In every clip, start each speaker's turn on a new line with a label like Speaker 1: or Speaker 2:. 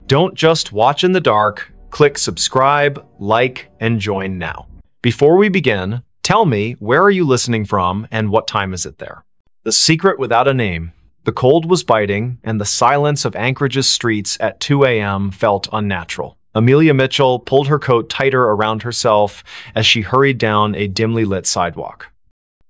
Speaker 1: Don't just watch in the dark. Click subscribe, like, and join now. Before we begin, tell me, where are you listening from and what time is it there? The secret without a name. The cold was biting, and the silence of Anchorage's streets at 2 a.m. felt unnatural. Amelia Mitchell pulled her coat tighter around herself as she hurried down a dimly lit sidewalk.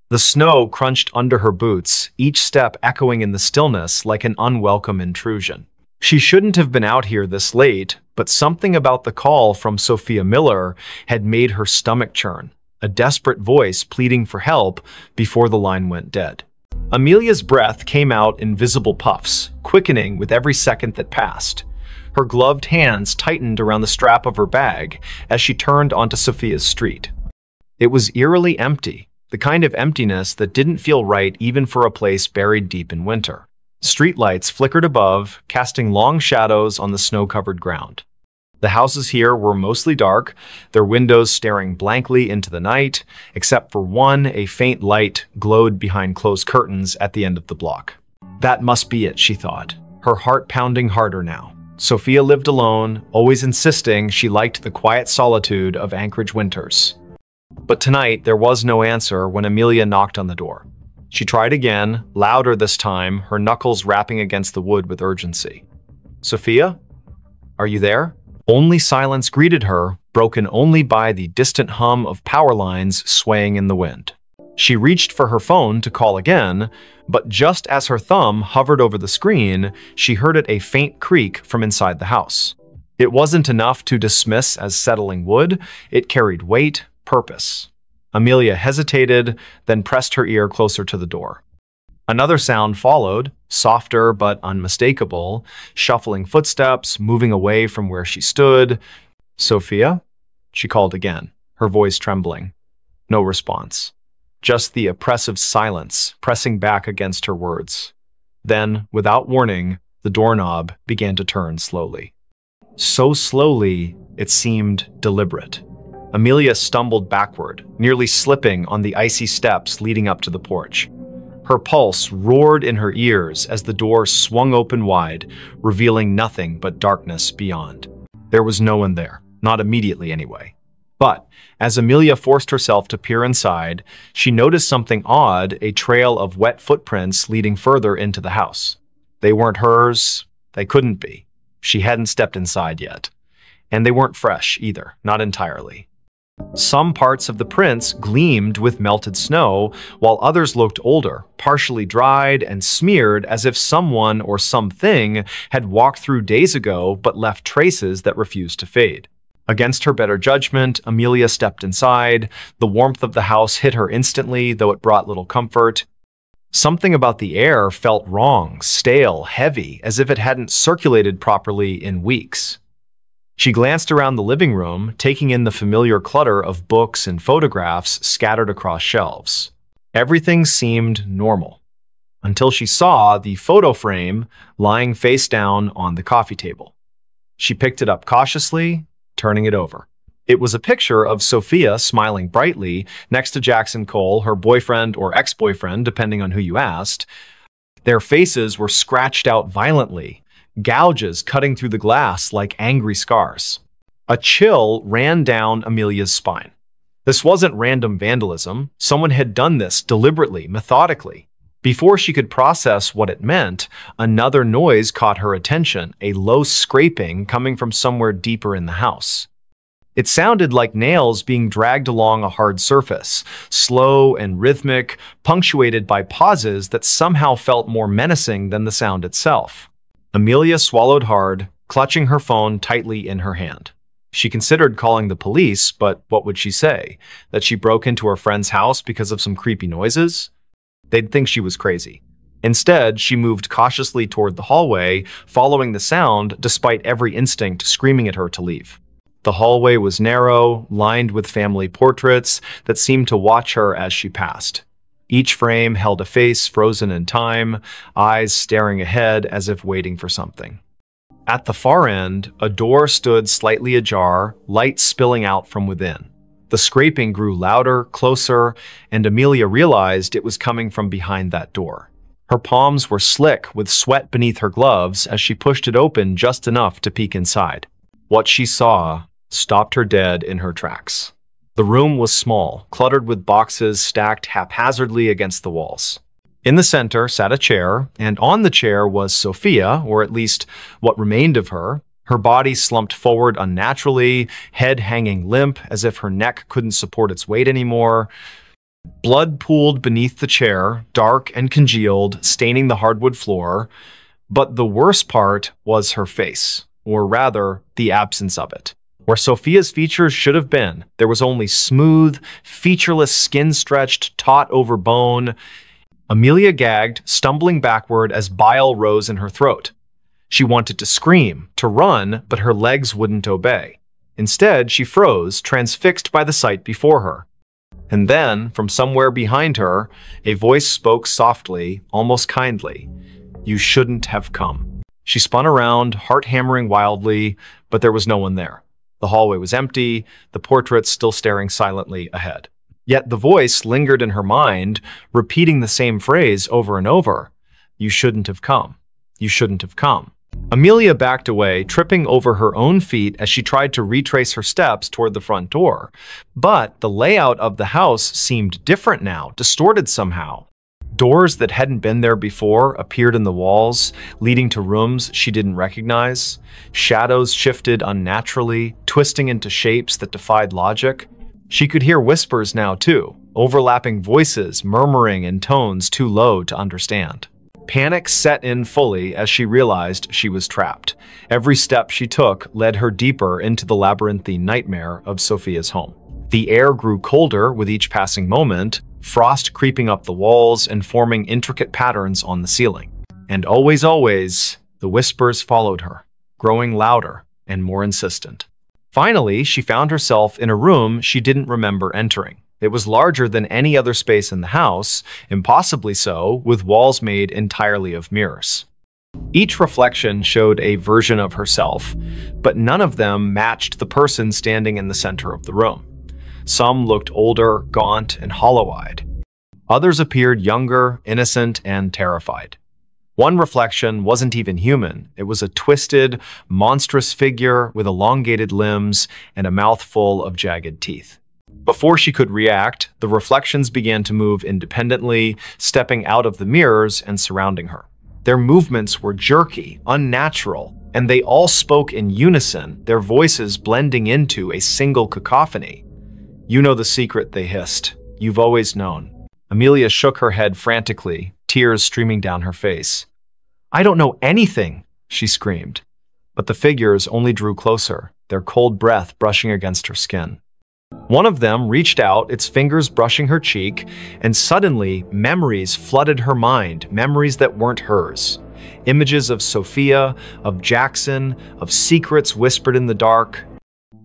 Speaker 1: The snow crunched under her boots, each step echoing in the stillness like an unwelcome intrusion. She shouldn't have been out here this late, but something about the call from Sophia Miller had made her stomach churn, a desperate voice pleading for help before the line went dead. Amelia's breath came out in visible puffs, quickening with every second that passed. Her gloved hands tightened around the strap of her bag as she turned onto Sophia's street. It was eerily empty, the kind of emptiness that didn't feel right even for a place buried deep in winter. Streetlights flickered above, casting long shadows on the snow-covered ground. The houses here were mostly dark, their windows staring blankly into the night, except for one, a faint light glowed behind closed curtains at the end of the block. That must be it, she thought, her heart pounding harder now. Sophia lived alone, always insisting she liked the quiet solitude of Anchorage winters. But tonight, there was no answer when Amelia knocked on the door. She tried again, louder this time, her knuckles rapping against the wood with urgency. "Sophia? Are you there?" Only silence greeted her, broken only by the distant hum of power lines swaying in the wind. She reached for her phone to call again, but just as her thumb hovered over the screen, she heard it a faint creak from inside the house. It wasn't enough to dismiss as settling wood, it carried weight, purpose. Amelia hesitated, then pressed her ear closer to the door. Another sound followed, softer but unmistakable, shuffling footsteps, moving away from where she stood. "Sophia?" she called again, her voice trembling. No response. Just the oppressive silence pressing back against her words. Then, without warning, the doorknob began to turn slowly. So slowly, it seemed deliberate. Amelia stumbled backward, nearly slipping on the icy steps leading up to the porch. Her pulse roared in her ears as the door swung open wide, revealing nothing but darkness beyond. There was no one there, not immediately anyway. But as Amelia forced herself to peer inside, she noticed something odd, a trail of wet footprints leading further into the house. They weren't hers. They couldn't be. She hadn't stepped inside yet. And they weren't fresh either, not entirely. Some parts of the prints gleamed with melted snow, while others looked older, partially dried and smeared as if someone or something had walked through days ago but left traces that refused to fade. Against her better judgment, Amelia stepped inside. The warmth of the house hit her instantly, though it brought little comfort. Something about the air felt wrong, stale, heavy, as if it hadn't circulated properly in weeks. She glanced around the living room, taking in the familiar clutter of books and photographs scattered across shelves. Everything seemed normal, until she saw the photo frame lying face down on the coffee table. She picked it up cautiously, turning it over. It was a picture of Sophia smiling brightly next to Jackson Cole, her boyfriend or ex-boyfriend, depending on who you asked. Their faces were scratched out violently, gouges cutting through the glass like angry scars. A chill ran down Amelia's spine. This wasn't random vandalism. Someone had done this deliberately, methodically. Before she could process what it meant, another noise caught her attention, a low scraping coming from somewhere deeper in the house. It sounded like nails being dragged along a hard surface, slow and rhythmic, punctuated by pauses that somehow felt more menacing than the sound itself. Amelia swallowed hard, clutching her phone tightly in her hand. She considered calling the police, but what would she say? That she broke into her friend's house because of some creepy noises? They'd think she was crazy. Instead, she moved cautiously toward the hallway, following the sound despite every instinct screaming at her to leave. The hallway was narrow, lined with family portraits that seemed to watch her as she passed. Each frame held a face frozen in time, eyes staring ahead as if waiting for something. At the far end, a door stood slightly ajar, light spilling out from within. The scraping grew louder, closer, and Amelia realized it was coming from behind that door. Her palms were slick with sweat beneath her gloves as she pushed it open just enough to peek inside. What she saw stopped her dead in her tracks. The room was small, cluttered with boxes stacked haphazardly against the walls. In the center sat a chair, and on the chair was Sophia, or at least what remained of her. Her body slumped forward unnaturally, head hanging limp as if her neck couldn't support its weight anymore. Blood pooled beneath the chair, dark and congealed, staining the hardwood floor. But the worst part was her face, or rather, the absence of it. Where Sophia's features should have been, there was only smooth, featureless skin stretched taut over bone. Amelia gagged, stumbling backward as bile rose in her throat. She wanted to scream, to run, but her legs wouldn't obey. Instead, she froze, transfixed by the sight before her. And then, from somewhere behind her, a voice spoke softly, almost kindly. "You shouldn't have come." She spun around, heart hammering wildly, but there was no one there. The hallway was empty, the portraits still staring silently ahead. Yet the voice lingered in her mind, repeating the same phrase over and over. "You shouldn't have come. You shouldn't have come." Amelia backed away, tripping over her own feet as she tried to retrace her steps toward the front door. But the layout of the house seemed different now, distorted somehow. Doors that hadn't been there before appeared in the walls, leading to rooms she didn't recognize. Shadows shifted unnaturally, twisting into shapes that defied logic. She could hear whispers now, too, overlapping voices murmuring in tones too low to understand. Panic set in fully as she realized she was trapped. Every step she took led her deeper into the labyrinthine nightmare of Sophia's home. The air grew colder with each passing moment, frost creeping up the walls and forming intricate patterns on the ceiling. And always, the whispers followed her, growing louder and more insistent. Finally, she found herself in a room she didn't remember entering. It was larger than any other space in the house, impossibly so, with walls made entirely of mirrors. Each reflection showed a version of herself, but none of them matched the person standing in the center of the room. Some looked older, gaunt, and hollow-eyed. Others appeared younger, innocent, and terrified. One reflection wasn't even human. It was a twisted, monstrous figure with elongated limbs and a mouth full of jagged teeth. Before she could react, the reflections began to move independently, stepping out of the mirrors and surrounding her. Their movements were jerky, unnatural, and they all spoke in unison, their voices blending into a single cacophony. "You know the secret," they hissed. "You've always known." Amelia shook her head frantically, tears streaming down her face. "I don't know anything," she screamed. But the figures only drew closer, their cold breath brushing against her skin. One of them reached out, its fingers brushing her cheek, and suddenly memories flooded her mind, memories that weren't hers. Images of Sophia, of Jackson, of secrets whispered in the dark,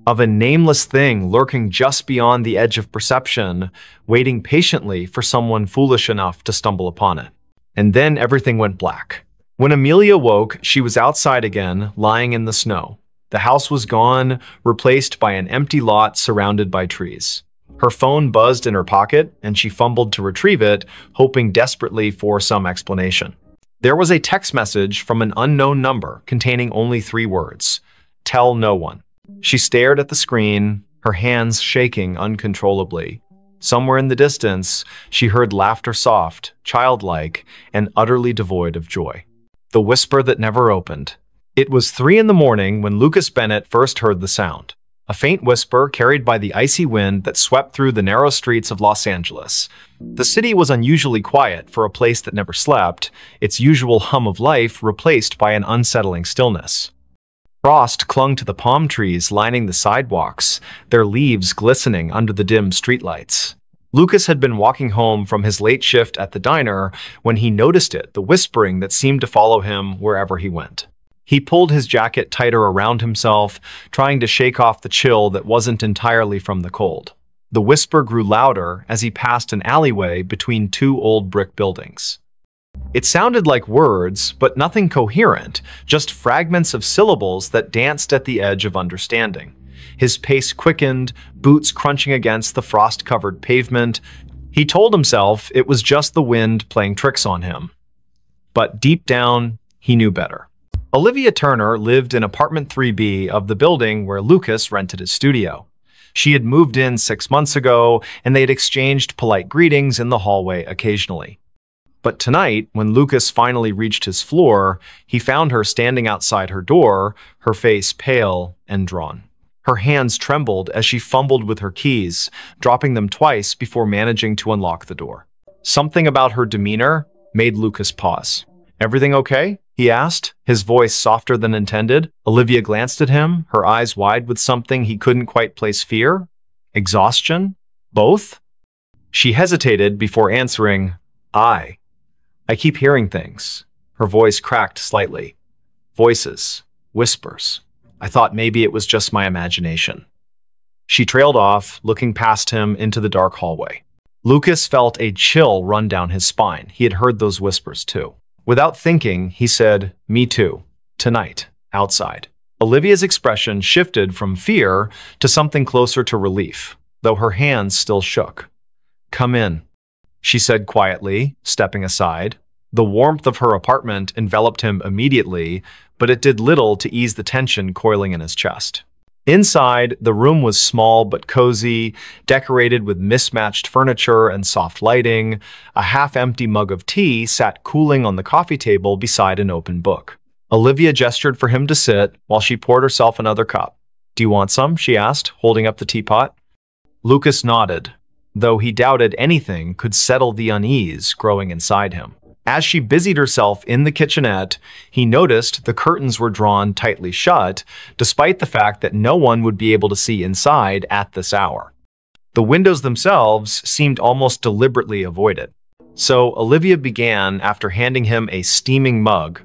Speaker 1: of a nameless thing lurking just beyond the edge of perception, waiting patiently for someone foolish enough to stumble upon it. And then everything went black. When Amelia woke, she was outside again, lying in the snow. The house was gone, replaced by an empty lot surrounded by trees. Her phone buzzed in her pocket, and she fumbled to retrieve it, hoping desperately for some explanation. There was a text message from an unknown number containing only 3 words: "Tell no one." She stared at the screen, her hands shaking uncontrollably. Somewhere in the distance, she heard laughter, soft, childlike, and utterly devoid of joy. The whisper that never opened. It was 3 in the morning when Lucas Bennett first heard the sound. A faint whisper carried by the icy wind that swept through the narrow streets of Los Angeles. The city was unusually quiet for a place that never slept, its usual hum of life replaced by an unsettling stillness. Frost clung to the palm trees lining the sidewalks, their leaves glistening under the dim streetlights. Lucas had been walking home from his late shift at the diner when he noticed it, the whispering that seemed to follow him wherever he went. He pulled his jacket tighter around himself, trying to shake off the chill that wasn't entirely from the cold. The whisper grew louder as he passed an alleyway between 2 old brick buildings. It sounded like words, but nothing coherent, just fragments of syllables that danced at the edge of understanding. His pace quickened, boots crunching against the frost-covered pavement. He told himself it was just the wind playing tricks on him. But deep down, he knew better. Olivia Turner lived in apartment 3B of the building where Lucas rented his studio. She had moved in 6 months ago, and they had exchanged polite greetings in the hallway occasionally. But tonight, when Lucas finally reached his floor, he found her standing outside her door, her face pale and drawn. Her hands trembled as she fumbled with her keys, dropping them twice before managing to unlock the door. Something about her demeanor made Lucas pause. "Everything okay?" he asked, his voice softer than intended. Olivia glanced at him, her eyes wide with something he couldn't quite place. Fear? Exhaustion? Both? She hesitated before answering, I keep hearing things." Her voice cracked slightly. Voices. Whispers. I thought maybe it was just my imagination. She trailed off, looking past him into the dark hallway. Lucas felt a chill run down his spine. He had heard those whispers too. Without thinking, he said, "Me too. Tonight. Outside." Olivia's expression shifted from fear to something closer to relief, though her hands still shook. "Come in," she said quietly, stepping aside. The warmth of her apartment enveloped him immediately, but it did little to ease the tension coiling in his chest. Inside, the room was small but cozy, decorated with mismatched furniture and soft lighting. A half-empty mug of tea sat cooling on the coffee table beside an open book. Olivia gestured for him to sit while she poured herself another cup. "Do you want some?" she asked, holding up the teapot. Lucas nodded, though he doubted anything could settle the unease growing inside him. As she busied herself in the kitchenette, he noticed the curtains were drawn tightly shut, despite the fact that no one would be able to see inside at this hour. The windows themselves seemed almost deliberately avoided. So Olivia began after handing him a steaming mug.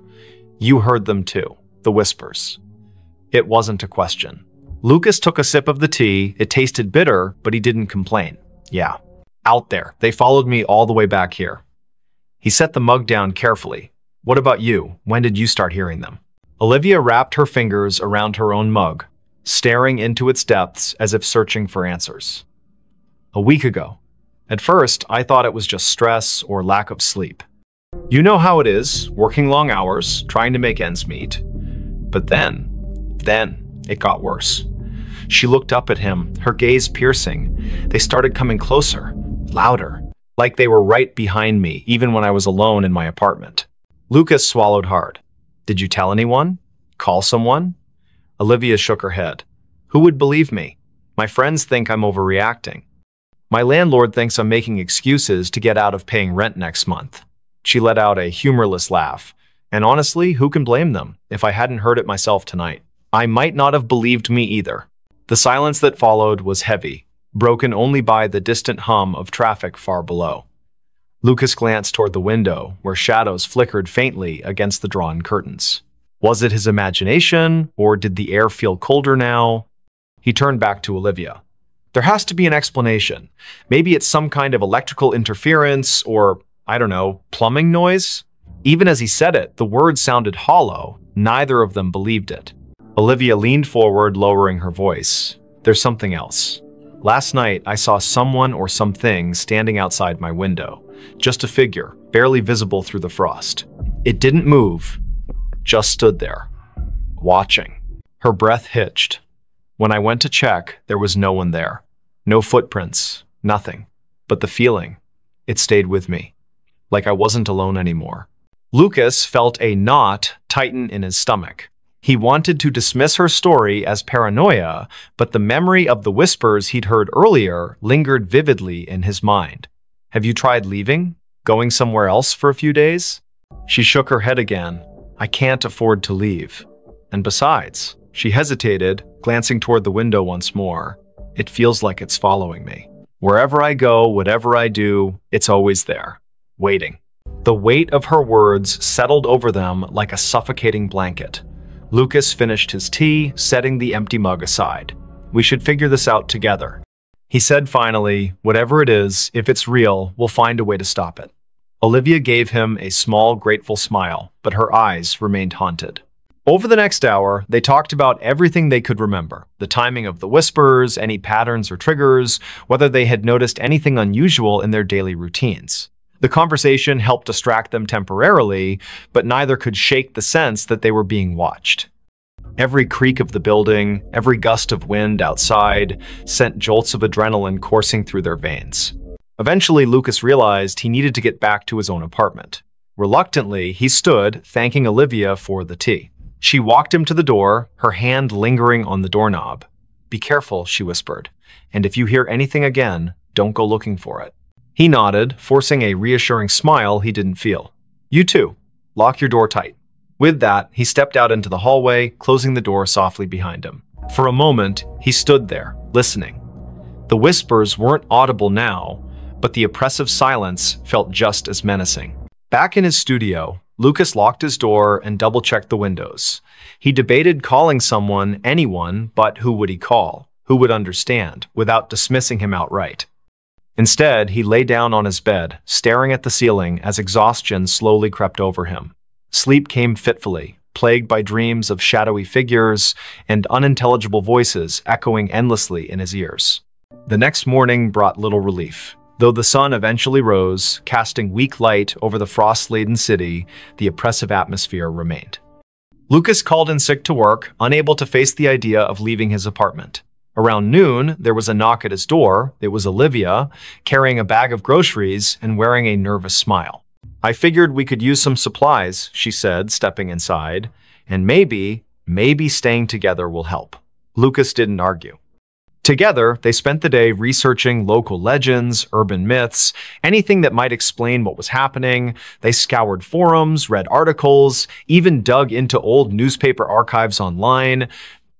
Speaker 1: "You heard them too, the whispers." It wasn't a question. Lucas took a sip of the tea. It tasted bitter, but he didn't complain. "Yeah, out there. They followed me all the way back here." He set the mug down carefully. "What about you? When did you start hearing them?" Olivia wrapped her fingers around her own mug, staring into its depths as if searching for answers. "A week ago. At first, I thought it was just stress or lack of sleep. You know how it is, working long hours, trying to make ends meet. But then it got worse." She looked up at him, her gaze piercing. "They started coming closer, louder. Like they were right behind me, even when I was alone in my apartment." Lucas swallowed hard. "Did you tell anyone? Call someone?" Olivia shook her head. "Who would believe me? My friends think I'm overreacting. My landlord thinks I'm making excuses to get out of paying rent next month." She let out a humorless laugh. "And honestly, who can blame them? If I hadn't heard it myself tonight, I might not have believed me either." The silence that followed was heavy, broken only by the distant hum of traffic far below. Lucas glanced toward the window, where shadows flickered faintly against the drawn curtains. Was it his imagination, or did the air feel colder now? He turned back to Olivia. "There has to be an explanation. Maybe it's some kind of electrical interference, or, I don't know, plumbing noise?" Even as he said it, the words sounded hollow. Neither of them believed it. Olivia leaned forward, lowering her voice. "There's something else. Last night, I saw someone or something standing outside my window. Just a figure, barely visible through the frost. It didn't move, just stood there, watching." Her breath hitched. "When I went to check, there was no one there. No footprints, nothing. But the feeling, it stayed with me. Like I wasn't alone anymore." Lucas felt a knot tighten in his stomach. He wanted to dismiss her story as paranoia, but the memory of the whispers he'd heard earlier lingered vividly in his mind. "Have you tried leaving? Going somewhere else for a few days?" She shook her head again. "I can't afford to leave. And besides," she hesitated, glancing toward the window once more, "it feels like it's following me. Wherever I go, whatever I do, it's always there, waiting." The weight of her words settled over them like a suffocating blanket. Lucas finished his tea, setting the empty mug aside. "We should figure this out together," he said finally. "Whatever it is, if it's real, we'll find a way to stop it." Olivia gave him a small, grateful smile, but her eyes remained haunted. Over the next hour, they talked about everything they could remember. The timing of the whispers, any patterns or triggers, whether they had noticed anything unusual in their daily routines. The conversation helped distract them temporarily, but neither could shake the sense that they were being watched. Every creak of the building, every gust of wind outside, sent jolts of adrenaline coursing through their veins. Eventually, Lucas realized he needed to get back to his own apartment. Reluctantly, he stood, thanking Olivia for the tea. She walked him to the door, her hand lingering on the doorknob. "Be careful," she whispered, "and if you hear anything again, don't go looking for it." He nodded, forcing a reassuring smile he didn't feel. "You too. Lock your door tight." With that, he stepped out into the hallway, closing the door softly behind him. For a moment, he stood there, listening. The whispers weren't audible now, but the oppressive silence felt just as menacing. Back in his studio, Lucas locked his door and double-checked the windows. He debated calling someone, anyone, but who would he call? Who would understand, without dismissing him outright? Instead, he lay down on his bed, staring at the ceiling as exhaustion slowly crept over him. Sleep came fitfully, plagued by dreams of shadowy figures and unintelligible voices echoing endlessly in his ears. The next morning brought little relief. Though the sun eventually rose, casting weak light over the frost-laden city, the oppressive atmosphere remained. Lucas called in sick to work, unable to face the idea of leaving his apartment. Around noon, there was a knock at his door. It was Olivia, carrying a bag of groceries and wearing a nervous smile. "I figured we could use some supplies," she said, stepping inside, "and maybe staying together will help." Lucas didn't argue. Together, they spent the day researching local legends, urban myths, anything that might explain what was happening. They scoured forums, read articles, even dug into old newspaper archives online.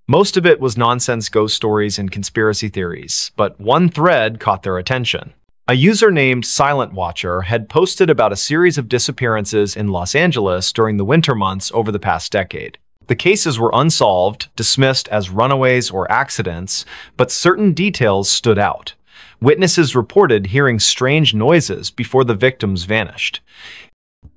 Speaker 1: Most of it was nonsense ghost stories and conspiracy theories, but one thread caught their attention. A user named Silent Watcher had posted about a series of disappearances in Los Angeles during the winter months over the past decade. The cases were unsolved, dismissed as runaways or accidents, but certain details stood out. Witnesses reported hearing strange noises before the victims vanished.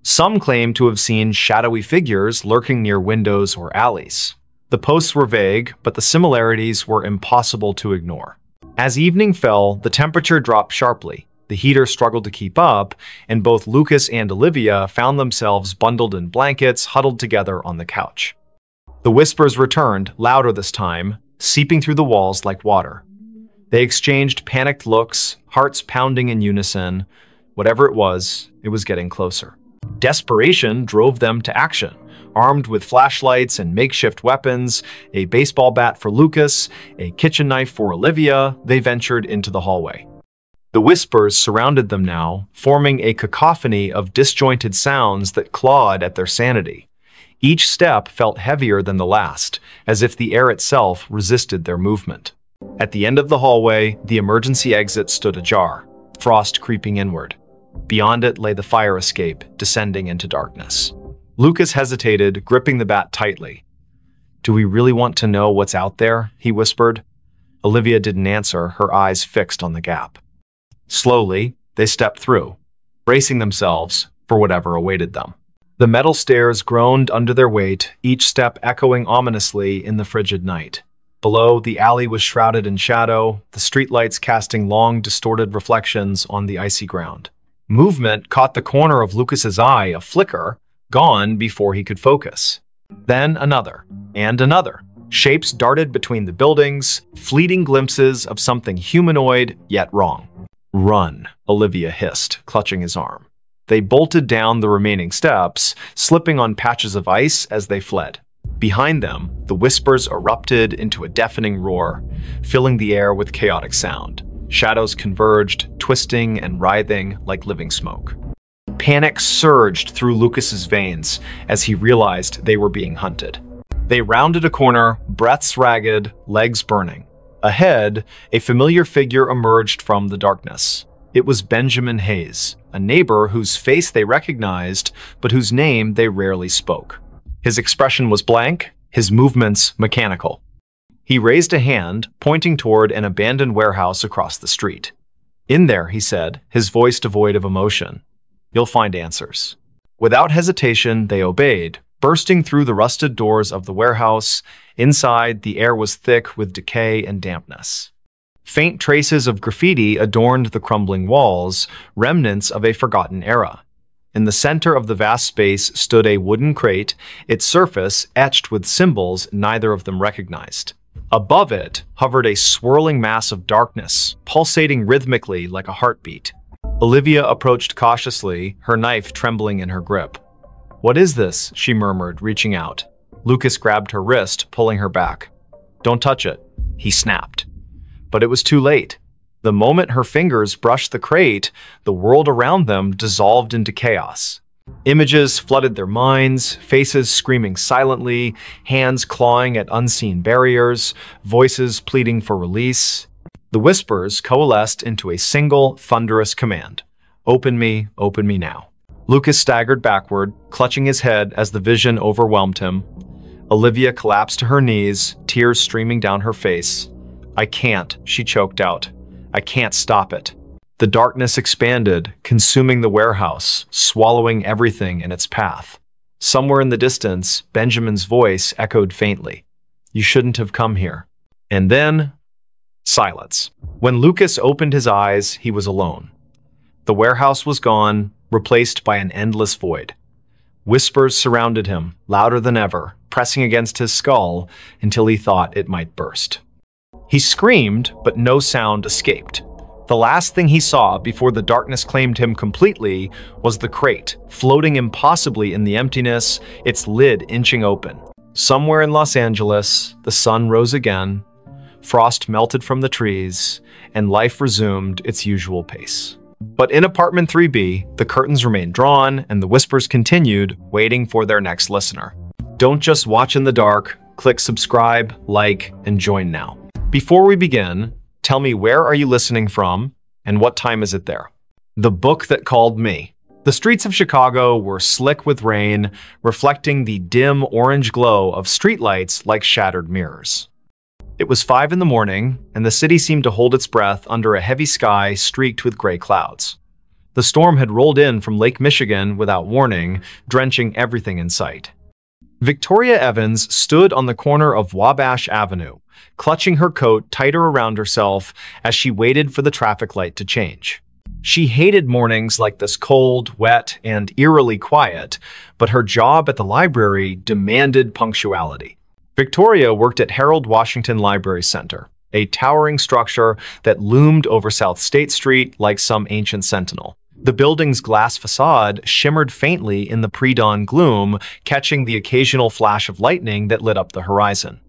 Speaker 1: Some claimed to have seen shadowy figures lurking near windows or alleys. The posts were vague, but the similarities were impossible to ignore. As evening fell, the temperature dropped sharply. The heater struggled to keep up, and both Lucas and Olivia found themselves bundled in blankets, huddled together on the couch. The whispers returned, louder this time, seeping through the walls like water. They exchanged panicked looks, hearts pounding in unison. Whatever it was getting closer. Desperation drove them to action. Armed with flashlights and makeshift weapons, a baseball bat for Lucas, a kitchen knife for Olivia, they ventured into the hallway. The whispers surrounded them now, forming a cacophony of disjointed sounds that clawed at their sanity. Each step felt heavier than the last, as if the air itself resisted their movement. At the end of the hallway, the emergency exit stood ajar, frost creeping inward. Beyond it lay the fire escape, descending into darkness. Lucas hesitated, gripping the bat tightly. "Do we really want to know what's out there?" he whispered. Olivia didn't answer, her eyes fixed on the gap. Slowly, they stepped through, bracing themselves for whatever awaited them. The metal stairs groaned under their weight, each step echoing ominously in the frigid night. Below, the alley was shrouded in shadow, the streetlights casting long, distorted reflections on the icy ground. Movement caught the corner of Lucas's eye, a flicker, gone before he could focus. Then another, and another. Shapes darted between the buildings, fleeting glimpses of something humanoid, yet wrong. "Run," Olivia hissed, clutching his arm. They bolted down the remaining steps, slipping on patches of ice as they fled. Behind them, the whispers erupted into a deafening roar, filling the air with chaotic sound. Shadows converged, twisting and writhing like living smoke. Panic surged through Lucas's veins as he realized they were being hunted. They rounded a corner, breaths ragged, legs burning. Ahead, a familiar figure emerged from the darkness. It was Benjamin Hayes, a neighbor whose face they recognized, but whose name they rarely spoke. His expression was blank, his movements mechanical. He raised a hand, pointing toward an abandoned warehouse across the street. "In there," he said, his voice devoid of emotion. "You'll find answers." Without hesitation, they obeyed, bursting through the rusted doors of the warehouse. Inside, the air was thick with decay and dampness. Faint traces of graffiti adorned the crumbling walls, remnants of a forgotten era. In the center of the vast space stood a wooden crate, its surface etched with symbols neither of them recognized. Above it hovered a swirling mass of darkness, pulsating rhythmically like a heartbeat. Olivia approached cautiously, her knife trembling in her grip. "What is this?" she murmured, reaching out. Lucas grabbed her wrist, pulling her back. "Don't touch it," he snapped. But it was too late. The moment her fingers brushed the crate, the world around them dissolved into chaos. Images flooded their minds, faces screaming silently, hands clawing at unseen barriers, voices pleading for release. The whispers coalesced into a single, thunderous command. Open me now." Lucas staggered backward, clutching his head as the vision overwhelmed him. Olivia collapsed to her knees, tears streaming down her face. "I can't," she choked out. "I can't stop it." The darkness expanded, consuming the warehouse, swallowing everything in its path. Somewhere in the distance, Benjamin's voice echoed faintly. "You shouldn't have come here." And then, silence. When Lucas opened his eyes, he was alone. The warehouse was gone, replaced by an endless void. Whispers surrounded him, louder than ever, pressing against his skull until he thought it might burst. He screamed, but no sound escaped. The last thing he saw before the darkness claimed him completely was the crate, floating impossibly in the emptiness, its lid inching open. Somewhere in Los Angeles, the sun rose again, frost melted from the trees, and life resumed its usual pace. But in apartment 3B, the curtains remained drawn and the whispers continued, waiting for their next listener. Don't just watch in the dark, click subscribe, like, and join now. Before we begin, tell me, where are you listening from and what time is it there? The Book That Called Me. The streets of Chicago were slick with rain, reflecting the dim orange glow of streetlights like shattered mirrors. It was 5 in the morning, and the city seemed to hold its breath under a heavy sky streaked with gray clouds. The storm had rolled in from Lake Michigan without warning, drenching everything in sight. Victoria Evans stood on the corner of Wabash Avenue, clutching her coat tighter around herself as she waited for the traffic light to change. She hated mornings like this, cold, wet, and eerily quiet, but her job at the library demanded punctuality. Victoria worked at Harold Washington Library Center, a towering structure that loomed over South State Street like some ancient sentinel. The building's glass facade shimmered faintly in the pre-dawn gloom, catching the occasional flash of lightning that lit up the horizon.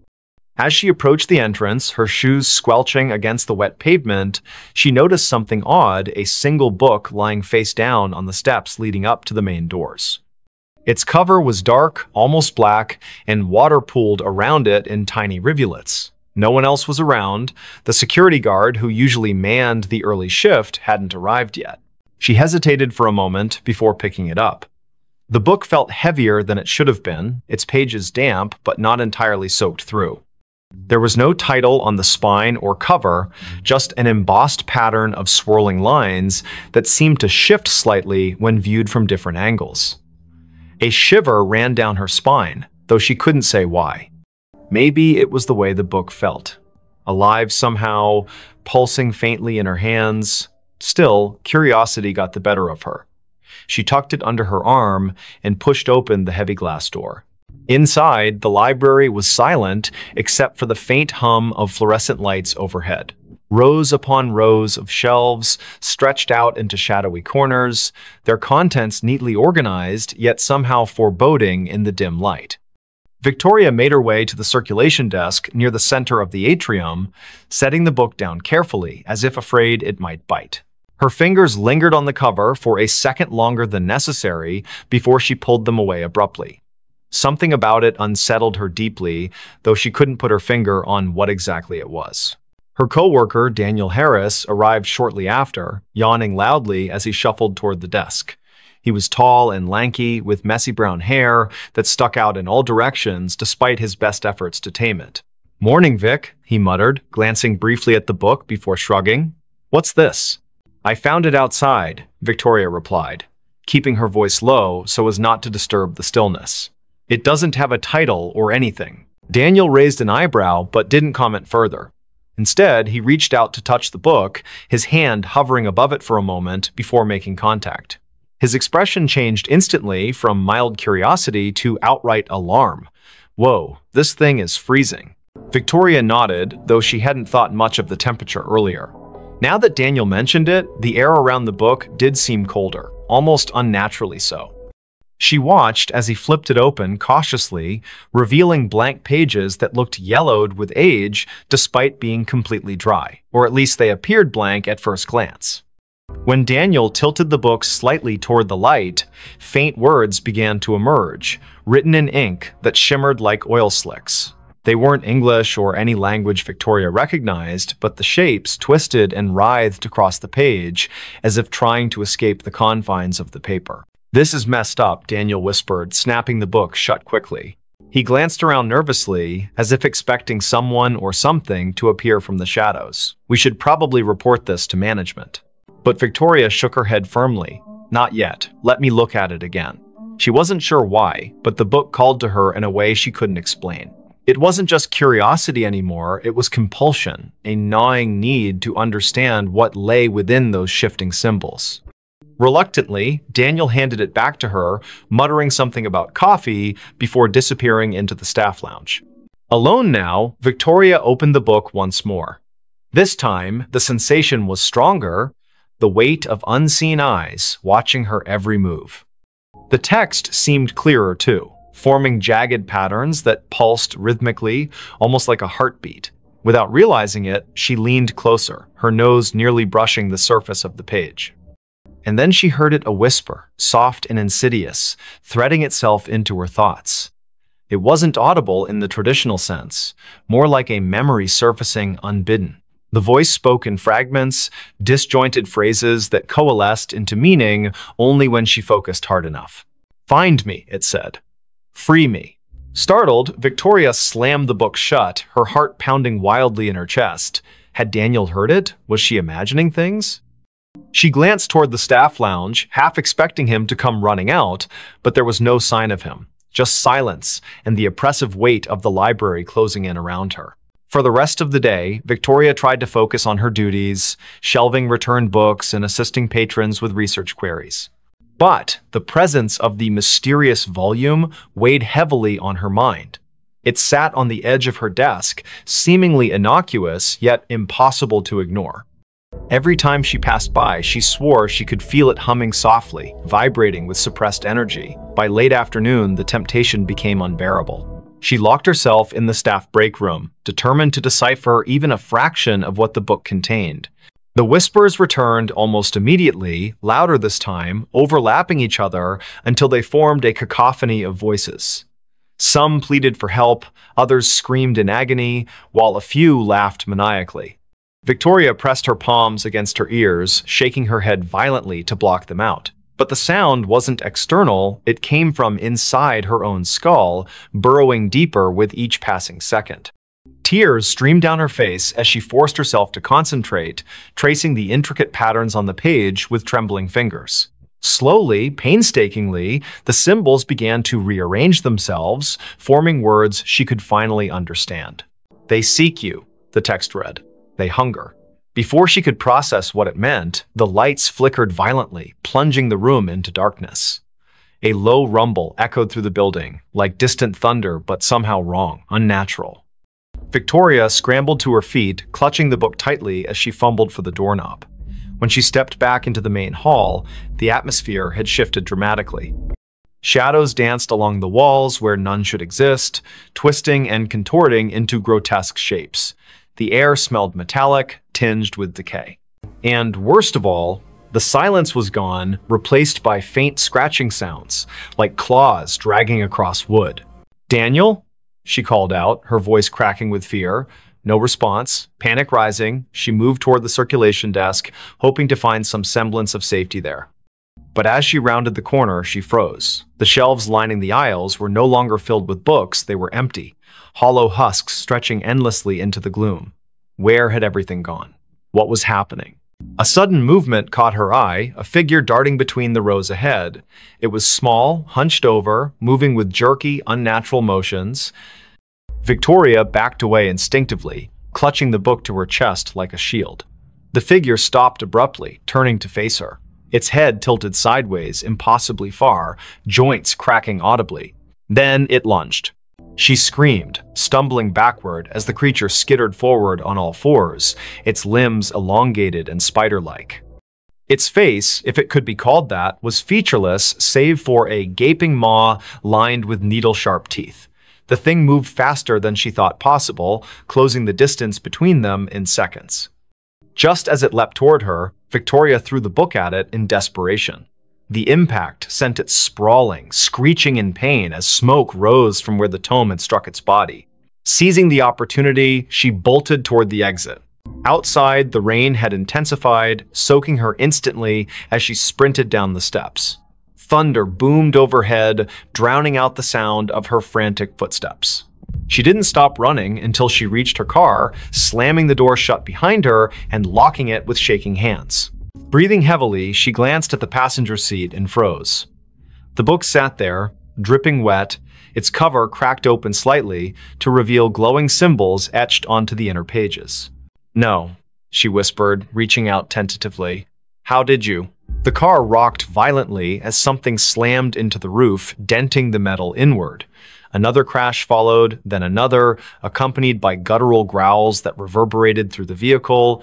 Speaker 1: As she approached the entrance, her shoes squelching against the wet pavement, she noticed something odd, a single book lying face down on the steps leading up to the main doors. Its cover was dark, almost black, and water pooled around it in tiny rivulets. No one else was around. The security guard, who usually manned the early shift, hadn't arrived yet. She hesitated for a moment before picking it up. The book felt heavier than it should have been, its pages damp but not entirely soaked through. There was no title on the spine or cover, just an embossed pattern of swirling lines that seemed to shift slightly when viewed from different angles. A shiver ran down her spine, though she couldn't say why. Maybe it was the way the book felt. Alive somehow, pulsing faintly in her hands. Still, curiosity got the better of her. She tucked it under her arm and pushed open the heavy glass door. Inside, the library was silent except for the faint hum of fluorescent lights overhead. Rows upon rows of shelves stretched out into shadowy corners, their contents neatly organized, yet somehow foreboding in the dim light. Victoria made her way to the circulation desk near the center of the atrium, setting the book down carefully, as if afraid it might bite. Her fingers lingered on the cover for a second longer than necessary before she pulled them away abruptly. Something about it unsettled her deeply, though she couldn't put her finger on what exactly it was. Her coworker, Daniel Harris, arrived shortly after, yawning loudly as he shuffled toward the desk. He was tall and lanky, with messy brown hair that stuck out in all directions despite his best efforts to tame it. "Morning, Vic," he muttered, glancing briefly at the book before shrugging. "What's this?" "I found it outside," Victoria replied, keeping her voice low so as not to disturb the stillness. "It doesn't have a title or anything." Daniel raised an eyebrow but didn't comment further. Instead, he reached out to touch the book, his hand hovering above it for a moment before making contact. His expression changed instantly from mild curiosity to outright alarm. "Whoa, this thing is freezing." Victoria nodded, though she hadn't thought much of the temperature earlier. Now that Daniel mentioned it, the air around the book did seem colder, almost unnaturally so. She watched as he flipped it open cautiously, revealing blank pages that looked yellowed with age despite being completely dry, or at least they appeared blank at first glance. When Daniel tilted the book slightly toward the light, faint words began to emerge, written in ink that shimmered like oil slicks. They weren't English or any language Victoria recognized, but the shapes twisted and writhed across the page as if trying to escape the confines of the paper. "This is messed up," Daniel whispered, snapping the book shut quickly. He glanced around nervously, as if expecting someone or something to appear from the shadows. "We should probably report this to management." But Victoria shook her head firmly. "Not yet. Let me look at it again." She wasn't sure why, but the book called to her in a way she couldn't explain. It wasn't just curiosity anymore, it was compulsion, a gnawing need to understand what lay within those shifting symbols. Reluctantly, Daniel handed it back to her, muttering something about coffee before disappearing into the staff lounge. Alone now, Victoria opened the book once more. This time, the sensation was stronger, the weight of unseen eyes watching her every move. The text seemed clearer too, forming jagged patterns that pulsed rhythmically, almost like a heartbeat. Without realizing it, she leaned closer, her nose nearly brushing the surface of the page. And then she heard it a whisper, soft and insidious, threading itself into her thoughts. It wasn't audible in the traditional sense, more like a memory surfacing unbidden. The voice spoke in fragments, disjointed phrases that coalesced into meaning only when she focused hard enough. "Find me," it said. "Free me." Startled, Victoria slammed the book shut, her heart pounding wildly in her chest. Had Daniel heard it? Was she imagining things? She glanced toward the staff lounge, half expecting him to come running out, but there was no sign of him, just silence and the oppressive weight of the library closing in around her. For the rest of the day, Victoria tried to focus on her duties, shelving returned books and assisting patrons with research queries. But the presence of the mysterious volume weighed heavily on her mind. It sat on the edge of her desk, seemingly innocuous, yet impossible to ignore. Every time she passed by, she swore she could feel it humming softly, vibrating with suppressed energy. By late afternoon, the temptation became unbearable. She locked herself in the staff break room, determined to decipher even a fraction of what the book contained. The whispers returned almost immediately, louder this time, overlapping each other until they formed a cacophony of voices. Some pleaded for help, others screamed in agony, while a few laughed maniacally. Victoria pressed her palms against her ears, shaking her head violently to block them out. But the sound wasn't external, it came from inside her own skull, burrowing deeper with each passing second. Tears streamed down her face as she forced herself to concentrate, tracing the intricate patterns on the page with trembling fingers. Slowly, painstakingly, the symbols began to rearrange themselves, forming words she could finally understand. "They seek you," the text read. "They hunger." Before she could process what it meant, the lights flickered violently, plunging the room into darkness. A low rumble echoed through the building, like distant thunder, but somehow wrong, unnatural. Victoria scrambled to her feet, clutching the book tightly as she fumbled for the doorknob. When she stepped back into the main hall, the atmosphere had shifted dramatically. Shadows danced along the walls where none should exist, twisting and contorting into grotesque shapes. The air smelled metallic, tinged with decay. And worst of all, the silence was gone, replaced by faint scratching sounds, like claws dragging across wood. "Daniel?" she called out, her voice cracking with fear. No response. Panic rising, she moved toward the circulation desk, hoping to find some semblance of safety there. But as she rounded the corner, she froze. The shelves lining the aisles were no longer filled with books, they were empty, hollow husks stretching endlessly into the gloom. Where had everything gone? What was happening? A sudden movement caught her eye, a figure darting between the rows ahead. It was small, hunched over, moving with jerky, unnatural motions. Victoria backed away instinctively, clutching the book to her chest like a shield. The figure stopped abruptly, turning to face her. Its head tilted sideways, impossibly far, joints cracking audibly. Then it lunged. She screamed, stumbling backward as the creature skittered forward on all fours, its limbs elongated and spider-like. Its face, if it could be called that, was featureless save for a gaping maw lined with needle-sharp teeth. The thing moved faster than she thought possible, closing the distance between them in seconds. Just as it leapt toward her, Victoria threw the book at it in desperation. The impact sent it sprawling, screeching in pain as smoke rose from where the tome had struck its body. Seizing the opportunity, she bolted toward the exit. Outside, the rain had intensified, soaking her instantly as she sprinted down the steps. Thunder boomed overhead, drowning out the sound of her frantic footsteps. She didn't stop running until she reached her car, slamming the door shut behind her and locking it with shaking hands. Breathing heavily, she glanced at the passenger seat and froze. The book sat there, dripping wet, its cover cracked open slightly to reveal glowing symbols etched onto the inner pages. "No," she whispered, reaching out tentatively. "How did you?" The car rocked violently as something slammed into the roof, denting the metal inward. Another crash followed, then another, accompanied by guttural growls that reverberated through the vehicle.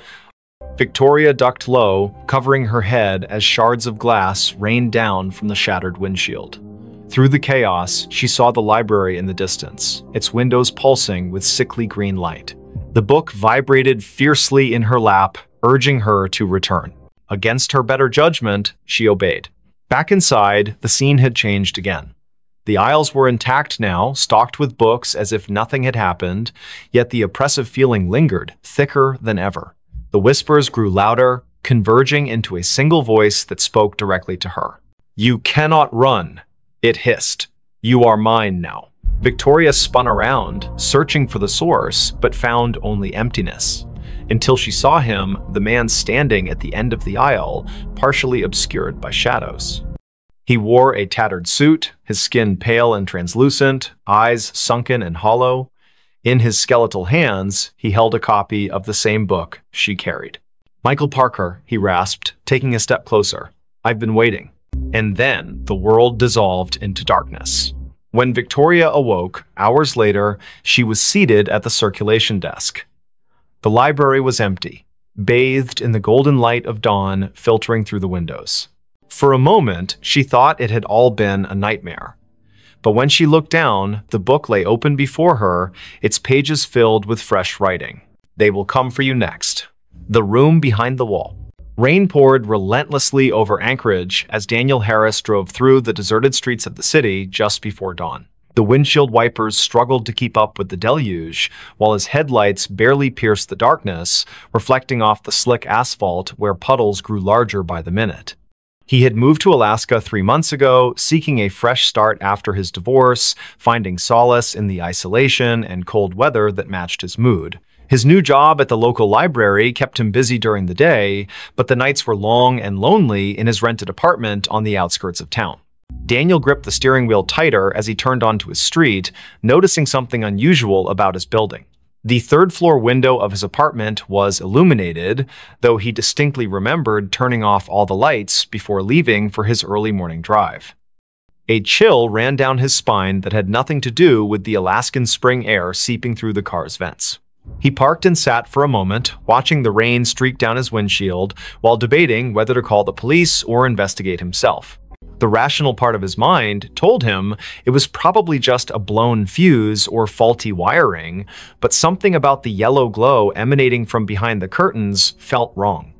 Speaker 1: Victoria ducked low, covering her head as shards of glass rained down from the shattered windshield. Through the chaos, she saw the library in the distance, its windows pulsing with sickly green light. The book vibrated fiercely in her lap, urging her to return. Against her better judgment, she obeyed. Back inside, the scene had changed again. The aisles were intact now, stocked with books as if nothing had happened, yet the oppressive feeling lingered, thicker than ever. The whispers grew louder, converging into a single voice that spoke directly to her. "You cannot run," it hissed. "You are mine now." Victoria spun around, searching for the source, but found only emptiness. Until she saw him, the man standing at the end of the aisle, partially obscured by shadows. He wore a tattered suit, his skin pale and translucent, eyes sunken and hollow. In his skeletal hands, he held a copy of the same book she carried. "Michael Parker," he rasped, taking a step closer. "I've been waiting." And then the world dissolved into darkness. When Victoria awoke, hours later, she was seated at the circulation desk. The library was empty, bathed in the golden light of dawn filtering through the windows. For a moment, she thought it had all been a nightmare. But when she looked down, the book lay open before her, its pages filled with fresh writing. "They will come for you next." The room behind the wall. Rain poured relentlessly over Anchorage as Daniel Harris drove through the deserted streets of the city just before dawn. The windshield wipers struggled to keep up with the deluge, while his headlights barely pierced the darkness, reflecting off the slick asphalt where puddles grew larger by the minute. He had moved to Alaska 3 months ago, seeking a fresh start after his divorce, finding solace in the isolation and cold weather that matched his mood. His new job at the local library kept him busy during the day, but the nights were long and lonely in his rented apartment on the outskirts of town. Daniel gripped the steering wheel tighter as he turned onto his street, noticing something unusual about his building. The third-floor window of his apartment was illuminated, though he distinctly remembered turning off all the lights before leaving for his early morning drive. A chill ran down his spine that had nothing to do with the Alaskan spring air seeping through the car's vents. He parked and sat for a moment, watching the rain streak down his windshield while debating whether to call the police or investigate himself. The rational part of his mind told him it was probably just a blown fuse or faulty wiring, but something about the yellow glow emanating from behind the curtains felt wrong.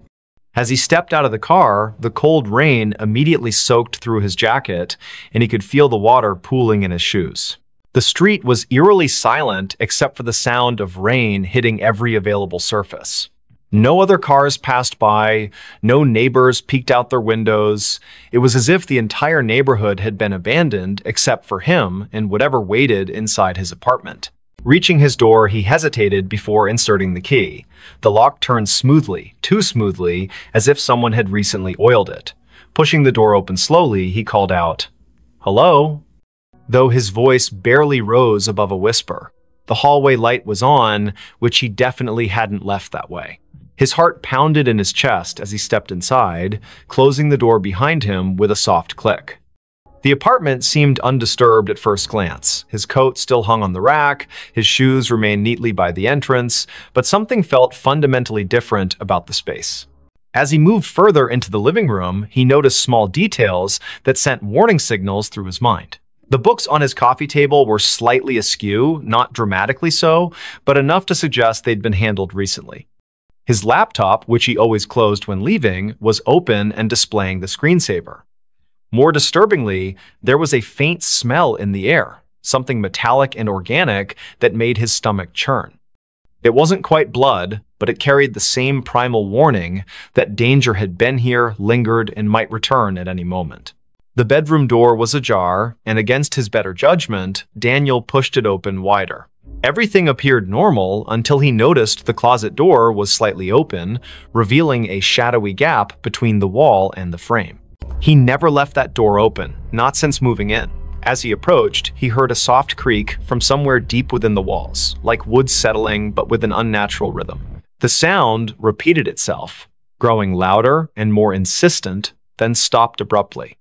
Speaker 1: As he stepped out of the car, the cold rain immediately soaked through his jacket, and he could feel the water pooling in his shoes. The street was eerily silent except for the sound of rain hitting every available surface. No other cars passed by, no neighbors peeked out their windows. It was as if the entire neighborhood had been abandoned except for him and whatever waited inside his apartment. Reaching his door, he hesitated before inserting the key. The lock turned smoothly, too smoothly, as if someone had recently oiled it. Pushing the door open slowly, he called out, "Hello?" though his voice barely rose above a whisper. The hallway light was on, which he definitely hadn't left that way. His heart pounded in his chest as he stepped inside, closing the door behind him with a soft click. The apartment seemed undisturbed at first glance. His coat still hung on the rack, his shoes remained neatly by the entrance, but something felt fundamentally different about the space. As he moved further into the living room, he noticed small details that sent warning signals through his mind. The books on his coffee table were slightly askew, not dramatically so, but enough to suggest they'd been handled recently. His laptop, which he always closed when leaving, was open and displaying the screensaver. More disturbingly, there was a faint smell in the air, something metallic and organic that made his stomach churn. It wasn't quite blood, but it carried the same primal warning that danger had been here, lingered, and might return at any moment. The bedroom door was ajar, and against his better judgment, Daniel pushed it open wider. Everything appeared normal until he noticed the closet door was slightly open, revealing a shadowy gap between the wall and the frame. He never left that door open, not since moving in. As he approached, he heard a soft creak from somewhere deep within the walls, like wood settling but with an unnatural rhythm. The sound repeated itself, growing louder and more insistent, then stopped abruptly.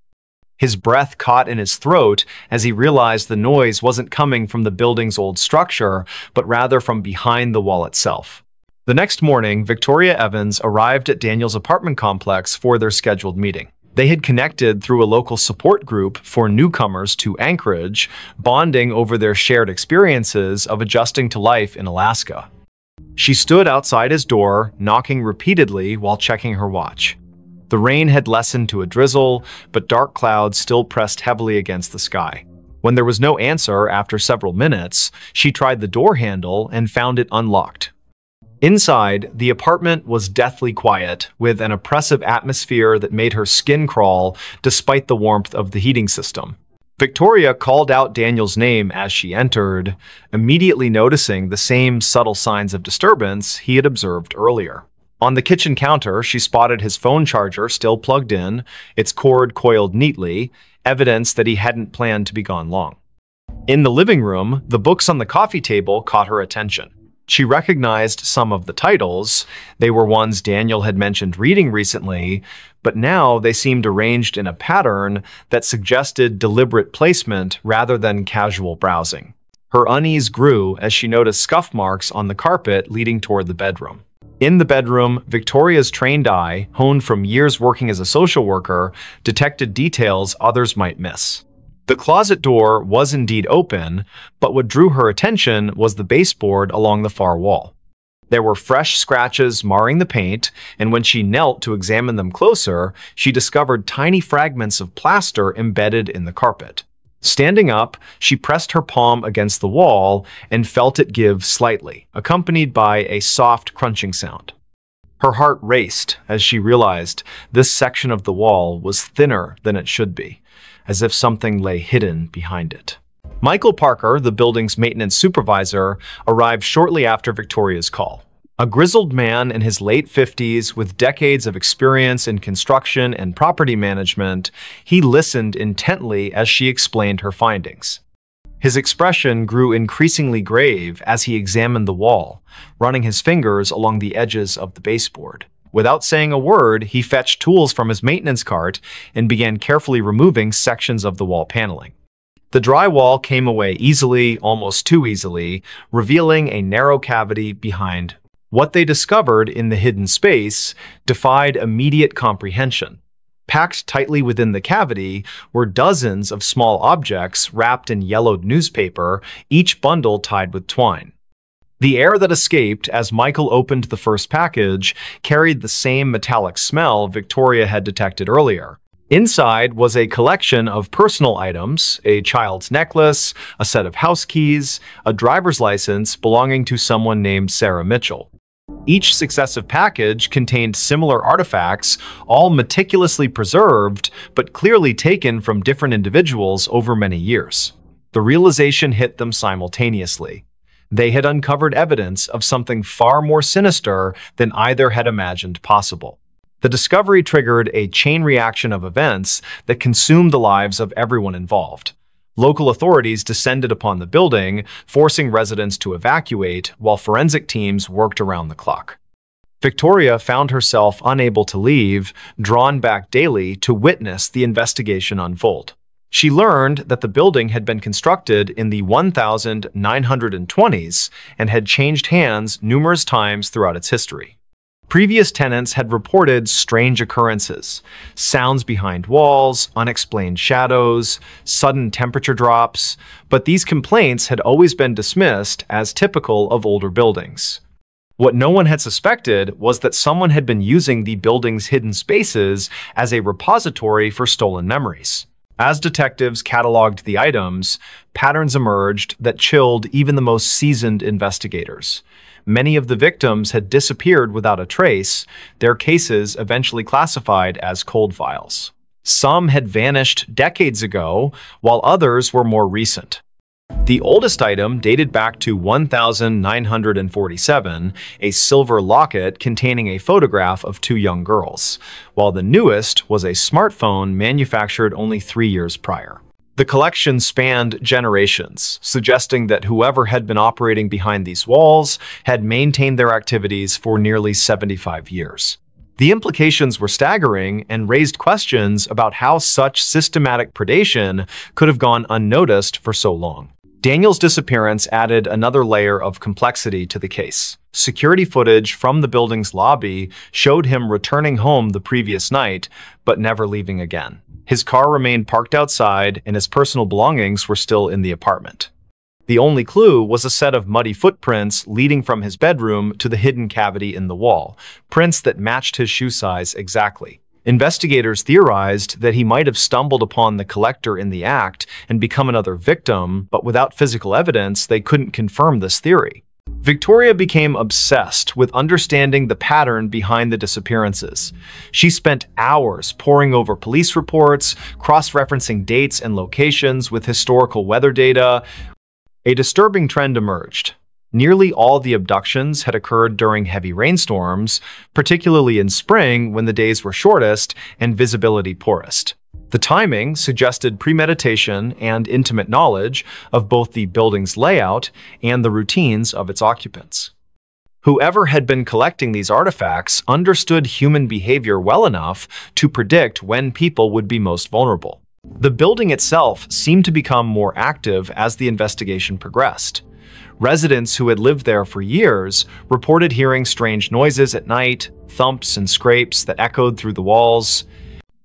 Speaker 1: His breath caught in his throat as he realized the noise wasn't coming from the building's old structure, but rather from behind the wall itself. The next morning, Victoria Evans arrived at Daniel's apartment complex for their scheduled meeting. They had connected through a local support group for newcomers to Anchorage, bonding over their shared experiences of adjusting to life in Alaska. She stood outside his door, knocking repeatedly while checking her watch. The rain had lessened to a drizzle, but dark clouds still pressed heavily against the sky. When there was no answer after several minutes, she tried the door handle and found it unlocked. Inside, the apartment was deathly quiet, with an oppressive atmosphere that made her skin crawl despite the warmth of the heating system. Victoria called out Daniel's name as she entered, immediately noticing the same subtle signs of disturbance he had observed earlier. On the kitchen counter, she spotted his phone charger still plugged in, its cord coiled neatly, evidence that he hadn't planned to be gone long. In the living room, the books on the coffee table caught her attention. She recognized some of the titles. They were ones Daniel had mentioned reading recently, but now they seemed arranged in a pattern that suggested deliberate placement rather than casual browsing. Her unease grew as she noticed scuff marks on the carpet leading toward the bedroom. In the bedroom, Victoria's trained eye, honed from years working as a social worker, detected details others might miss. The closet door was indeed open, but what drew her attention was the baseboard along the far wall. There were fresh scratches marring the paint, and when she knelt to examine them closer, she discovered tiny fragments of plaster embedded in the carpet. Standing up, she pressed her palm against the wall and felt it give slightly, accompanied by a soft crunching sound. Her heart raced as she realized this section of the wall was thinner than it should be, as if something lay hidden behind it. Michael Parker, the building's maintenance supervisor, arrived shortly after Victoria's call. A grizzled man in his late 50s with decades of experience in construction and property management, he listened intently as she explained her findings. His expression grew increasingly grave as he examined the wall, running his fingers along the edges of the baseboard. Without saying a word, he fetched tools from his maintenance cart and began carefully removing sections of the wall paneling. The drywall came away easily, almost too easily, revealing a narrow cavity behind. What they discovered in the hidden space defied immediate comprehension. Packed tightly within the cavity were dozens of small objects wrapped in yellowed newspaper, each bundle tied with twine. The air that escaped as Michael opened the first package carried the same metallic smell Victoria had detected earlier. Inside was a collection of personal items, a child's necklace, a set of house keys, a driver's license belonging to someone named Sarah Mitchell. Each successive package contained similar artifacts, all meticulously preserved, but clearly taken from different individuals over many years. The realization hit them simultaneously. They had uncovered evidence of something far more sinister than either had imagined possible. The discovery triggered a chain reaction of events that consumed the lives of everyone involved. Local authorities descended upon the building, forcing residents to evacuate while forensic teams worked around the clock. Victoria found herself unable to leave, drawn back daily to witness the investigation unfold. She learned that the building had been constructed in the 1920s and had changed hands numerous times throughout its history. Previous tenants had reported strange occurrences, sounds behind walls, unexplained shadows, sudden temperature drops, but these complaints had always been dismissed as typical of older buildings. What no one had suspected was that someone had been using the building's hidden spaces as a repository for stolen memories. As detectives cataloged the items, patterns emerged that chilled even the most seasoned investigators. Many of the victims had disappeared without a trace, their cases eventually classified as cold files. Some had vanished decades ago, while others were more recent. The oldest item dated back to 1947, a silver locket containing a photograph of two young girls, while the newest was a smartphone manufactured only 3 years prior. The collection spanned generations, suggesting that whoever had been operating behind these walls had maintained their activities for nearly 75 years. The implications were staggering and raised questions about how such systematic predation could have gone unnoticed for so long. Daniel's disappearance added another layer of complexity to the case. Security footage from the building's lobby showed him returning home the previous night, but never leaving again. His car remained parked outside, and his personal belongings were still in the apartment. The only clue was a set of muddy footprints leading from his bedroom to the hidden cavity in the wall, prints that matched his shoe size exactly. Investigators theorized that he might have stumbled upon the collector in the act and become another victim, but without physical evidence, they couldn't confirm this theory. Victoria became obsessed with understanding the pattern behind the disappearances. She spent hours poring over police reports, cross-referencing dates and locations with historical weather data. A disturbing trend emerged. Nearly all the abductions had occurred during heavy rainstorms, particularly in spring when the days were shortest and visibility poorest. The timing suggested premeditation and intimate knowledge of both the building's layout and the routines of its occupants. Whoever had been collecting these artifacts understood human behavior well enough to predict when people would be most vulnerable. The building itself seemed to become more active as the investigation progressed. Residents who had lived there for years reported hearing strange noises at night, thumps and scrapes that echoed through the walls.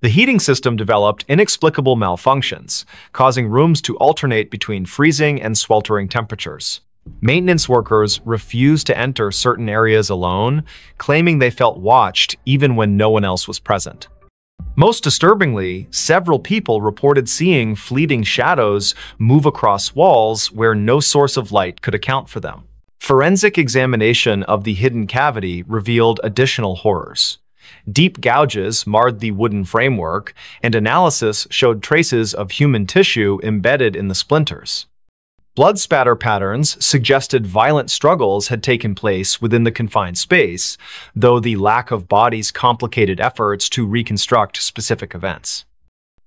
Speaker 1: The heating system developed inexplicable malfunctions, causing rooms to alternate between freezing and sweltering temperatures. Maintenance workers refused to enter certain areas alone, claiming they felt watched even when no one else was present. Most disturbingly, several people reported seeing fleeting shadows move across walls where no source of light could account for them. Forensic examination of the hidden cavity revealed additional horrors. Deep gouges marred the wooden framework, and analysis showed traces of human tissue embedded in the splinters. Blood spatter patterns suggested violent struggles had taken place within the confined space, though the lack of bodies complicated efforts to reconstruct specific events.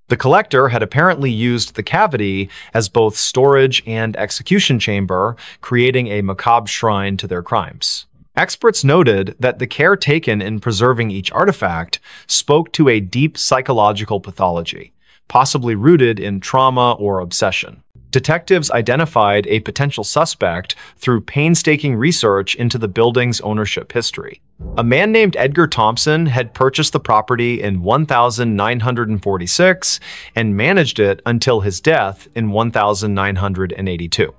Speaker 1: The collector had apparently used the cavity as both storage and execution chamber, creating a macabre shrine to their crimes. Experts noted that the care taken in preserving each artifact spoke to a deep psychological pathology, possibly rooted in trauma or obsession. Detectives identified a potential suspect through painstaking research into the building's ownership history. A man named Edgar Thompson had purchased the property in 1946 and managed it until his death in 1982.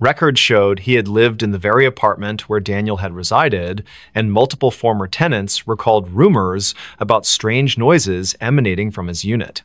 Speaker 1: Records showed he had lived in the very apartment where Daniel had resided, and multiple former tenants recalled rumors about strange noises emanating from his unit.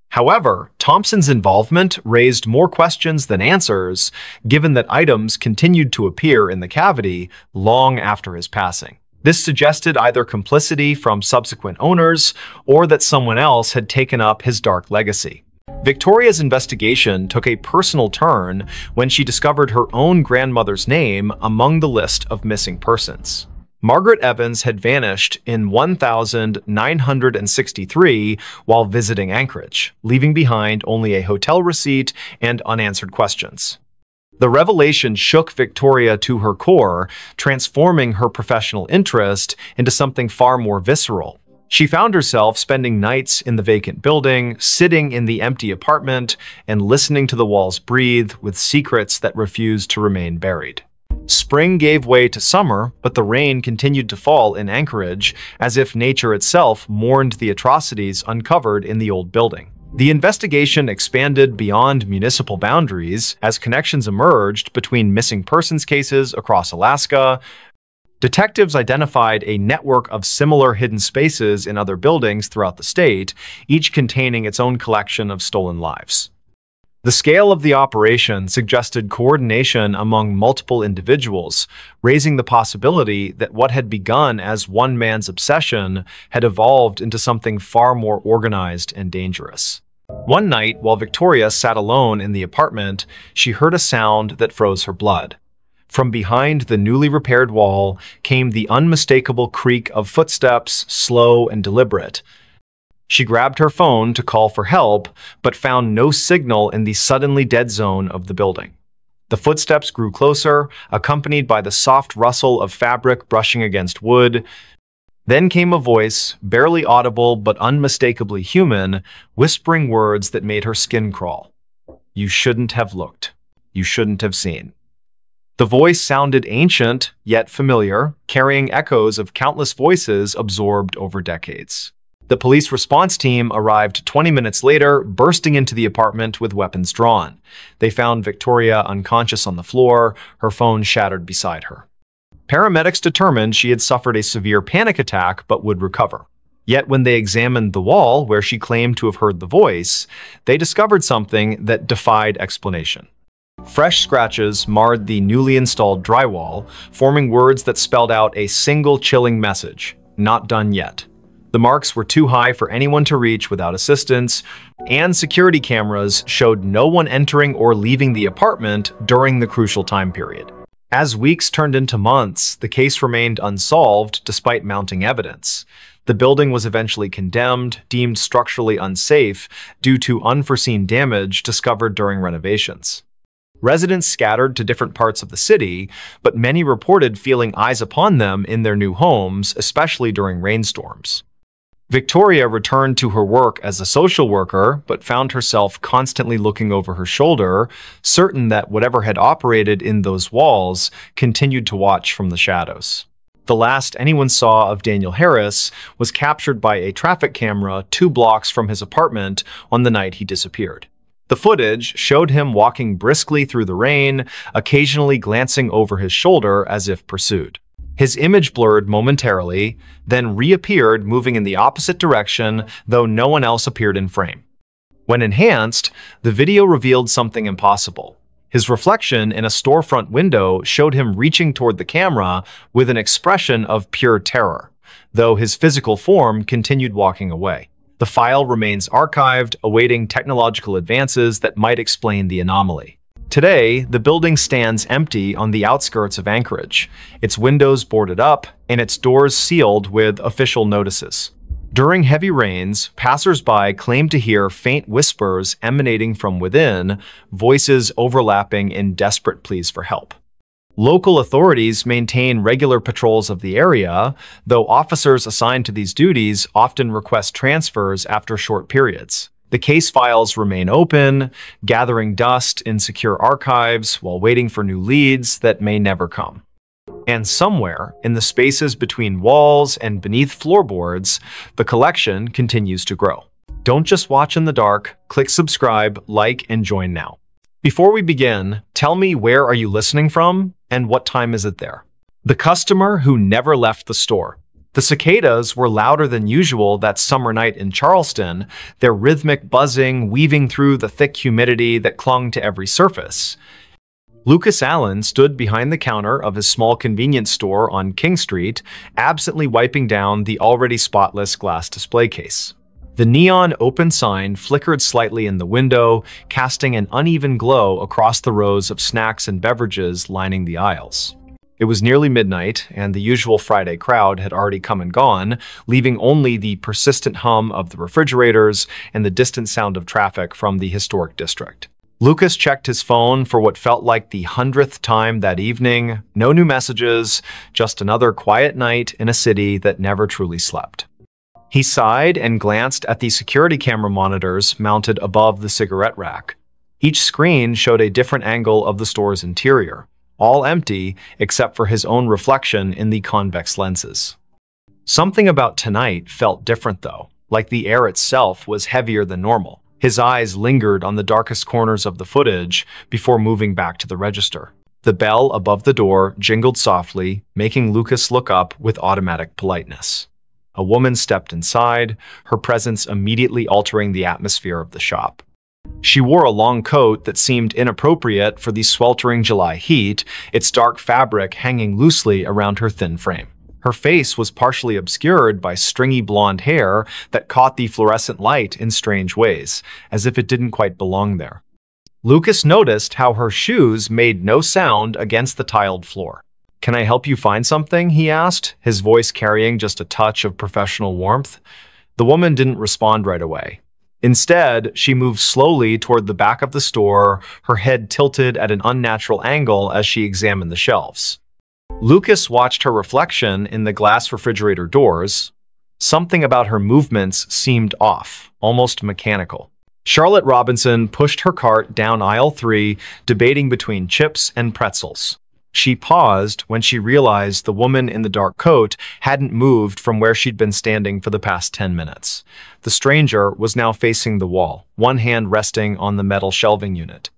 Speaker 1: However, Thompson's involvement raised more questions than answers, given that items continued to appear in the cavity long after his passing. This suggested either complicity from subsequent owners or that someone else had taken up his dark legacy. Victoria's investigation took a personal turn when she discovered her own grandmother's name among the list of missing persons. Margaret Evans had vanished in 1963 while visiting Anchorage, leaving behind only a hotel receipt and unanswered questions. The revelation shook Victoria to her core, transforming her professional interest into something far more visceral. She found herself spending nights in the vacant building, sitting in the empty apartment, and listening to the walls breathe with secrets that refused to remain buried. Spring gave way to summer, but the rain continued to fall in Anchorage as if nature itself mourned the atrocities uncovered in the old building. The investigation expanded beyond municipal boundaries as connections emerged between missing persons cases across Alaska. Detectives identified a network of similar hidden spaces in other buildings throughout the state, each containing its own collection of stolen lives. The scale of the operation suggested coordination among multiple individuals, raising the possibility that what had begun as one man's obsession had evolved into something far more organized and dangerous. One night, while Victoria sat alone in the apartment, she heard a sound that froze her blood. From behind the newly repaired wall came the unmistakable creak of footsteps, slow and deliberate. She grabbed her phone to call for help, but found no signal in the suddenly dead zone of the building. The footsteps grew closer, accompanied by the soft rustle of fabric brushing against wood. Then came a voice, barely audible but unmistakably human, whispering words that made her skin crawl. "You shouldn't have looked. You shouldn't have seen." The voice sounded ancient, yet familiar, carrying echoes of countless voices absorbed over decades. The police response team arrived 20 minutes later, bursting into the apartment with weapons drawn. They found Victoria unconscious on the floor, her phone shattered beside her. Paramedics determined she had suffered a severe panic attack but would recover. Yet when they examined the wall where she claimed to have heard the voice, they discovered something that defied explanation. Fresh scratches marred the newly installed drywall, forming words that spelled out a single chilling message: "Not done yet." The marks were too high for anyone to reach without assistance, and security cameras showed no one entering or leaving the apartment during the crucial time period. As weeks turned into months, the case remained unsolved despite mounting evidence. The building was eventually condemned, deemed structurally unsafe due to unforeseen damage discovered during renovations. Residents scattered to different parts of the city, but many reported feeling eyes upon them in their new homes, especially during rainstorms. Victoria returned to her work as a social worker, but found herself constantly looking over her shoulder, certain that whatever had operated in those walls continued to watch from the shadows. The last anyone saw of Daniel Harris was captured by a traffic camera 2 blocks from his apartment on the night he disappeared. The footage showed him walking briskly through the rain, occasionally glancing over his shoulder as if pursued. His image blurred momentarily, then reappeared moving in the opposite direction, though no one else appeared in frame. When enhanced, the video revealed something impossible. His reflection in a storefront window showed him reaching toward the camera with an expression of pure terror, though his physical form continued walking away. The file remains archived, awaiting technological advances that might explain the anomaly. Today, the building stands empty on the outskirts of Anchorage, its windows boarded up and its doors sealed with official notices. During heavy rains, passers-by claim to hear faint whispers emanating from within, voices overlapping in desperate pleas for help. Local authorities maintain regular patrols of the area, though officers assigned to these duties often request transfers after short periods. The case files remain open, gathering dust in secure archives while waiting for new leads that may never come. And somewhere, in the spaces between walls and beneath floorboards, the collection continues to grow. Don't just watch in the dark, click subscribe, like, and join now. Before we begin, tell me, where are you listening from and what time is it there? The customer who never left the store. The cicadas were louder than usual that summer night in Charleston, their rhythmic buzzing weaving through the thick humidity that clung to every surface. Lucas Allen stood behind the counter of his small convenience store on King Street, absently wiping down the already spotless glass display case. The neon open sign flickered slightly in the window, casting an uneven glow across the rows of snacks and beverages lining the aisles. It was nearly midnight, and the usual Friday crowd had already come and gone, leaving only the persistent hum of the refrigerators and the distant sound of traffic from the historic district. Lucas checked his phone for what felt like the 100th time that evening. No new messages, just another quiet night in a city that never truly slept. He sighed and glanced at the security camera monitors mounted above the cigarette rack. Each screen showed a different angle of the store's interior, all empty except for his own reflection in the convex lenses. Something about tonight felt different though, like the air itself was heavier than normal. His eyes lingered on the darkest corners of the footage before moving back to the register. The bell above the door jingled softly, making Lucas look up with automatic politeness. A woman stepped inside, her presence immediately altering the atmosphere of the shop. She wore a long coat that seemed inappropriate for the sweltering July heat, its dark fabric hanging loosely around her thin frame. Her face was partially obscured by stringy blonde hair that caught the fluorescent light in strange ways, as if it didn't quite belong there. Lucas noticed how her shoes made no sound against the tiled floor. "Can I help you find something?" he asked, his voice carrying just a touch of professional warmth. The woman didn't respond right away. Instead, she moved slowly toward the back of the store, her head tilted at an unnatural angle as she examined the shelves. Lucas watched her reflection in the glass refrigerator doors. Something about her movements seemed off, almost mechanical. Charlotte Robinson pushed her cart down aisle 3, debating between chips and pretzels. She paused when she realized the woman in the dark coat hadn't moved from where she'd been standing for the past 10 minutes. The stranger was now facing the wall, one hand resting on the metal shelving unit.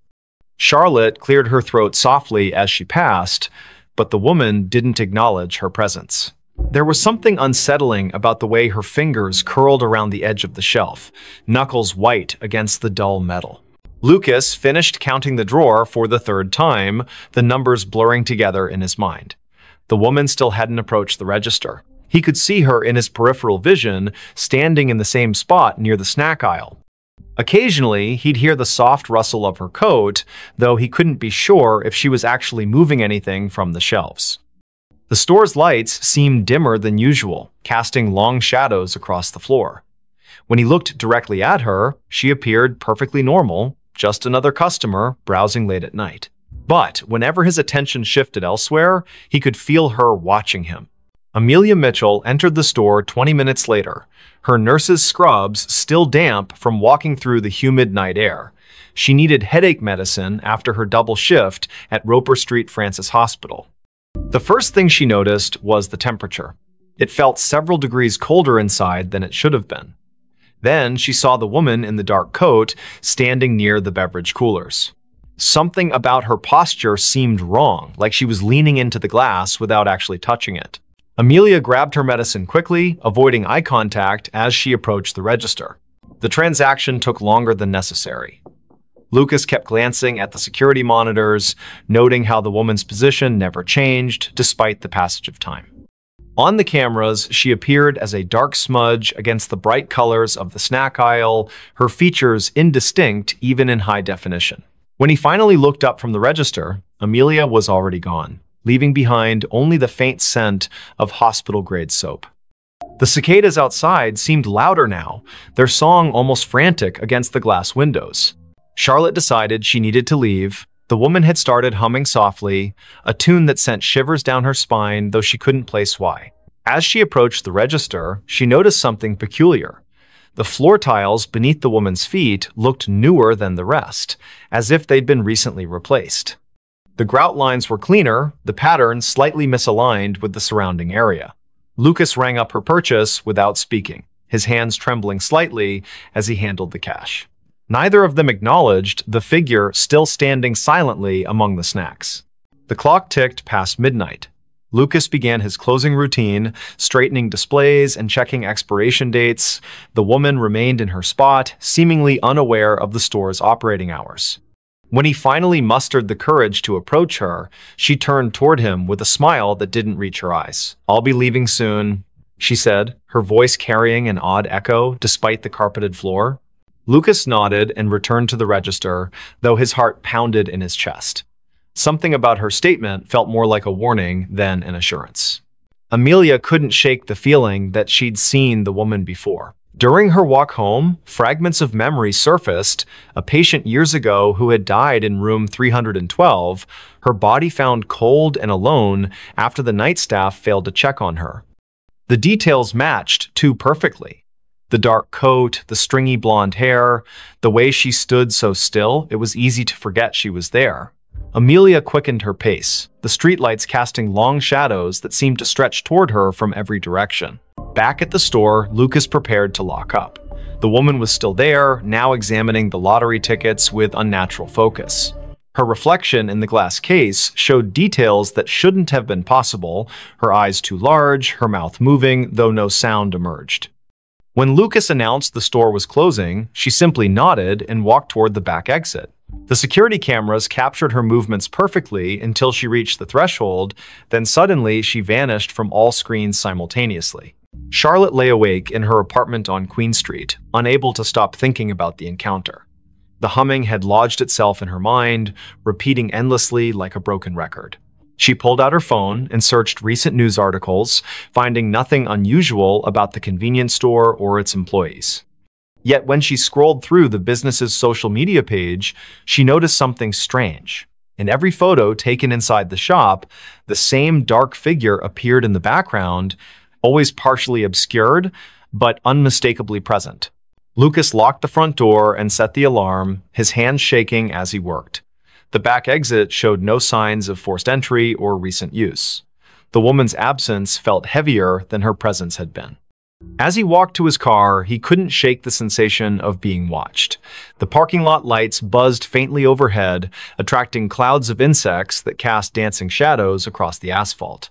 Speaker 1: Charlotte cleared her throat softly as she passed, but the woman didn't acknowledge her presence. There was something unsettling about the way her fingers curled around the edge of the shelf, knuckles white against the dull metal. Lucas finished counting the drawer for the 3rd time, the numbers blurring together in his mind. The woman still hadn't approached the register. He could see her in his peripheral vision, standing in the same spot near the snack aisle. Occasionally, he'd hear the soft rustle of her coat, though he couldn't be sure if she was actually moving anything from the shelves. The store's lights seemed dimmer than usual, casting long shadows across the floor. When he looked directly at her, she appeared perfectly normal, just another customer browsing late at night. But whenever his attention shifted elsewhere, he could feel her watching him. Amelia Mitchell entered the store 20 minutes later, her nurse's scrubs still damp from walking through the humid night air. She needed headache medicine after her double shift at Roper Street Francis Hospital. The first thing she noticed was the temperature. It felt several degrees colder inside than it should have been. Then she saw the woman in the dark coat standing near the beverage coolers. Something about her posture seemed wrong, like she was leaning into the glass without actually touching it. Amelia grabbed her medicine quickly, avoiding eye contact as she approached the register. The transaction took longer than necessary. Lucas kept glancing at the security monitors, noting how the woman's position never changed despite the passage of time. On the cameras, she appeared as a dark smudge against the bright colors of the snack aisle, her features indistinct even in high definition. When he finally looked up from the register, Amelia was already gone, leaving behind only the faint scent of hospital-grade soap. The cicadas outside seemed louder now, their song almost frantic against the glass windows. Charlotte decided she needed to leave. The woman had started humming softly, a tune that sent shivers down her spine, though she couldn't place why. As she approached the register, she noticed something peculiar. The floor tiles beneath the woman's feet looked newer than the rest, as if they'd been recently replaced. The grout lines were cleaner, the pattern slightly misaligned with the surrounding area. Lucas rang up her purchase without speaking, his hands trembling slightly as he handled the cash. Neither of them acknowledged the figure still standing silently among the snacks. The clock ticked past midnight. Lucas began his closing routine, straightening displays and checking expiration dates. The woman remained in her spot, seemingly unaware of the store's operating hours. When he finally mustered the courage to approach her, she turned toward him with a smile that didn't reach her eyes. "I'll be leaving soon," she said, her voice carrying an odd echo despite the carpeted floor. Lucas nodded and returned to the register, though his heart pounded in his chest. Something about her statement felt more like a warning than an assurance. Amelia couldn't shake the feeling that she'd seen the woman before. During her walk home, fragments of memory surfaced. A patient years ago who had died in room 312, her body found cold and alone after the night staff failed to check on her. The details matched too perfectly. The dark coat, the stringy blonde hair, the way she stood so still, it was easy to forget she was there. Amelia quickened her pace, the streetlights casting long shadows that seemed to stretch toward her from every direction. Back at the store, Lucas prepared to lock up. The woman was still there, now examining the lottery tickets with unnatural focus. Her reflection in the glass case showed details that shouldn't have been possible, her eyes too large, her mouth moving, though no sound emerged. When Lucas announced the store was closing, she simply nodded and walked toward the back exit. The security cameras captured her movements perfectly until she reached the threshold, then suddenly she vanished from all screens simultaneously. Charlotte lay awake in her apartment on Queen Street, unable to stop thinking about the encounter. The humming had lodged itself in her mind, repeating endlessly like a broken record. She pulled out her phone and searched recent news articles, finding nothing unusual about the convenience store or its employees. Yet when she scrolled through the business's social media page, she noticed something strange. In every photo taken inside the shop, the same dark figure appeared in the background, always partially obscured, but unmistakably present. Lucas locked the front door and set the alarm, his hands shaking as he worked. The back exit showed no signs of forced entry or recent use. The woman's absence felt heavier than her presence had been. As he walked to his car, he couldn't shake the sensation of being watched. The parking lot lights buzzed faintly overhead, attracting clouds of insects that cast dancing shadows across the asphalt.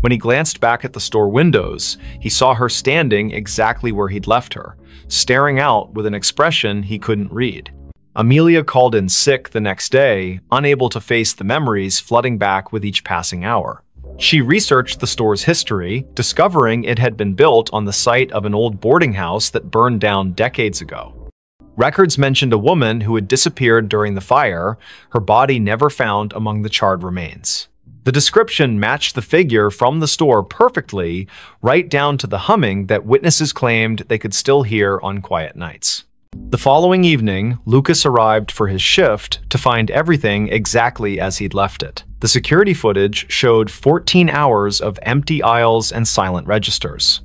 Speaker 1: When he glanced back at the store windows, he saw her standing exactly where he'd left her, staring out with an expression he couldn't read. Amelia called in sick the next day, unable to face the memories flooding back with each passing hour. She researched the store's history, discovering it had been built on the site of an old boarding house that burned down decades ago. Records mentioned a woman who had disappeared during the fire, her body never found among the charred remains. The description matched the figure from the store perfectly, right down to the humming that witnesses claimed they could still hear on quiet nights. The following evening, Lucas arrived for his shift to find everything exactly as he'd left it. The security footage showed 14 hours of empty aisles and silent registers.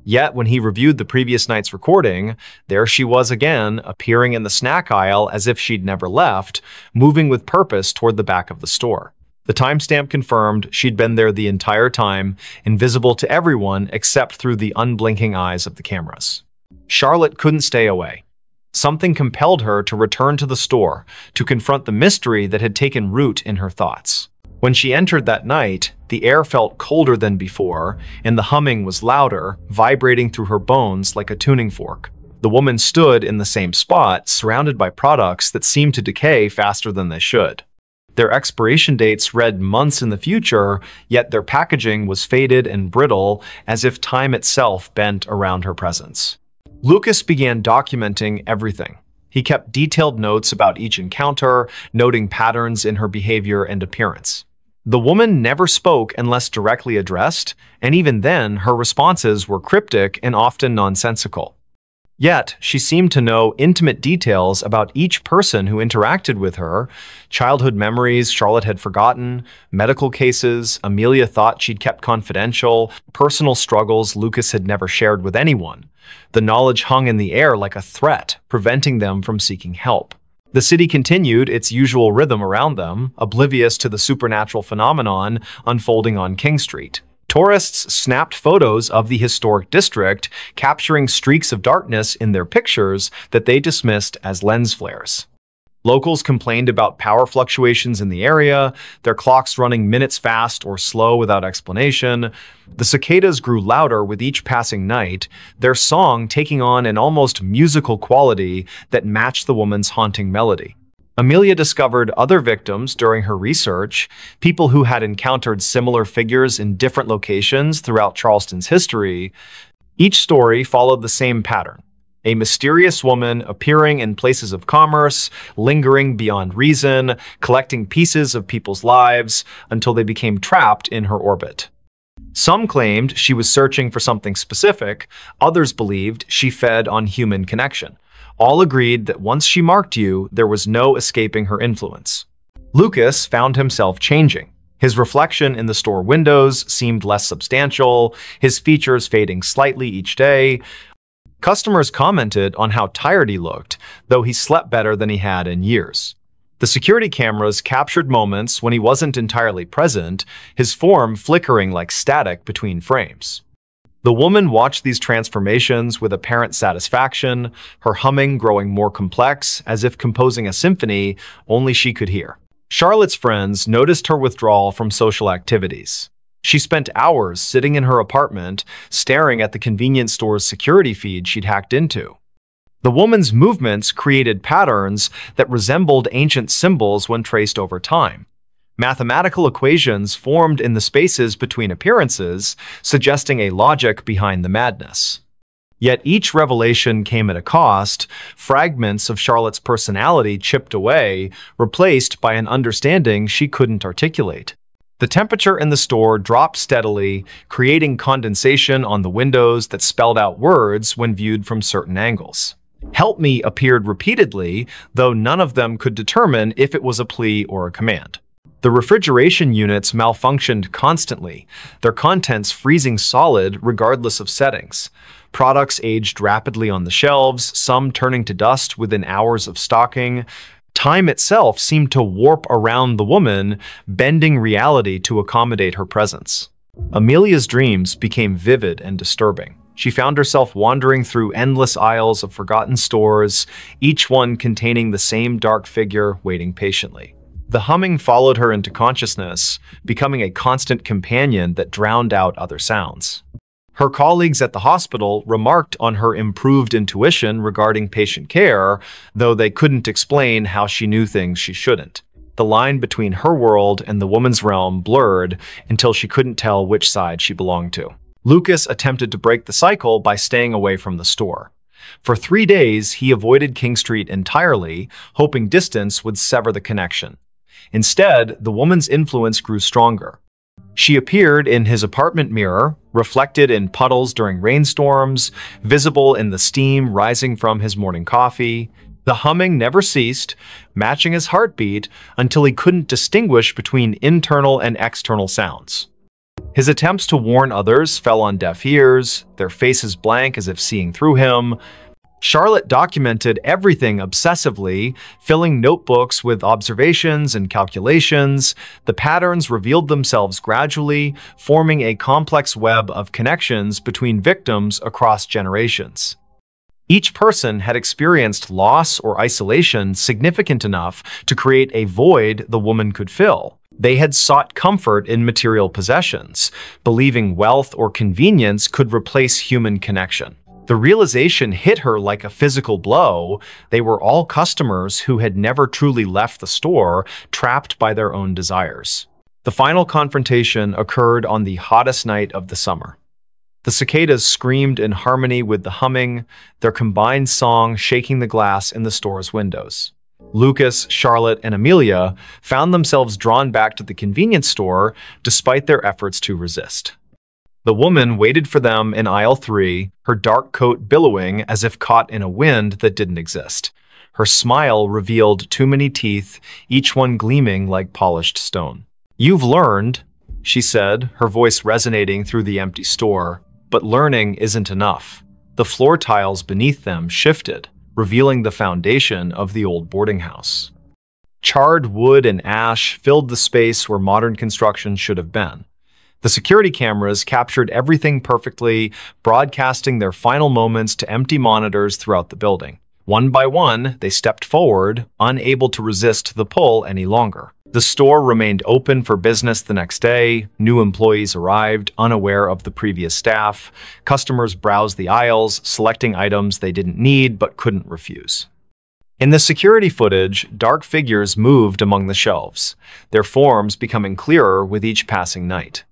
Speaker 1: Yet, when he reviewed the previous night's recording, there she was again, appearing in the snack aisle as if she'd never left, moving with purpose toward the back of the store. The timestamp confirmed she'd been there the entire time, invisible to everyone except through the unblinking eyes of the cameras. Charlotte couldn't stay away. Something compelled her to return to the store, to confront the mystery that had taken root in her thoughts. When she entered that night, the air felt colder than before, and the humming was louder, vibrating through her bones like a tuning fork. The woman stood in the same spot, surrounded by products that seemed to decay faster than they should. Their expiration dates read months in the future, yet their packaging was faded and brittle, as if time itself bent around her presence. Lucas began documenting everything. He kept detailed notes about each encounter, noting patterns in her behavior and appearance. The woman never spoke unless directly addressed, and even then, her responses were cryptic and often nonsensical. Yet, she seemed to know intimate details about each person who interacted with her, childhood memories Charlotte had forgotten, medical cases Amelia thought she'd kept confidential, personal struggles Lucas had never shared with anyone. The knowledge hung in the air like a threat, preventing them from seeking help. The city continued its usual rhythm around them, oblivious to the supernatural phenomenon unfolding on King Street. Tourists snapped photos of the historic district, capturing streaks of darkness in their pictures that they dismissed as lens flares. Locals complained about power fluctuations in the area, their clocks running minutes fast or slow without explanation. The cicadas grew louder with each passing night, their song taking on an almost musical quality that matched the woman's haunting melody. Amelia discovered other victims during her research, people who had encountered similar figures in different locations throughout Charleston's history. Each story followed the same pattern. A mysterious woman appearing in places of commerce, lingering beyond reason, collecting pieces of people's lives until they became trapped in her orbit. Some claimed she was searching for something specific, others believed she fed on human connection. All agreed that once she marked you, there was no escaping her influence. Lucas found himself changing. His reflection in the store windows seemed less substantial, his features fading slightly each day. Customers commented on how tired he looked, though he slept better than he had in years. The security cameras captured moments when he wasn't entirely present, his form flickering like static between frames. The woman watched these transformations with apparent satisfaction, her humming growing more complex, as if composing a symphony only she could hear. Charlotte's friends noticed her withdrawal from social activities. She spent hours sitting in her apartment, staring at the convenience store's security feed she'd hacked into. The woman's movements created patterns that resembled ancient symbols when traced over time. Mathematical equations formed in the spaces between appearances, suggesting a logic behind the madness. Yet each revelation came at a cost, fragments of Charlotte's personality chipped away, replaced by an understanding she couldn't articulate. The temperature in the store dropped steadily, creating condensation on the windows that spelled out words when viewed from certain angles. "Help me" appeared repeatedly, though none of them could determine if it was a plea or a command. The refrigeration units malfunctioned constantly, their contents freezing solid regardless of settings. Products aged rapidly on the shelves, some turning to dust within hours of stocking. Time itself seemed to warp around the woman, bending reality to accommodate her presence. Amelia's dreams became vivid and disturbing. She found herself wandering through endless aisles of forgotten stores, each one containing the same dark figure waiting patiently. The humming followed her into consciousness, becoming a constant companion that drowned out other sounds. Her colleagues at the hospital remarked on her improved intuition regarding patient care, though they couldn't explain how she knew things she shouldn't. The line between her world and the woman's realm blurred until she couldn't tell which side she belonged to. Lucas attempted to break the cycle by staying away from the store. For 3 days, he avoided King Street entirely, hoping distance would sever the connection. Instead, the woman's influence grew stronger. She appeared in his apartment mirror, reflected in puddles during rainstorms, visible in the steam rising from his morning coffee. The humming never ceased, matching his heartbeat until he couldn't distinguish between internal and external sounds. His attempts to warn others fell on deaf ears, their faces blank as if seeing through him. Charlotte documented everything obsessively, filling notebooks with observations and calculations. The patterns revealed themselves gradually, forming a complex web of connections between victims across generations. Each person had experienced loss or isolation significant enough to create a void the woman could fill. They had sought comfort in material possessions, believing wealth or convenience could replace human connection. The realization hit her like a physical blow. They were all customers who had never truly left the store, trapped by their own desires. The final confrontation occurred on the hottest night of the summer. The cicadas screamed in harmony with the humming, their combined song shaking the glass in the store's windows. Lucas, Charlotte, and Amelia found themselves drawn back to the convenience store despite their efforts to resist. The woman waited for them in aisle 3, her dark coat billowing as if caught in a wind that didn't exist. Her smile revealed too many teeth, each one gleaming like polished stone. "You've learned," she said, her voice resonating through the empty store. But learning isn't enough. The floor tiles beneath them shifted, revealing the foundation of the old boarding house. Charred wood and ash filled the space where modern construction should have been. The security cameras captured everything perfectly, broadcasting their final moments to empty monitors throughout the building. One by one, they stepped forward, unable to resist the pull any longer. The store remained open for business the next day. New employees arrived, unaware of the previous staff. Customers browsed the aisles, selecting items they didn't need but couldn't refuse. In the security footage, dark figures moved among the shelves, their forms becoming clearer with each passing night.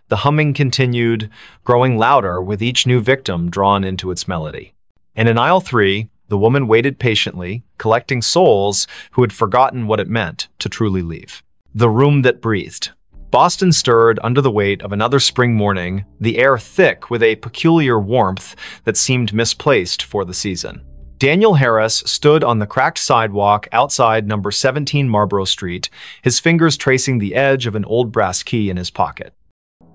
Speaker 1: The humming continued, growing louder with each new victim drawn into its melody. And in aisle 3, the woman waited patiently, collecting souls who had forgotten what it meant to truly leave. The room that breathed. Boston stirred under the weight of another spring morning, the air thick with a peculiar warmth that seemed misplaced for the season. Daniel Harris stood on the cracked sidewalk outside number 17 Marlborough Street, his fingers tracing the edge of an old brass key in his pocket.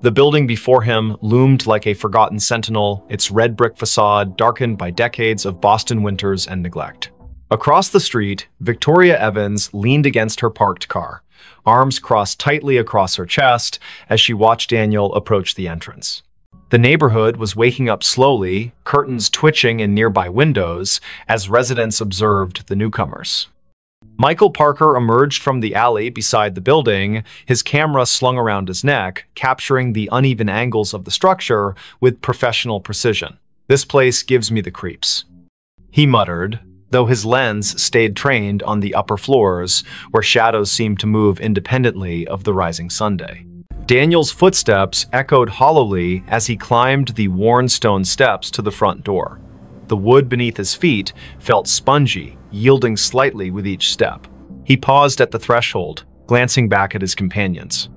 Speaker 1: The building before him loomed like a forgotten sentinel, its red brick facade darkened by decades of Boston winters and neglect. Across the street, Victoria Evans leaned against her parked car, arms crossed tightly across her chest as she watched Daniel approach the entrance. The neighborhood was waking up slowly, curtains twitching in nearby windows as residents observed the newcomers. Michael Parker emerged from the alley beside the building, his camera slung around his neck, capturing the uneven angles of the structure with professional precision. "This place gives me the creeps," he muttered, though his lens stayed trained on the upper floors, where shadows seemed to move independently of the rising Sunday. Daniel's footsteps echoed hollowly as he climbed the worn stone steps to the front door. The wood beneath his feet felt spongy, yielding slightly with each step. He paused at the threshold, glancing back at his companions.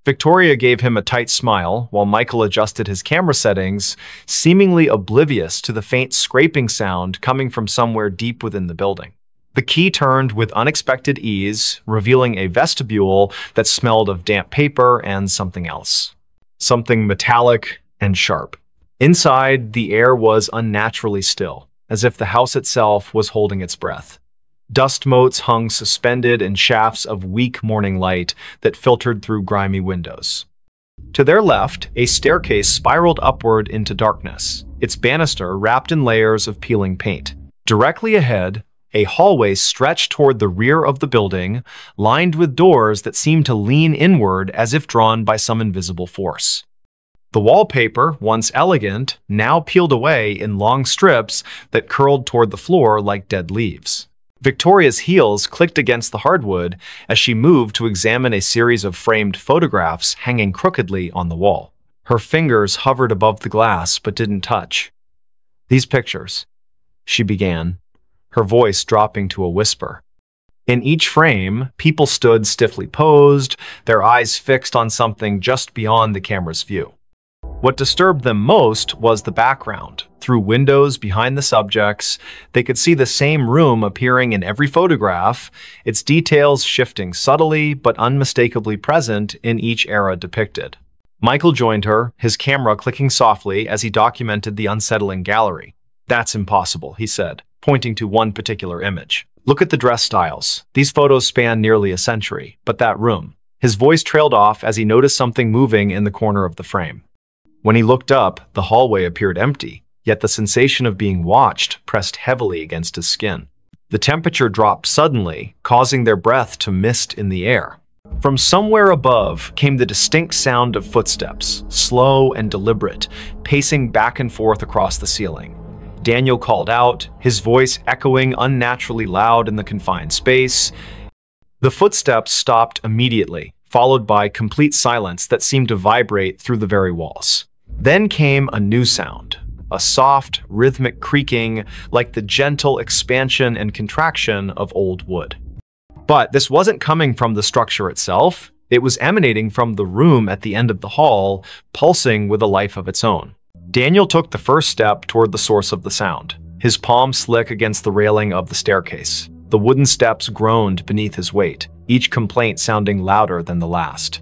Speaker 1: Victoria gave him a tight smile while Michael adjusted his camera settings, seemingly oblivious to the faint scraping sound coming from somewhere deep within the building. The key turned with unexpected ease, revealing a vestibule that smelled of damp paper and something else. Something metallic and sharp. Inside, the air was unnaturally still, as if the house itself was holding its breath. Dust motes hung suspended in shafts of weak morning light that filtered through grimy windows. To their left, a staircase spiraled upward into darkness, its banister wrapped in layers of peeling paint. Directly ahead, a hallway stretched toward the rear of the building, lined with doors that seemed to lean inward as if drawn by some invisible force. The wallpaper, once elegant, now peeled away in long strips that curled toward the floor like dead leaves. Victoria's heels clicked against the hardwood as she moved to examine a series of framed photographs hanging crookedly on the wall. Her fingers hovered above the glass but didn't touch. "These pictures," she began, her voice dropping to a whisper. In each frame, people stood stiffly posed, their eyes fixed on something just beyond the camera's view. What disturbed them most was the background. Through windows behind the subjects, they could see the same room appearing in every photograph, its details shifting subtly but unmistakably present in each era depicted. Michael joined her, his camera clicking softly as he documented the unsettling gallery. "That's impossible," he said, pointing to one particular image. "Look at the dress styles. These photos span nearly a century, but that room." His voice trailed off as he noticed something moving in the corner of the frame. When he looked up, the hallway appeared empty, yet the sensation of being watched pressed heavily against his skin. The temperature dropped suddenly, causing their breath to mist in the air. From somewhere above came the distinct sound of footsteps, slow and deliberate, pacing back and forth across the ceiling. Daniel called out, his voice echoing unnaturally loud in the confined space. The footsteps stopped immediately, followed by complete silence that seemed to vibrate through the very walls. Then came a new sound, a soft, rhythmic creaking like the gentle expansion and contraction of old wood. But this wasn't coming from the structure itself. It was emanating from the room at the end of the hall, pulsing with a life of its own. Daniel took the first step toward the source of the sound, his palm slick against the railing of the staircase. The wooden steps groaned beneath his weight, each complaint sounding louder than the last.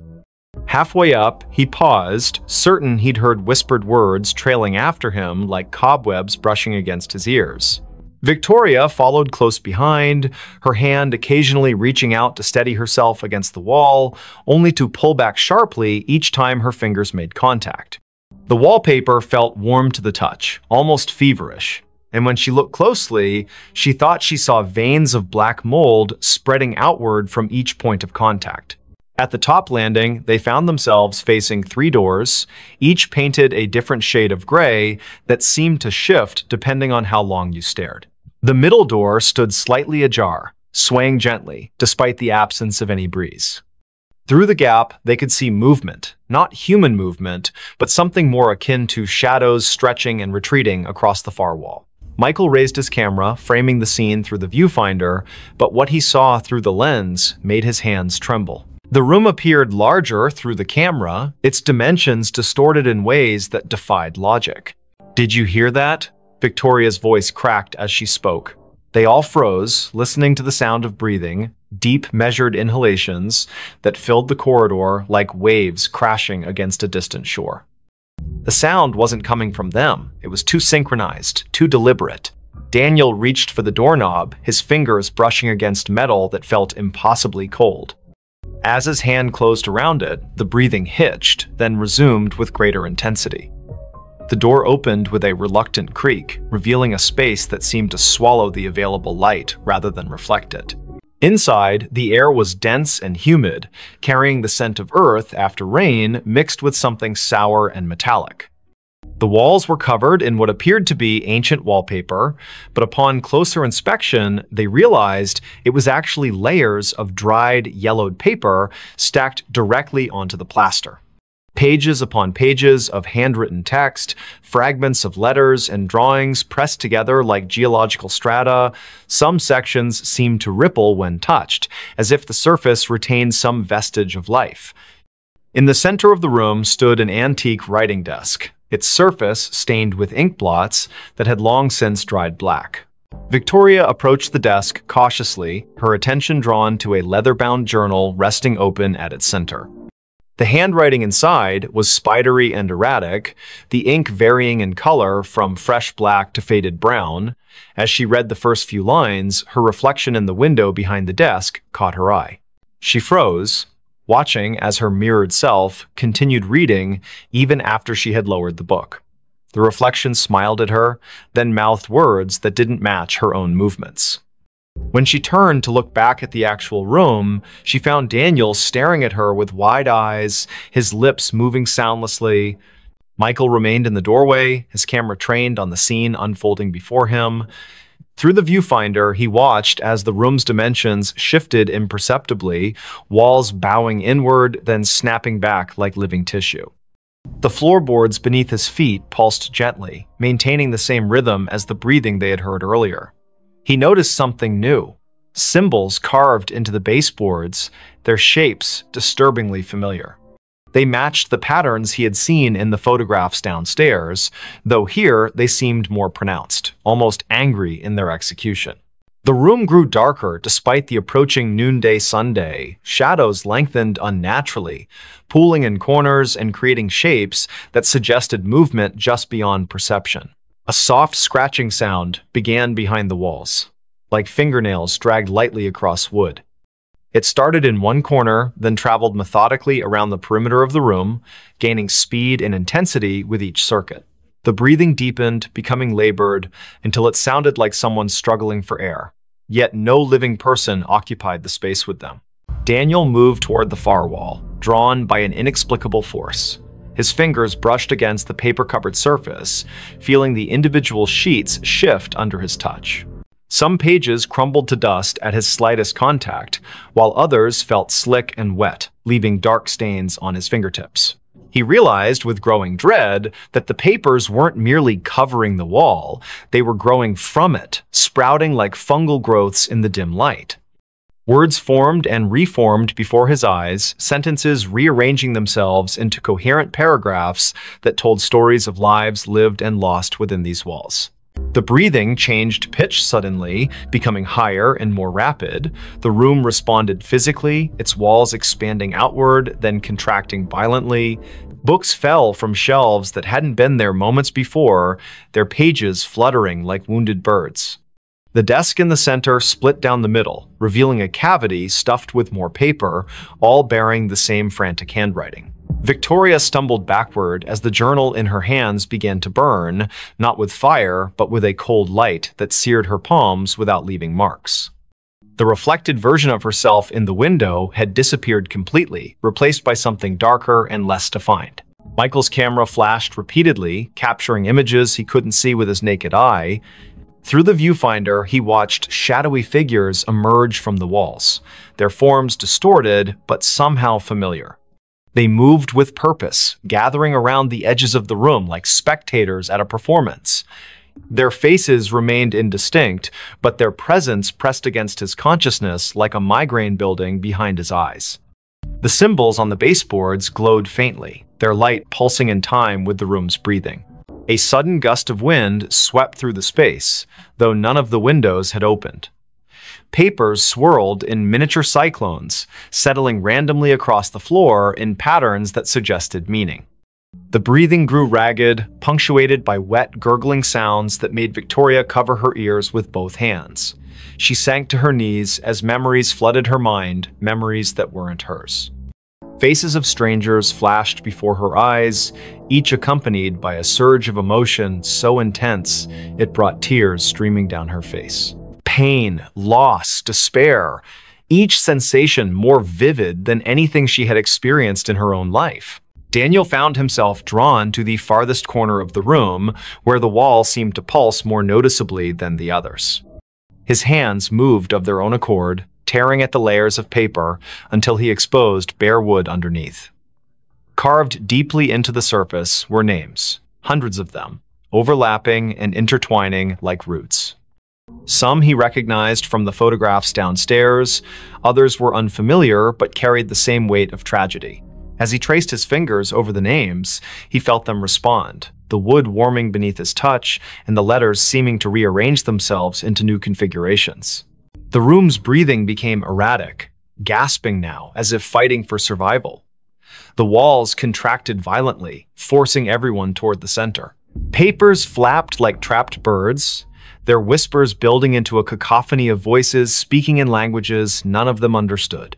Speaker 1: Halfway up, he paused, certain he'd heard whispered words trailing after him like cobwebs brushing against his ears. Victoria followed close behind, her hand occasionally reaching out to steady herself against the wall, only to pull back sharply each time her fingers made contact. The wallpaper felt warm to the touch, almost feverish, and when she looked closely, she thought she saw veins of black mold spreading outward from each point of contact. At the top landing, they found themselves facing 3 doors, each painted a different shade of gray that seemed to shift depending on how long you stared. The middle door stood slightly ajar, swaying gently, despite the absence of any breeze. Through the gap, they could see movement, not human movement, but something more akin to shadows stretching and retreating across the far wall. Michael raised his camera, framing the scene through the viewfinder, but what he saw through the lens made his hands tremble. The room appeared larger through the camera, its dimensions distorted in ways that defied logic. "Did you hear that?" Victoria's voice cracked as she spoke. They all froze, listening to the sound of breathing, deep, measured inhalations that filled the corridor like waves crashing against a distant shore. The sound wasn't coming from them. It was too synchronized, too deliberate. Daniel reached for the doorknob, his fingers brushing against metal that felt impossibly cold. As his hand closed around it, the breathing hitched, then resumed with greater intensity. The door opened with a reluctant creak, revealing a space that seemed to swallow the available light rather than reflect it. Inside, the air was dense and humid, carrying the scent of earth after rain mixed with something sour and metallic. The walls were covered in what appeared to be ancient wallpaper, but upon closer inspection, they realized it was actually layers of dried, yellowed paper stacked directly onto the plaster. Pages upon pages of handwritten text, fragments of letters and drawings pressed together like geological strata. Some sections seemed to ripple when touched, as if the surface retained some vestige of life. In the center of the room stood an antique writing desk, its surface stained with ink blots that had long since dried black. Victoria approached the desk cautiously, her attention drawn to a leather-bound journal resting open at its center. The handwriting inside was spidery and erratic, the ink varying in color from fresh black to faded brown. As she read the first few lines, her reflection in the window behind the desk caught her eye. She froze, watching as her mirrored self continued reading even after she had lowered the book. The reflection smiled at her, then mouthed words that didn't match her own movements. When she turned to look back at the actual room, she found Daniel staring at her with wide eyes, his lips moving soundlessly. Michael remained in the doorway, his camera trained on the scene unfolding before him. Through the viewfinder, he watched as the room's dimensions shifted imperceptibly, walls bowing inward, then snapping back like living tissue. The floorboards beneath his feet pulsed gently, maintaining the same rhythm as the breathing they had heard earlier. He noticed something new. Symbols carved into the baseboards, their shapes disturbingly familiar. They matched the patterns he had seen in the photographs downstairs, though here they seemed more pronounced, almost angry in their execution. The room grew darker despite the approaching noonday sunday. Shadows lengthened unnaturally, pooling in corners and creating shapes that suggested movement just beyond perception. A soft scratching sound began behind the walls, like fingernails dragged lightly across wood. It started in one corner, then traveled methodically around the perimeter of the room, gaining speed and intensity with each circuit. The breathing deepened, becoming labored, until it sounded like someone struggling for air. Yet no living person occupied the space with them. Daniel moved toward the far wall, drawn by an inexplicable force. His fingers brushed against the paper-covered surface, feeling the individual sheets shift under his touch. Some pages crumbled to dust at his slightest contact, while others felt slick and wet, leaving dark stains on his fingertips. He realized with growing dread that the papers weren't merely covering the wall, they were growing from it, sprouting like fungal growths in the dim light. Words formed and reformed before his eyes, sentences rearranging themselves into coherent paragraphs that told stories of lives lived and lost within these walls. The breathing changed pitch suddenly, becoming higher and more rapid. The room responded physically, its walls expanding outward, then contracting violently. Books fell from shelves that hadn't been there moments before, their pages fluttering like wounded birds. The desk in the center split down the middle, revealing a cavity stuffed with more paper, all bearing the same frantic handwriting. Victoria stumbled backward as the journal in her hands began to burn, not with fire, but with a cold light that seared her palms without leaving marks. The reflected version of herself in the window had disappeared completely, replaced by something darker and less defined. Michael's camera flashed repeatedly, capturing images he couldn't see with his naked eye. Through the viewfinder, he watched shadowy figures emerge from the walls, their forms distorted but somehow familiar. They moved with purpose, gathering around the edges of the room like spectators at a performance. Their faces remained indistinct, but their presence pressed against his consciousness like a migraine building behind his eyes. The symbols on the baseboards glowed faintly, their light pulsing in time with the room's breathing. A sudden gust of wind swept through the space, though none of the windows had opened. Papers swirled in miniature cyclones, settling randomly across the floor in patterns that suggested meaning. The breathing grew ragged, punctuated by wet, gurgling sounds that made Victoria cover her ears with both hands. She sank to her knees as memories flooded her mind, memories that weren't hers. Faces of strangers flashed before her eyes, each accompanied by a surge of emotion so intense it brought tears streaming down her face. Pain, loss, despair, each sensation more vivid than anything she had experienced in her own life. Daniel found himself drawn to the farthest corner of the room, where the wall seemed to pulse more noticeably than the others. His hands moved of their own accord, tearing at the layers of paper until he exposed bare wood underneath. Carved deeply into the surface were names, hundreds of them, overlapping and intertwining like roots. Some he recognized from the photographs downstairs, others were unfamiliar but carried the same weight of tragedy. As he traced his fingers over the names, he felt them respond, the wood warming beneath his touch and the letters seeming to rearrange themselves into new configurations. The room's breathing became erratic, gasping now, as if fighting for survival. The walls contracted violently, forcing everyone toward the center. Papers flapped like trapped birds, their whispers building into a cacophony of voices speaking in languages none of them understood.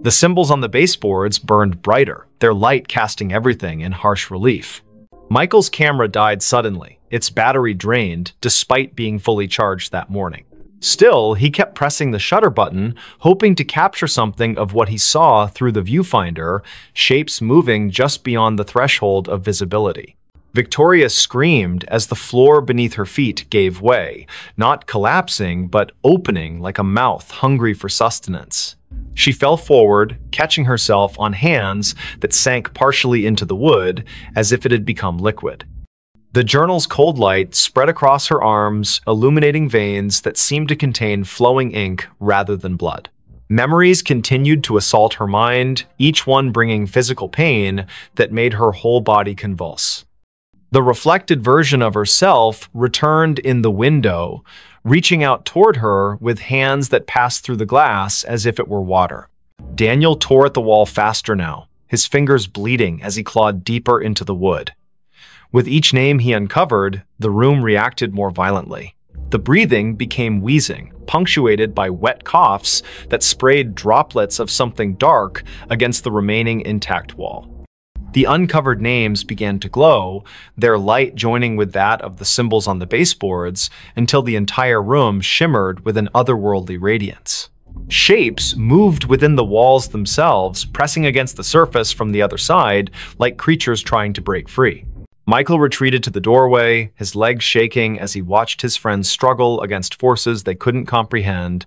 Speaker 1: The symbols on the baseboards burned brighter, their light casting everything in harsh relief. Michael's camera died suddenly, its battery drained despite being fully charged that morning. Still, he kept pressing the shutter button, hoping to capture something of what he saw through the viewfinder, shapes moving just beyond the threshold of visibility. Victoria screamed as the floor beneath her feet gave way, not collapsing, but opening like a mouth hungry for sustenance. She fell forward, catching herself on hands that sank partially into the wood as if it had become liquid. The journal's cold light spread across her arms, illuminating veins that seemed to contain flowing ink rather than blood. Memories continued to assault her mind, each one bringing physical pain that made her whole body convulse. The reflected version of herself returned in the window, reaching out toward her with hands that passed through the glass as if it were water. Daniel tore at the wall faster now, his fingers bleeding as he clawed deeper into the wood. With each name he uncovered, the room reacted more violently. The breathing became wheezing, punctuated by wet coughs that sprayed droplets of something dark against the remaining intact wall. The uncovered names began to glow, their light joining with that of the symbols on the baseboards until the entire room shimmered with an otherworldly radiance. Shapes moved within the walls themselves, pressing against the surface from the other side like creatures trying to break free. Michael retreated to the doorway, his legs shaking as he watched his friends struggle against forces they couldn't comprehend.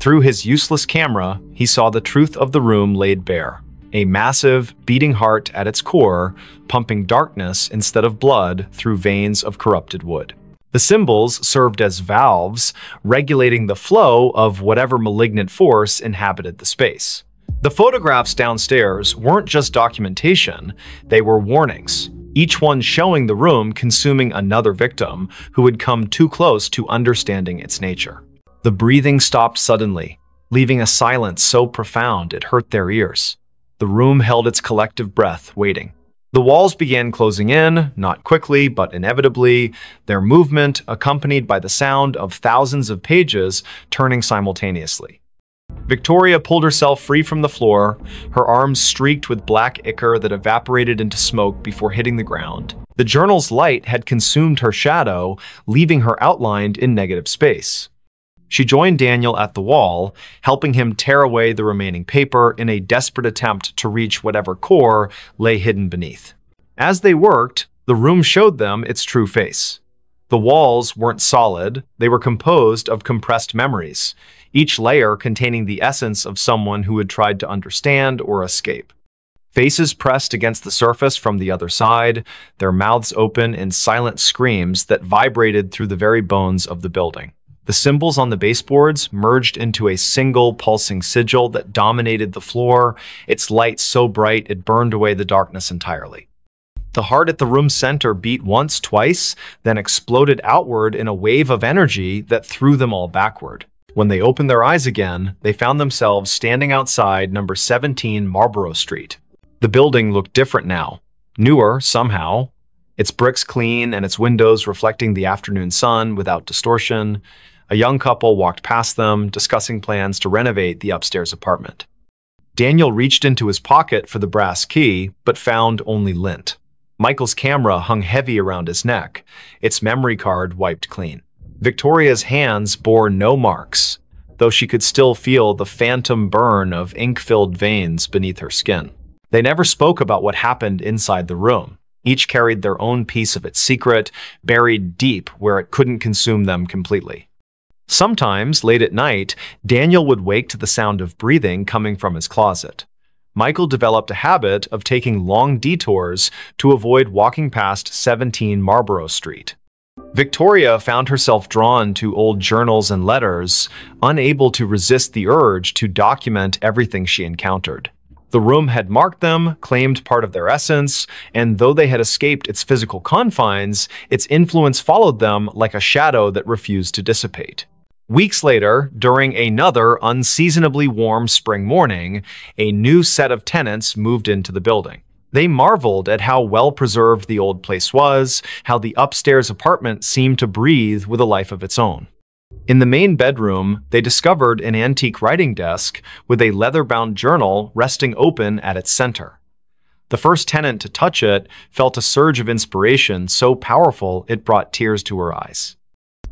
Speaker 1: Through his useless camera, he saw the truth of the room laid bare. A massive, beating heart at its core, pumping darkness instead of blood through veins of corrupted wood. The symbols served as valves, regulating the flow of whatever malignant force inhabited the space. The photographs downstairs weren't just documentation, they were warnings, each one showing the room consuming another victim who had come too close to understanding its nature. The breathing stopped suddenly, leaving a silence so profound it hurt their ears. The room held its collective breath, waiting. The walls began closing in, not quickly, but inevitably, their movement accompanied by the sound of thousands of pages turning simultaneously. Victoria pulled herself free from the floor, her arms streaked with black ichor that evaporated into smoke before hitting the ground. The journal's light had consumed her shadow, leaving her outlined in negative space. She joined Daniel at the wall, helping him tear away the remaining paper in a desperate attempt to reach whatever core lay hidden beneath. As they worked, the room showed them its true face. The walls weren't solid, they were composed of compressed memories, each layer containing the essence of someone who had tried to understand or escape. Faces pressed against the surface from the other side, their mouths open in silent screams that vibrated through the very bones of the building. The symbols on the baseboards merged into a single pulsing sigil that dominated the floor, its light so bright it burned away the darkness entirely. The heart at the room's center beat once, twice, then exploded outward in a wave of energy that threw them all backward. When they opened their eyes again, they found themselves standing outside number 17 Marlborough Street. The building looked different now, newer somehow, its bricks clean and its windows reflecting the afternoon sun without distortion. A young couple walked past them, discussing plans to renovate the upstairs apartment. Daniel reached into his pocket for the brass key, but found only lint. Michael's camera hung heavy around his neck, its memory card wiped clean. Victoria's hands bore no marks, though she could still feel the phantom burn of ink-filled veins beneath her skin. They never spoke about what happened inside the room. Each carried their own piece of its secret, buried deep where it couldn't consume them completely. Sometimes, late at night, Daniel would wake to the sound of breathing coming from his closet. Michael developed a habit of taking long detours to avoid walking past 17 Marlborough Street. Victoria found herself drawn to old journals and letters, unable to resist the urge to document everything she encountered. The room had marked them, claimed part of their essence, and though they had escaped its physical confines, its influence followed them like a shadow that refused to dissipate. Weeks later, during another unseasonably warm spring morning, a new set of tenants moved into the building. They marveled at how well-preserved the old place was, how the upstairs apartment seemed to breathe with a life of its own. In the main bedroom, they discovered an antique writing desk with a leather-bound journal resting open at its center. The first tenant to touch it felt a surge of inspiration so powerful it brought tears to her eyes.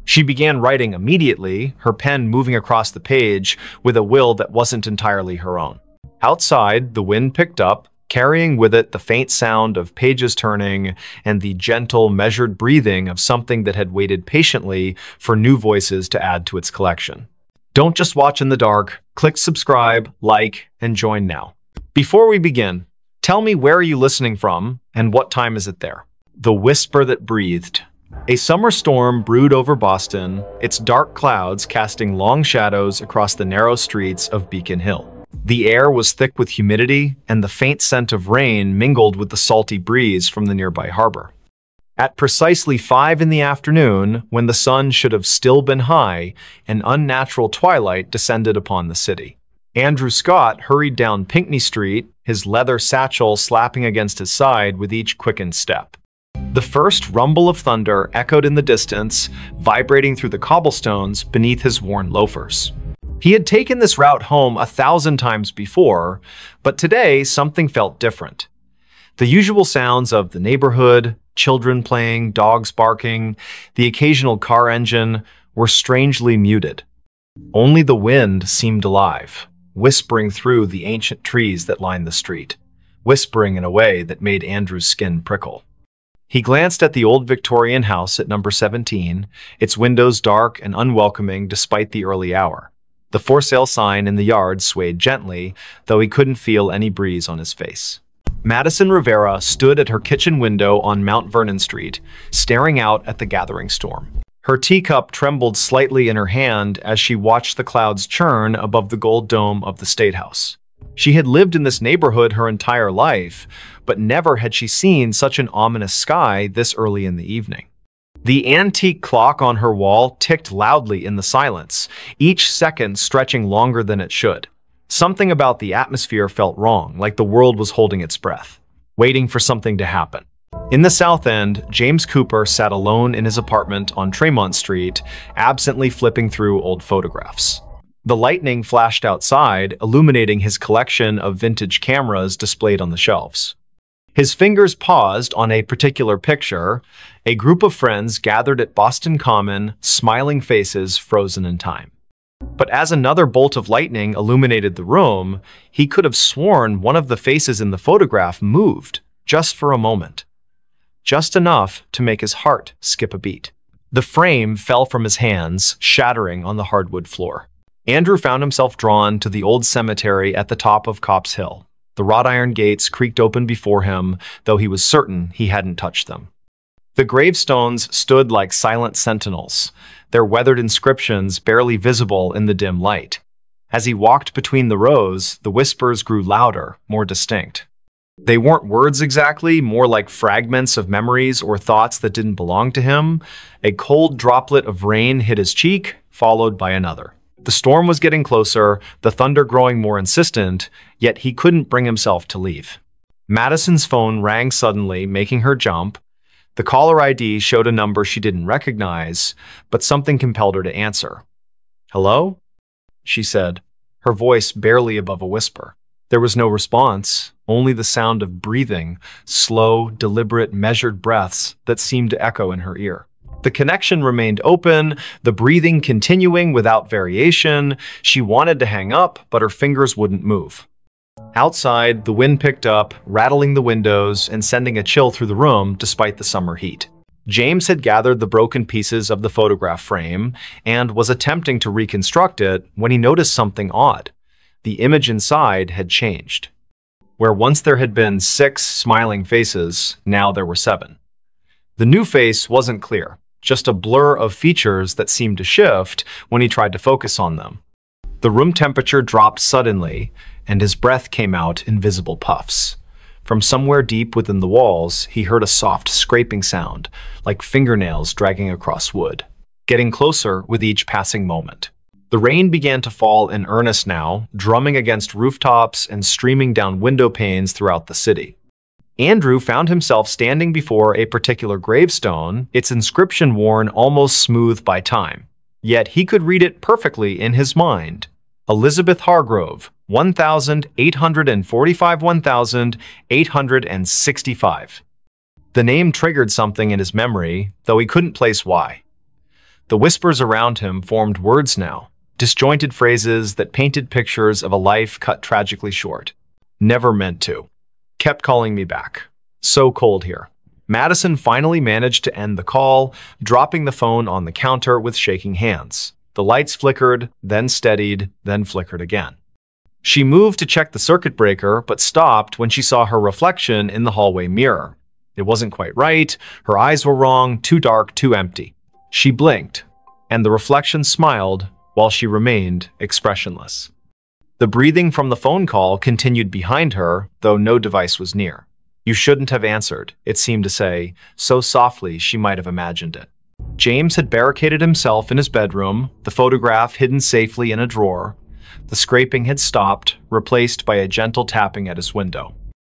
Speaker 1: She began writing immediately, her pen moving across the page with a will that wasn't entirely her own. Outside, the wind picked up, carrying with it the faint sound of pages turning and the gentle, measured breathing of something that had waited patiently for new voices to add to its collection. Don't just watch in the dark. Click subscribe, like, and join now. Before we begin, tell me, where are you listening from and what time is it there? The Whisper That Breathed. A summer storm brewed over Boston, its dark clouds casting long shadows across the narrow streets of Beacon Hill. The air was thick with humidity, and the faint scent of rain mingled with the salty breeze from the nearby harbor. At precisely 5 in the afternoon, when the sun should have still been high, an unnatural twilight descended upon the city. Andrew Scott hurried down Pinckney Street, his leather satchel slapping against his side with each quickened step. The first rumble of thunder echoed in the distance, vibrating through the cobblestones beneath his worn loafers. He had taken this route home 1,000 times before, but today something felt different. The usual sounds of the neighborhood, children playing, dogs barking, the occasional car engine, were strangely muted. Only the wind seemed alive, whispering through the ancient trees that lined the street, whispering in a way that made Andrew's skin prickle. He glanced at the old Victorian house at number 17, its windows dark and unwelcoming despite the early hour. The for sale sign in the yard swayed gently, though he couldn't feel any breeze on his face. Madison Rivera stood at her kitchen window on Mount Vernon Street, staring out at the gathering storm. Her teacup trembled slightly in her hand as she watched the clouds churn above the gold dome of the State House. She had lived in this neighborhood her entire life, but never had she seen such an ominous sky this early in the evening. The antique clock on her wall ticked loudly in the silence, each second stretching longer than it should. Something about the atmosphere felt wrong, like the world was holding its breath, waiting for something to happen. In the South End, James Cooper sat alone in his apartment on Tremont Street, absently flipping through old photographs. The lightning flashed outside, illuminating his collection of vintage cameras displayed on the shelves. His fingers paused on a particular picture, a group of friends gathered at Boston Common, smiling faces frozen in time. But as another bolt of lightning illuminated the room, he could have sworn one of the faces in the photograph moved, just for a moment. Just enough to make his heart skip a beat. The frame fell from his hands, shattering on the hardwood floor. Andrew found himself drawn to the old cemetery at the top of Copp's Hill. The wrought iron gates creaked open before him, though he was certain he hadn't touched them. The gravestones stood like silent sentinels, their weathered inscriptions barely visible in the dim light. As he walked between the rows, the whispers grew louder, more distinct. They weren't words exactly, more like fragments of memories or thoughts that didn't belong to him. A cold droplet of rain hit his cheek, followed by another. The storm was getting closer, the thunder growing more insistent, yet he couldn't bring himself to leave. Madison's phone rang suddenly, making her jump. The caller ID showed a number she didn't recognize, but something compelled her to answer. "Hello?" she said, her voice barely above a whisper. There was no response, only the sound of breathing, slow, deliberate, measured breaths that seemed to echo in her ear. The connection remained open, the breathing continuing without variation. She wanted to hang up, but her fingers wouldn't move. Outside, the wind picked up, rattling the windows and sending a chill through the room despite the summer heat. James had gathered the broken pieces of the photograph frame and was attempting to reconstruct it when he noticed something odd. The image inside had changed. Where once there had been 6 smiling faces, now there were 7. The new face wasn't clear, just a blur of features that seemed to shift when he tried to focus on them. The room temperature dropped suddenly, and his breath came out in visible puffs. From somewhere deep within the walls, he heard a soft scraping sound, like fingernails dragging across wood, getting closer with each passing moment. The rain began to fall in earnest now, drumming against rooftops and streaming down window panes throughout the city. Andrew found himself standing before a particular gravestone, its inscription worn almost smooth by time. Yet he could read it perfectly in his mind. Elizabeth Hargrove, 1845–1865. The name triggered something in his memory, though he couldn't place why. The whispers around him formed words now, disjointed phrases that painted pictures of a life cut tragically short. Never meant to. Kept calling me back. So cold here. Madison finally managed to end the call, dropping the phone on the counter with shaking hands. The lights flickered, then steadied, then flickered again. She moved to check the circuit breaker, but stopped when she saw her reflection in the hallway mirror. It wasn't quite right, her eyes were wrong, too dark, too empty. She blinked, and the reflection smiled while she remained expressionless. The breathing from the phone call continued behind her, though no device was near. "You shouldn't have answered," it seemed to say, so softly she might have imagined it. James had barricaded himself in his bedroom, the photograph hidden safely in a drawer. The scraping had stopped, replaced by a gentle tapping at his window.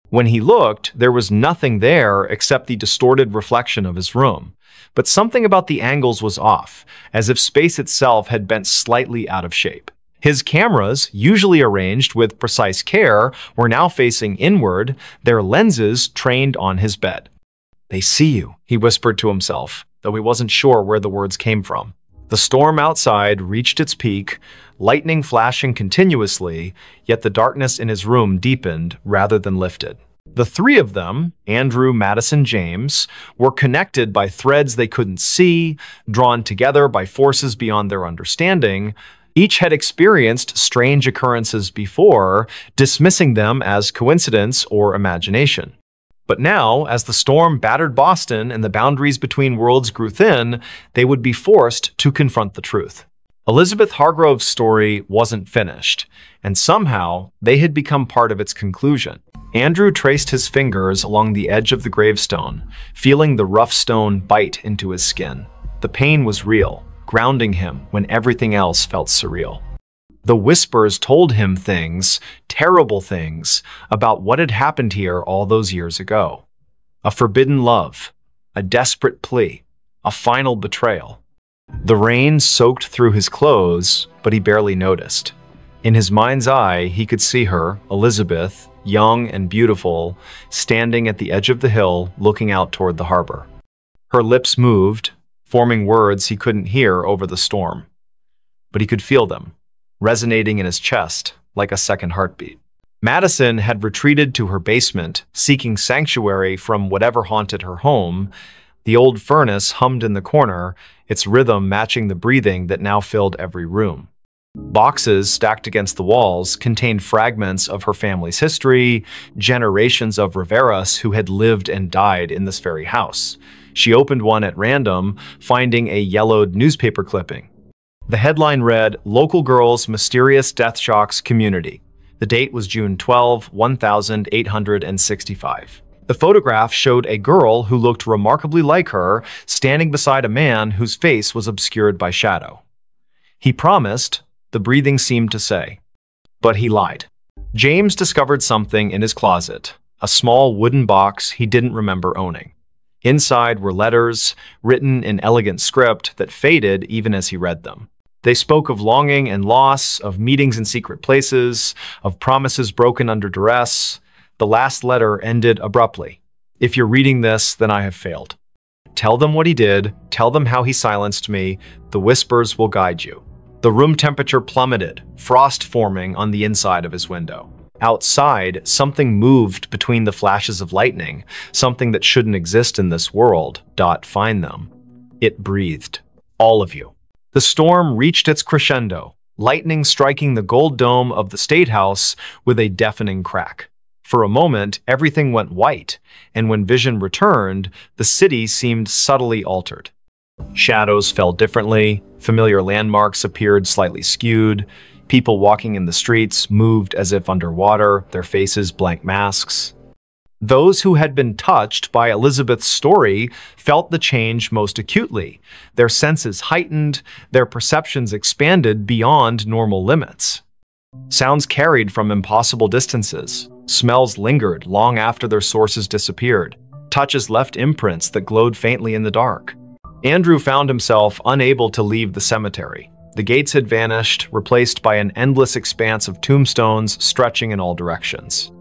Speaker 1: When he looked, there was nothing there except the distorted reflection of his room. But something about the angles was off, as if space itself had bent slightly out of shape. His cameras, usually arranged with precise care, were now facing inward, their lenses trained on his bed. "They see you," he whispered to himself, though he wasn't sure where the words came from. The storm outside reached its peak, lightning flashing continuously, yet the darkness in his room deepened rather than lifted. The 3 of them, Andrew, Madison, James, were connected by threads they couldn't see, drawn together by forces beyond their understanding. Each had experienced strange occurrences before, dismissing them as coincidence or imagination. But now, as the storm battered Boston and the boundaries between worlds grew thin, they would be forced to confront the truth. Elizabeth Hargrove's story wasn't finished, and somehow they had become part of its conclusion. Andrew traced his fingers along the edge of the gravestone, feeling the rough stone bite into his skin. The pain was real, grounding him when everything else felt surreal. The whispers told him things, terrible things, about what had happened here all those years ago. A forbidden love, a desperate plea, a final betrayal. The rain soaked through his clothes, but he barely noticed. In his mind's eye, he could see her, Elizabeth, young and beautiful, standing at the edge of the hill, looking out toward the harbor. Her lips moved, forming words he couldn't hear over the storm. But he could feel them, resonating in his chest like a second heartbeat. Madison had retreated to her basement, seeking sanctuary from whatever haunted her home. The old furnace hummed in the corner, its rhythm matching the breathing that now filled every room. Boxes stacked against the walls contained fragments of her family's history, generations of Riveras who had lived and died in this very house. She opened one at random, finding a yellowed newspaper clipping. The headline read, "Local Girl's Mysterious Death Shocks Community." The date was June 12, 1865. The photograph showed a girl who looked remarkably like her, standing beside a man whose face was obscured by shadow. He promised, the breathing seemed to say. But he lied. James discovered something in his closet, a small wooden box he didn't remember owning. Inside were letters, written in elegant script that faded even as he read them. They spoke of longing and loss, of meetings in secret places, of promises broken under duress. The last letter ended abruptly. "If you're reading this, then I have failed. Tell them what he did, tell them how he silenced me, the whispers will guide you." The room temperature plummeted, frost forming on the inside of his window. Outside, something moved between the flashes of lightning, something that shouldn't exist in this world. Find them. It breathed. All of you. The storm reached its crescendo, lightning striking the gold dome of the State House with a deafening crack. For a moment, everything went white, and when vision returned, the city seemed subtly altered. Shadows fell differently, familiar landmarks appeared slightly skewed, people walking in the streets moved as if underwater, their faces blank masks. Those who had been touched by Elizabeth's story felt the change most acutely. Their senses heightened, their perceptions expanded beyond normal limits. Sounds carried from impossible distances. Smells lingered long after their sources disappeared. Touches left imprints that glowed faintly in the dark. Andrew found himself unable to leave the cemetery. The gates had vanished, replaced by an endless expanse of tombstones stretching in all directions.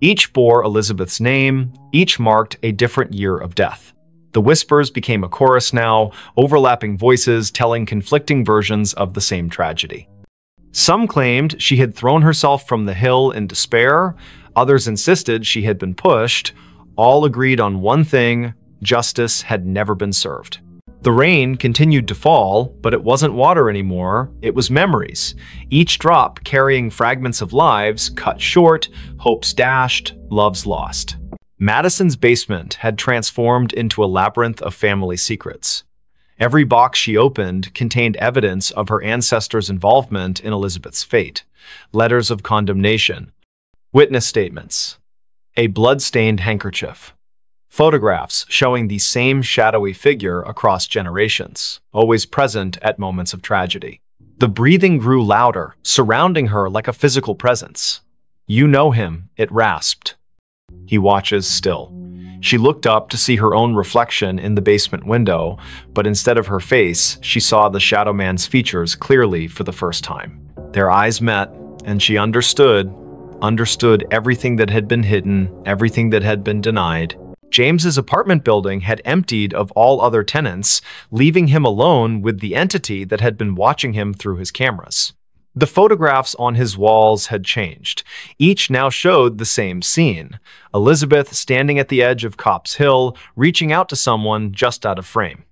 Speaker 1: Each bore Elizabeth's name, each marked a different year of death. The whispers became a chorus now, overlapping voices telling conflicting versions of the same tragedy. Some claimed she had thrown herself from the hill in despair, others insisted she had been pushed. All agreed on one thing: justice had never been served. The rain continued to fall, but it wasn't water anymore, it was memories, each drop carrying fragments of lives cut short, hopes dashed, loves lost. Madison's basement had transformed into a labyrinth of family secrets. Every box she opened contained evidence of her ancestors' involvement in Elizabeth's fate, letters of condemnation, witness statements, a blood-stained handkerchief, photographs showing the same shadowy figure across generations, always present at moments of tragedy. The breathing grew louder, surrounding her like a physical presence. "You know him," it rasped. "He watches still." She looked up to see her own reflection in the basement window, but instead of her face, she saw the Shadow Man's features clearly for the first time. Their eyes met, and she understood everything that had been hidden, everything that had been denied. James's apartment building had emptied of all other tenants, leaving him alone with the entity that had been watching him through his cameras. The photographs on his walls had changed. Each now showed the same scene: Elizabeth standing at the edge of Copp's Hill, reaching out to someone just out of frame.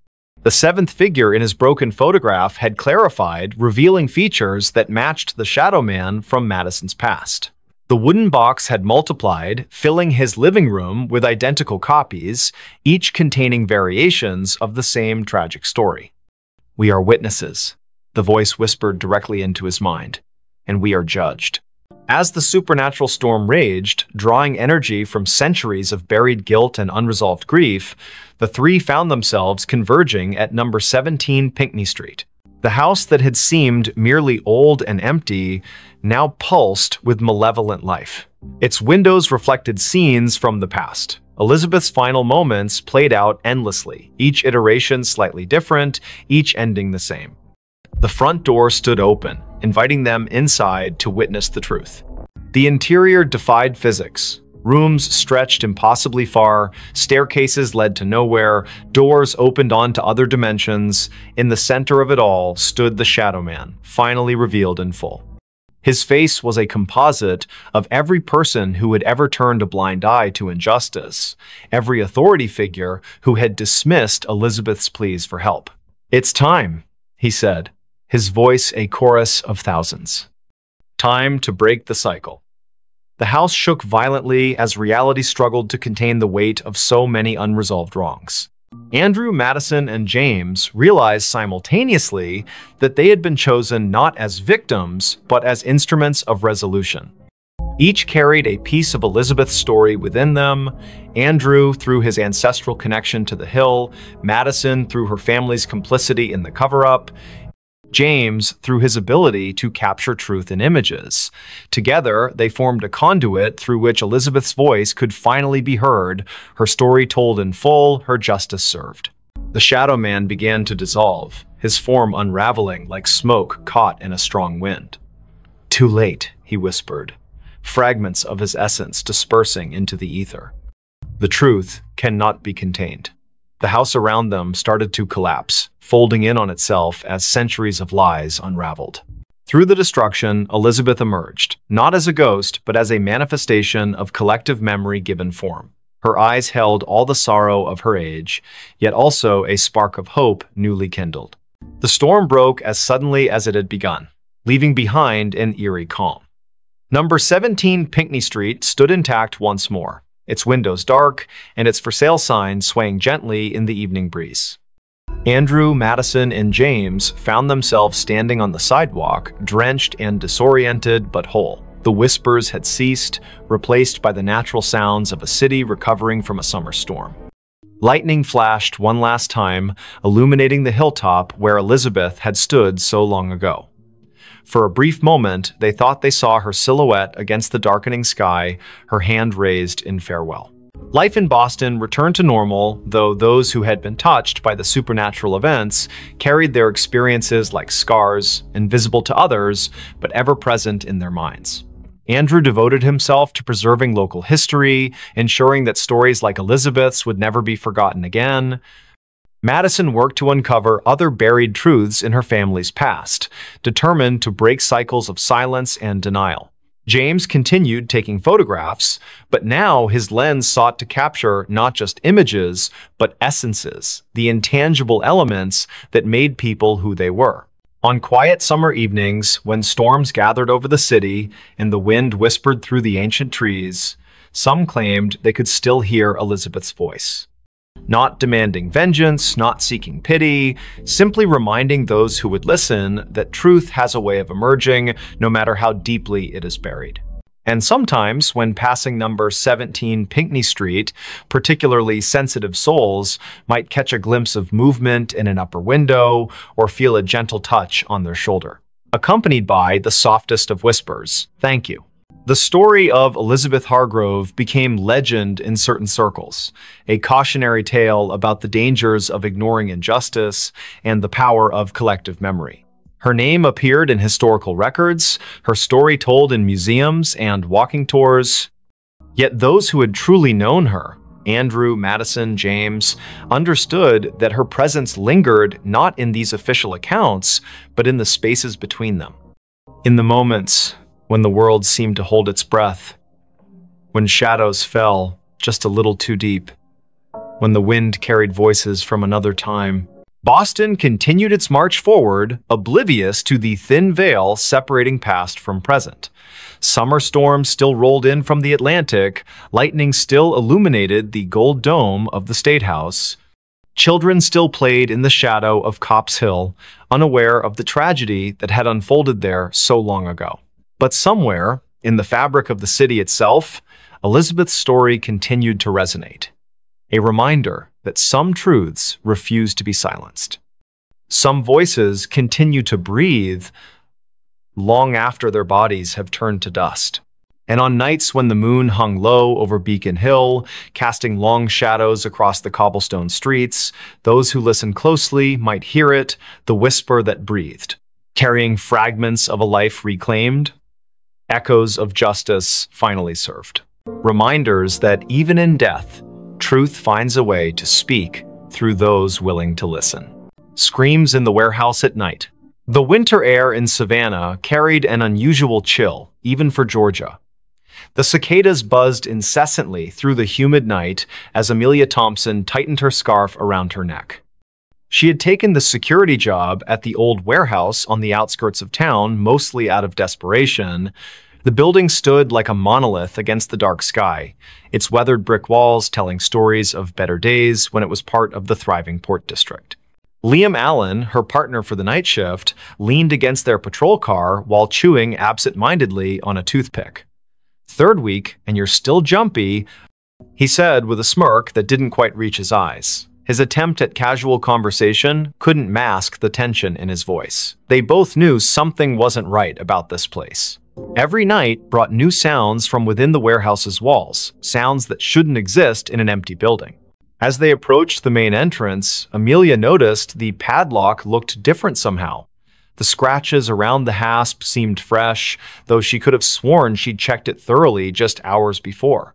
Speaker 1: The seventh figure in his broken photograph had clarified, revealing features that matched the Shadow Man from Madison's past. The wooden box had multiplied, filling his living room with identical copies, each containing variations of the same tragic story. "We are witnesses," the voice whispered directly into his mind, "and we are judged." As the supernatural storm raged, drawing energy from centuries of buried guilt and unresolved grief, the three found themselves converging at number 17 Pinckney Street. The house that had seemed merely old and empty now pulsed with malevolent life. Its windows reflected scenes from the past. Elizabeth's final moments played out endlessly, each iteration slightly different, each ending the same. The front door stood open, inviting them inside to witness the truth. The interior defied physics. Rooms stretched impossibly far, staircases led to nowhere, doors opened onto other dimensions. In the center of it all stood the Shadow Man, finally revealed in full. His face was a composite of every person who had ever turned a blind eye to injustice, every authority figure who had dismissed Elizabeth's pleas for help. "It's time," he said. his voice a chorus of thousands. Time to break the cycle. The house shook violently as reality struggled to contain the weight of so many unresolved wrongs. Andrew, Madison, and James realized simultaneously that they had been chosen not as victims, but as instruments of resolution. Each carried a piece of Elizabeth's story within them. Andrew through his ancestral connection to the hill, Madison through her family's complicity in the cover-up, James through his ability to capture truth in images. Together, they formed a conduit through which Elizabeth's voice could finally be heard, her story told in full, her justice served. The Shadow Man began to dissolve, his form unraveling like smoke caught in a strong wind. "Too late," he whispered, fragments of his essence dispersing into the ether. The truth cannot be contained. The house around them started to collapse, folding in on itself as centuries of lies unraveled. Through the destruction, Elizabeth emerged, not as a ghost, but as a manifestation of collective memory given form. Her eyes held all the sorrow of her age, yet also a spark of hope newly kindled. The storm broke as suddenly as it had begun, leaving behind an eerie calm. Number 17 Pinckney Street stood intact once more, its windows dark, and its for sale sign swaying gently in the evening breeze. Andrew, Madison, and James found themselves standing on the sidewalk, drenched and disoriented but whole. The whispers had ceased, replaced by the natural sounds of a city recovering from a summer storm. Lightning flashed one last time, illuminating the hilltop where Elizabeth had stood so long ago. For a brief moment, they thought they saw her silhouette against the darkening sky, her hand raised in farewell. Life in Boston returned to normal, though those who had been touched by the supernatural events carried their experiences like scars, invisible to others, but ever present in their minds. Andrew devoted himself to preserving local history, ensuring that stories like Elizabeth's would never be forgotten again. Madison worked to uncover other buried truths in her family's past, determined to break cycles of silence and denial. James continued taking photographs, but now his lens sought to capture not just images, but essences, the intangible elements that made people who they were. On quiet summer evenings, when storms gathered over the city and the wind whispered through the ancient trees, some claimed they could still hear Elizabeth's voice. Not demanding vengeance, not seeking pity, simply reminding those who would listen that truth has a way of emerging, no matter how deeply it is buried. And sometimes, when passing number 17 Pinckney Street, particularly sensitive souls might catch a glimpse of movement in an upper window or feel a gentle touch on their shoulder, accompanied by the softest of whispers, "Thank you." The story of Elizabeth Hargrove became legend in certain circles, a cautionary tale about the dangers of ignoring injustice and the power of collective memory. Her name appeared in historical records, her story told in museums and walking tours. Yet those who had truly known her, Andrew, Madison, James, understood that her presence lingered not in these official accounts, but in the spaces between them. In the moments when the world seemed to hold its breath, when shadows fell just a little too deep, when the wind carried voices from another time, Boston continued its march forward, oblivious to the thin veil separating past from present. Summer storms still rolled in from the Atlantic, lightning still illuminated the gold dome of the State House. Children still played in the shadow of Copp's Hill, unaware of the tragedy that had unfolded there so long ago. But somewhere, in the fabric of the city itself, Elizabeth's story continued to resonate. A reminder that some truths refuse to be silenced. Some voices continue to breathe long after their bodies have turned to dust. And on nights when the moon hung low over Beacon Hill, casting long shadows across the cobblestone streets, those who listened closely might hear it, the whisper that breathed, carrying fragments of a life reclaimed, echoes of justice finally served. Reminders that even in death, truth finds a way to speak through those willing to listen. Screams in the warehouse at night. The winter air in Savannah carried an unusual chill, even for Georgia. The cicadas buzzed incessantly through the humid night as Amelia Thompson tightened her scarf around her neck. She had taken the security job at the old warehouse on the outskirts of town, mostly out of desperation. The building stood like a monolith against the dark sky, its weathered brick walls telling stories of better days when it was part of the thriving port district. Liam Allen, her partner for the night shift, leaned against their patrol car while chewing absent-mindedly on a toothpick. "Third week, and you're still jumpy," he said with a smirk that didn't quite reach his eyes. His attempt at casual conversation couldn't mask the tension in his voice. They both knew something wasn't right about this place. Every night brought new sounds from within the warehouse's walls, sounds that shouldn't exist in an empty building. As they approached the main entrance, Amelia noticed the padlock looked different somehow. The scratches around the hasp seemed fresh, though she could have sworn she'd checked it thoroughly just hours before.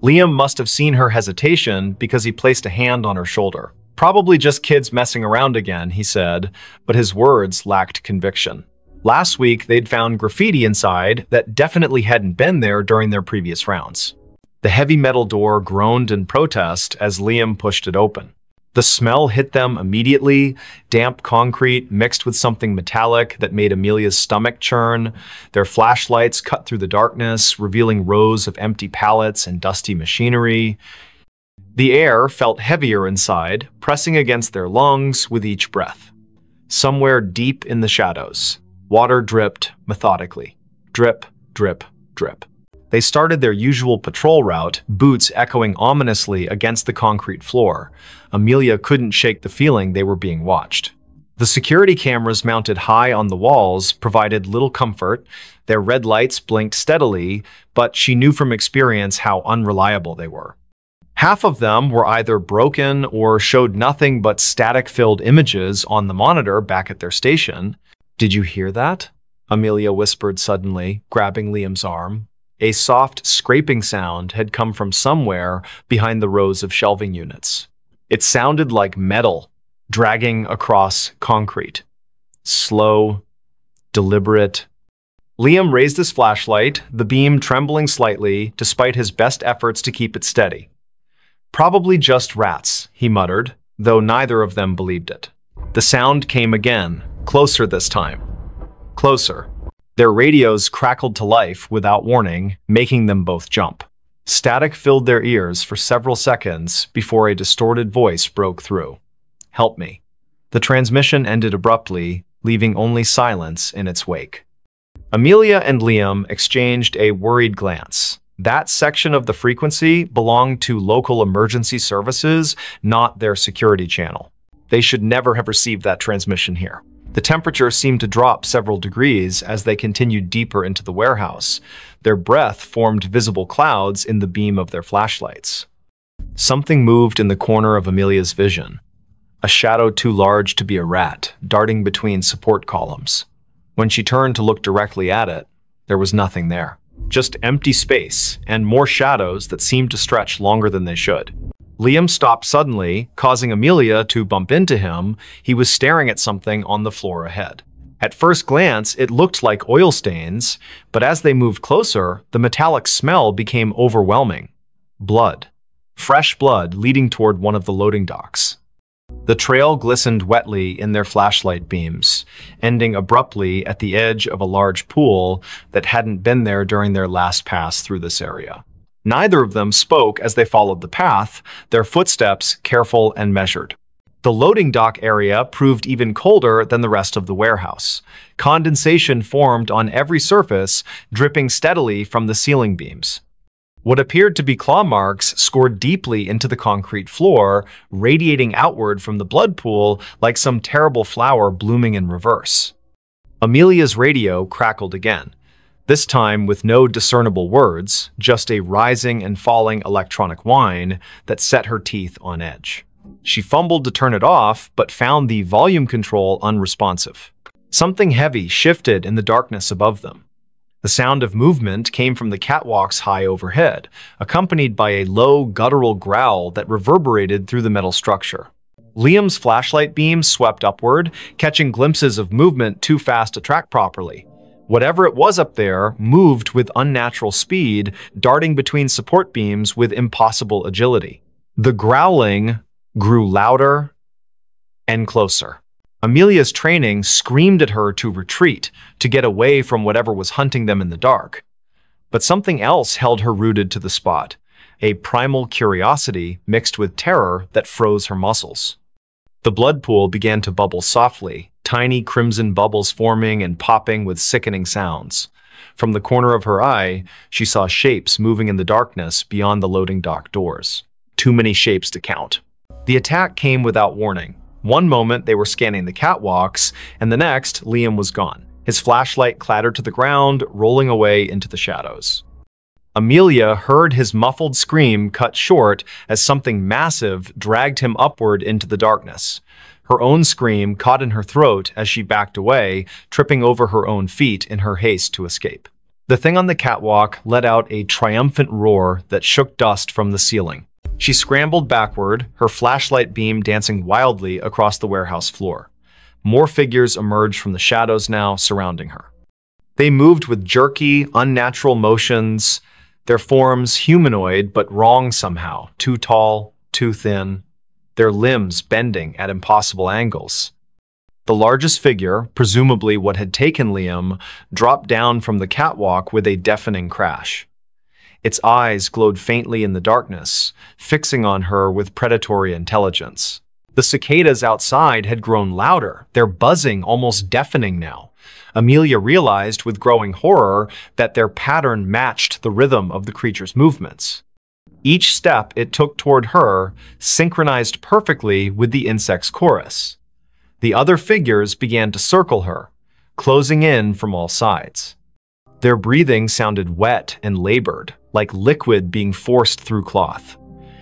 Speaker 1: Liam must have seen her hesitation because he placed a hand on her shoulder. "Probably just kids messing around again," he said, but his words lacked conviction. Last week, they'd found graffiti inside that definitely hadn't been there during their previous rounds. The heavy metal door groaned in protest as Liam pushed it open. The smell hit them immediately, damp concrete mixed with something metallic that made Amelia's stomach churn. Their flashlights cut through the darkness, revealing rows of empty pallets and dusty machinery. The air felt heavier inside, pressing against their lungs with each breath. Somewhere deep in the shadows, water dripped methodically. Drip, drip, drip. They started their usual patrol route, boots echoing ominously against the concrete floor. Amelia couldn't shake the feeling they were being watched. The security cameras mounted high on the walls provided little comfort. Their red lights blinked steadily, but she knew from experience how unreliable they were. Half of them were either broken or showed nothing but static-filled images on the monitor back at their station. "Did you hear that?" Amelia whispered suddenly, grabbing Liam's arm. A soft scraping sound had come from somewhere behind the rows of shelving units. It sounded like metal dragging across concrete. Slow, deliberate. Liam raised his flashlight, the beam trembling slightly despite his best efforts to keep it steady. "Probably just rats," he muttered, though neither of them believed it. The sound came again, closer this time. Closer. Their radios crackled to life without warning, making them both jump. Static filled their ears for several seconds before a distorted voice broke through. "Help me." The transmission ended abruptly, leaving only silence in its wake. Amelia and Liam exchanged a worried glance. That section of the frequency belonged to local emergency services, not their security channel. They should never have received that transmission here. The temperature seemed to drop several degrees as they continued deeper into the warehouse. Their breath formed visible clouds in the beam of their flashlights. Something moved in the corner of Amelia's vision. A shadow too large to be a rat, darting between support columns. When she turned to look directly at it, there was nothing there. Just empty space and more shadows that seemed to stretch longer than they should. Liam stopped suddenly, causing Amelia to bump into him. He was staring at something on the floor ahead. At first glance, it looked like oil stains, but as they moved closer, the metallic smell became overwhelming. Blood. Fresh blood leading toward one of the loading docks. The trail glistened wetly in their flashlight beams, ending abruptly at the edge of a large pool that hadn't been there during their last pass through this area. Neither of them spoke as they followed the path, their footsteps careful and measured. The loading dock area proved even colder than the rest of the warehouse. Condensation formed on every surface, dripping steadily from the ceiling beams. What appeared to be claw marks scored deeply into the concrete floor, radiating outward from the blood pool like some terrible flower blooming in reverse. Amelia's radio crackled again. This time with no discernible words, just a rising and falling electronic whine that set her teeth on edge. She fumbled to turn it off, but found the volume control unresponsive. Something heavy shifted in the darkness above them. The sound of movement came from the catwalks high overhead, accompanied by a low, guttural growl that reverberated through the metal structure. Liam's flashlight beam swept upward, catching glimpses of movement too fast to track properly. Whatever it was up there moved with unnatural speed, darting between support beams with impossible agility. The growling grew louder and closer. Amelia's training screamed at her to retreat, to get away from whatever was hunting them in the dark. But something else held her rooted to the spot, a primal curiosity mixed with terror that froze her muscles. The blood pool began to bubble softly, tiny crimson bubbles forming and popping with sickening sounds. From the corner of her eye, she saw shapes moving in the darkness beyond the loading dock doors. Too many shapes to count. The attack came without warning. One moment they were scanning the catwalks, and the next, Liam was gone. His flashlight clattered to the ground, rolling away into the shadows. Amelia heard his muffled scream cut short as something massive dragged him upward into the darkness. Her own scream caught in her throat as she backed away, tripping over her own feet in her haste to escape. The thing on the catwalk let out a triumphant roar that shook dust from the ceiling. She scrambled backward, her flashlight beam dancing wildly across the warehouse floor. More figures emerged from the shadows now, surrounding her. They moved with jerky, unnatural motions, their forms humanoid but wrong somehow, too tall, too thin, their limbs bending at impossible angles. The largest figure, presumably what had taken Liam, dropped down from the catwalk with a deafening crash. Its eyes glowed faintly in the darkness, fixing on her with predatory intelligence. The cicadas outside had grown louder, their buzzing almost deafening now. Amelia realized with growing horror that their pattern matched the rhythm of the creature's movements. Each step it took toward her synchronized perfectly with the insect's chorus. The other figures began to circle her, closing in from all sides. Their breathing sounded wet and labored, like liquid being forced through cloth.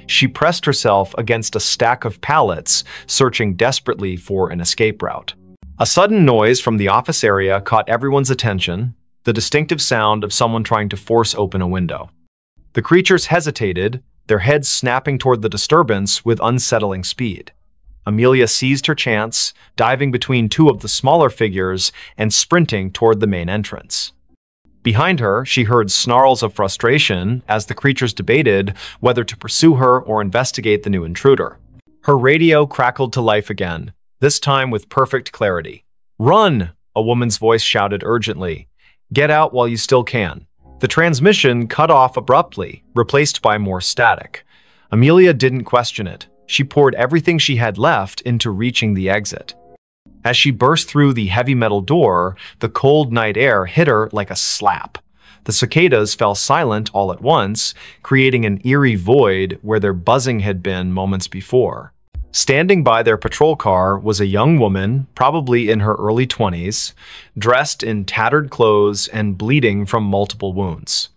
Speaker 1: She pressed herself against a stack of pallets, searching desperately for an escape route. A sudden noise from the office area caught everyone's attention, the distinctive sound of someone trying to force open a window. The creatures hesitated, their heads snapping toward the disturbance with unsettling speed. Amelia seized her chance, diving between two of the smaller figures and sprinting toward the main entrance. Behind her, she heard snarls of frustration as the creatures debated whether to pursue her or investigate the new intruder. Her radio crackled to life again, this time with perfect clarity. "Run!" a woman's voice shouted urgently. "Get out while you still can." The transmission cut off abruptly, replaced by more static. Amelia didn't question it. She poured everything she had left into reaching the exit. As she burst through the heavy metal door, the cold night air hit her like a slap. The cicadas fell silent all at once, creating an eerie void where their buzzing had been moments before. Standing by their patrol car was a young woman, probably in her early 20s, dressed in tattered clothes and bleeding from multiple wounds.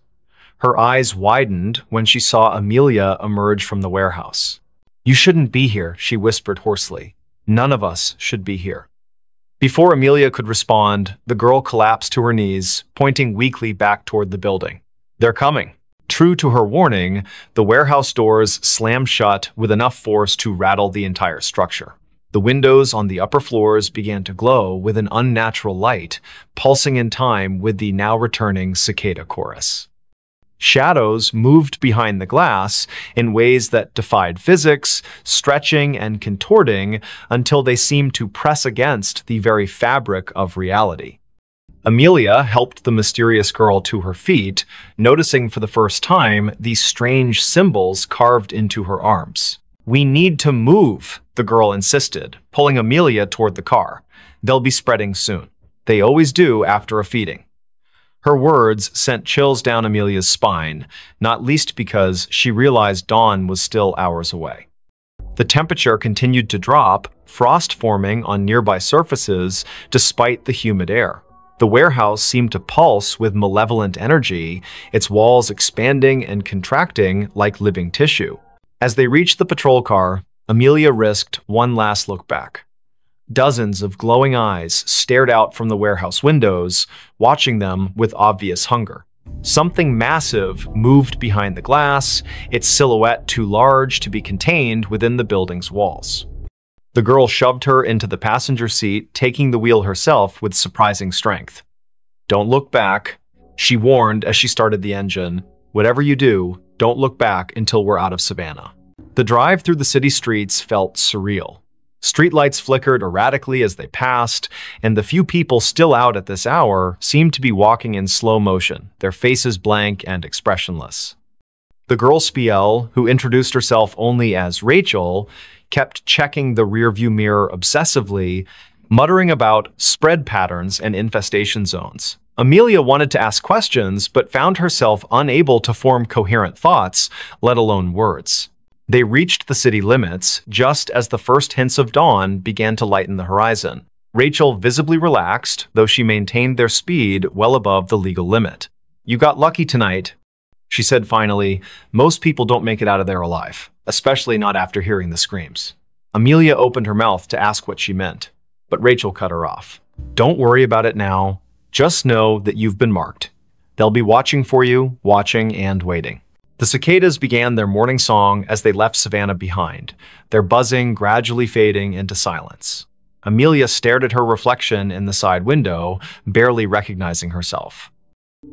Speaker 1: Her eyes widened when she saw Amelia emerge from the warehouse. "You shouldn't be here," she whispered hoarsely. "None of us should be here." Before Amelia could respond, the girl collapsed to her knees, pointing weakly back toward the building. "They're coming." True to her warning, the warehouse doors slammed shut with enough force to rattle the entire structure. The windows on the upper floors began to glow with an unnatural light, pulsing in time with the now returning cicada chorus. Shadows moved behind the glass in ways that defied physics, stretching and contorting until they seemed to press against the very fabric of reality. Amelia helped the mysterious girl to her feet, noticing for the first time these strange symbols carved into her arms. "We need to move," the girl insisted, pulling Amelia toward the car. "They'll be spreading soon. They always do after a feeding." Her words sent chills down Amelia's spine, not least because she realized dawn was still hours away. The temperature continued to drop, frost forming on nearby surfaces despite the humid air. The warehouse seemed to pulse with malevolent energy, its walls expanding and contracting like living tissue. As they reached the patrol car, Amelia risked one last look back. Dozens of glowing eyes stared out from the warehouse windows, watching them with obvious hunger. Something massive moved behind the glass, its silhouette too large to be contained within the building's walls. The girl shoved her into the passenger seat, taking the wheel herself with surprising strength. "Don't look back," she warned as she started the engine. "Whatever you do, don't look back until we're out of Savannah." The drive through the city streets felt surreal. Streetlights flickered erratically as they passed, and the few people still out at this hour seemed to be walking in slow motion, their faces blank and expressionless. The girl Spiel, who introduced herself only as Rachel, kept checking the rearview mirror obsessively, muttering about spread patterns and infestation zones. Amelia wanted to ask questions, but found herself unable to form coherent thoughts, let alone words. They reached the city limits just as the first hints of dawn began to lighten the horizon. Rachel visibly relaxed, though she maintained their speed well above the legal limit. "You got lucky tonight," she said finally. "Most people don't make it out of there alive, especially not after hearing the screams." Amelia opened her mouth to ask what she meant, but Rachel cut her off. "Don't worry about it now. Just know that you've been marked. They'll be watching for you, watching and waiting." The cicadas began their morning song as they left Savannah behind, their buzzing gradually fading into silence. Amelia stared at her reflection in the side window, barely recognizing herself.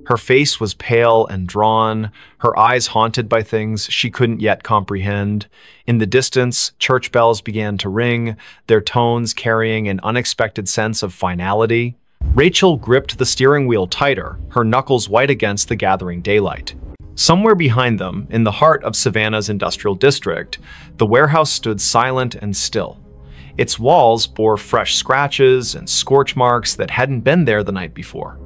Speaker 1: Her face was pale and drawn, her eyes haunted by things she couldn't yet comprehend. In the distance, church bells began to ring, their tones carrying an unexpected sense of finality. Rachel gripped the steering wheel tighter, her knuckles white against the gathering daylight. Somewhere behind them, in the heart of Savannah's industrial district, the warehouse stood silent and still. Its walls bore fresh scratches and scorch marks that hadn't been there the night before.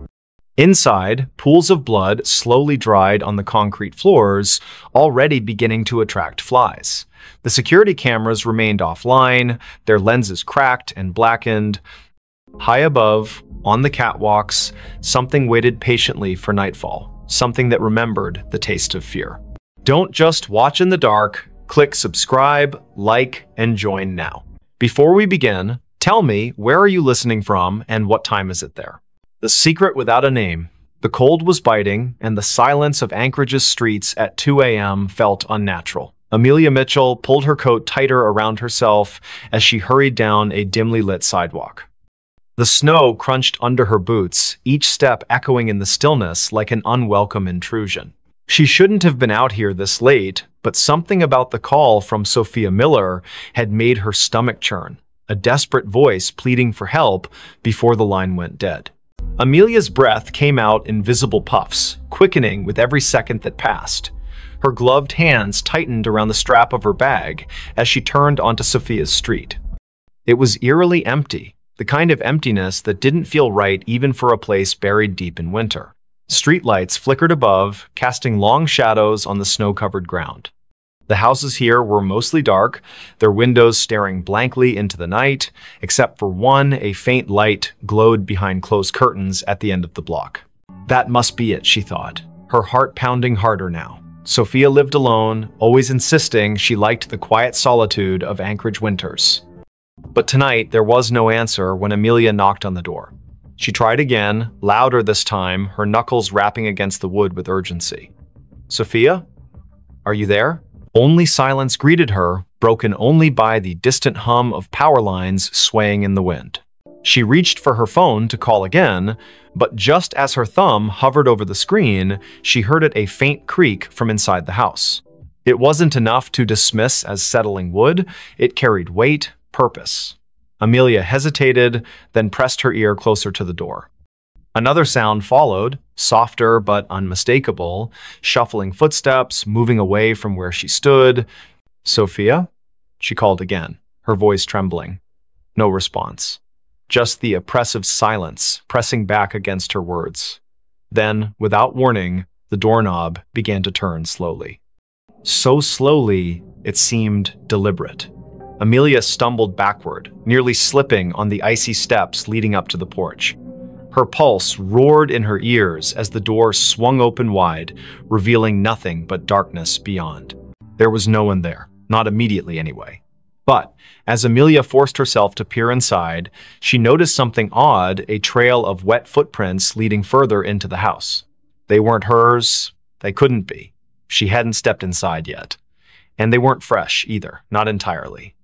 Speaker 1: Inside, pools of blood slowly dried on the concrete floors, already beginning to attract flies. The security cameras remained offline, their lenses cracked and blackened. High above, on the catwalks, something waited patiently for nightfall. Something that remembered the taste of fear. Don't just watch in the dark, click subscribe, like, and join now. Before we begin, tell me, where are you listening from and what time is it there? The secret without a name. The cold was biting, and the silence of Anchorage's streets at 2 a.m. felt unnatural. Amelia Mitchell pulled her coat tighter around herself as she hurried down a dimly lit sidewalk. The snow crunched under her boots, each step echoing in the stillness like an unwelcome intrusion. She shouldn't have been out here this late, but something about the call from Sophia Miller had made her stomach churn, a desperate voice pleading for help before the line went dead. Amelia's breath came out in visible puffs, quickening with every second that passed. Her gloved hands tightened around the strap of her bag as she turned onto Sophia's street. It was eerily empty. The kind of emptiness that didn't feel right even for a place buried deep in winter. Streetlights flickered above, casting long shadows on the snow-covered ground. The houses here were mostly dark, their windows staring blankly into the night, except for one, a faint light glowed behind closed curtains at the end of the block. That must be it, she thought, her heart pounding harder now. Sophia lived alone, always insisting she liked the quiet solitude of Anchorage winters. But tonight, there was no answer when Amelia knocked on the door. She tried again, louder this time, her knuckles rapping against the wood with urgency. "Sophia? Are you there?" Only silence greeted her, broken only by the distant hum of power lines swaying in the wind. She reached for her phone to call again, but just as her thumb hovered over the screen, she heard it a faint creak from inside the house. It wasn't enough to dismiss as settling wood, it carried weight, purpose. Amelia hesitated, then pressed her ear closer to the door. Another sound followed, softer but unmistakable, shuffling footsteps, moving away from where she stood. "Sophia?" she called again, her voice trembling. No response. Just the oppressive silence pressing back against her words. Then, without warning, the doorknob began to turn slowly. So slowly, it seemed deliberate. Amelia stumbled backward, nearly slipping on the icy steps leading up to the porch. Her pulse roared in her ears as the door swung open wide, revealing nothing but darkness beyond. There was no one there, not immediately anyway. But as Amelia forced herself to peer inside, she noticed something odd, a trail of wet footprints leading further into the house. They weren't hers. They couldn't be. She hadn't stepped inside yet. And they weren't fresh either, not entirely.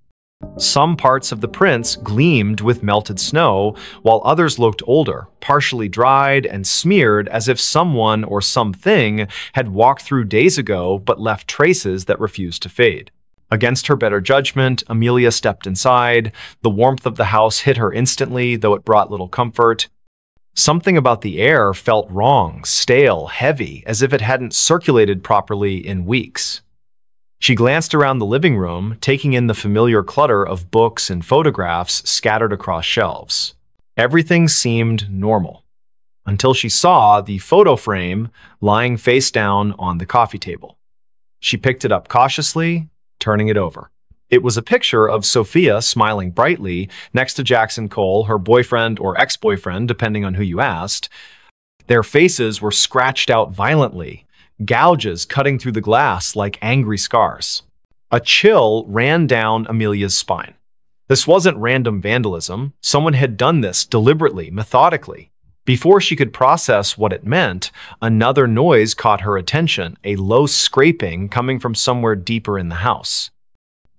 Speaker 1: Some parts of the prints gleamed with melted snow, while others looked older, partially dried and smeared as if someone or something had walked through days ago but left traces that refused to fade. Against her better judgment, Amelia stepped inside. The warmth of the house hit her instantly, though it brought little comfort. Something about the air felt wrong, stale, heavy, as if it hadn't circulated properly in weeks. She glanced around the living room, taking in the familiar clutter of books and photographs scattered across shelves. Everything seemed normal, until she saw the photo frame lying face down on the coffee table. She picked it up cautiously, turning it over. It was a picture of Sophia smiling brightly next to Jackson Cole, her boyfriend or ex-boyfriend, depending on who you asked. Their faces were scratched out violently, gouges cutting through the glass like angry scars. A chill ran down Amelia's spine. This wasn't random vandalism. Someone had done this deliberately, methodically. Before she could process what it meant, another noise caught her attention, a low scraping coming from somewhere deeper in the house.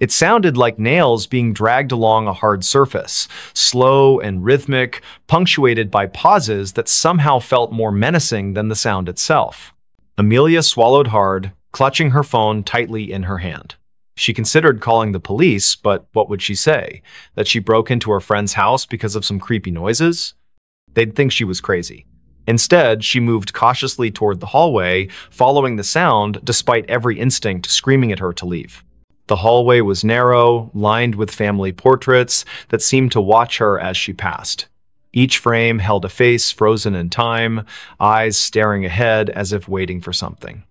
Speaker 1: It sounded like nails being dragged along a hard surface, slow and rhythmic, punctuated by pauses that somehow felt more menacing than the sound itself. Amelia swallowed hard, clutching her phone tightly in her hand. She considered calling the police, but what would she say? That she broke into her friend's house because of some creepy noises? They'd think she was crazy. Instead, she moved cautiously toward the hallway, following the sound despite every instinct screaming at her to leave. The hallway was narrow, lined with family portraits that seemed to watch her as she passed. Each frame held a face frozen in time, eyes staring ahead as if waiting for something.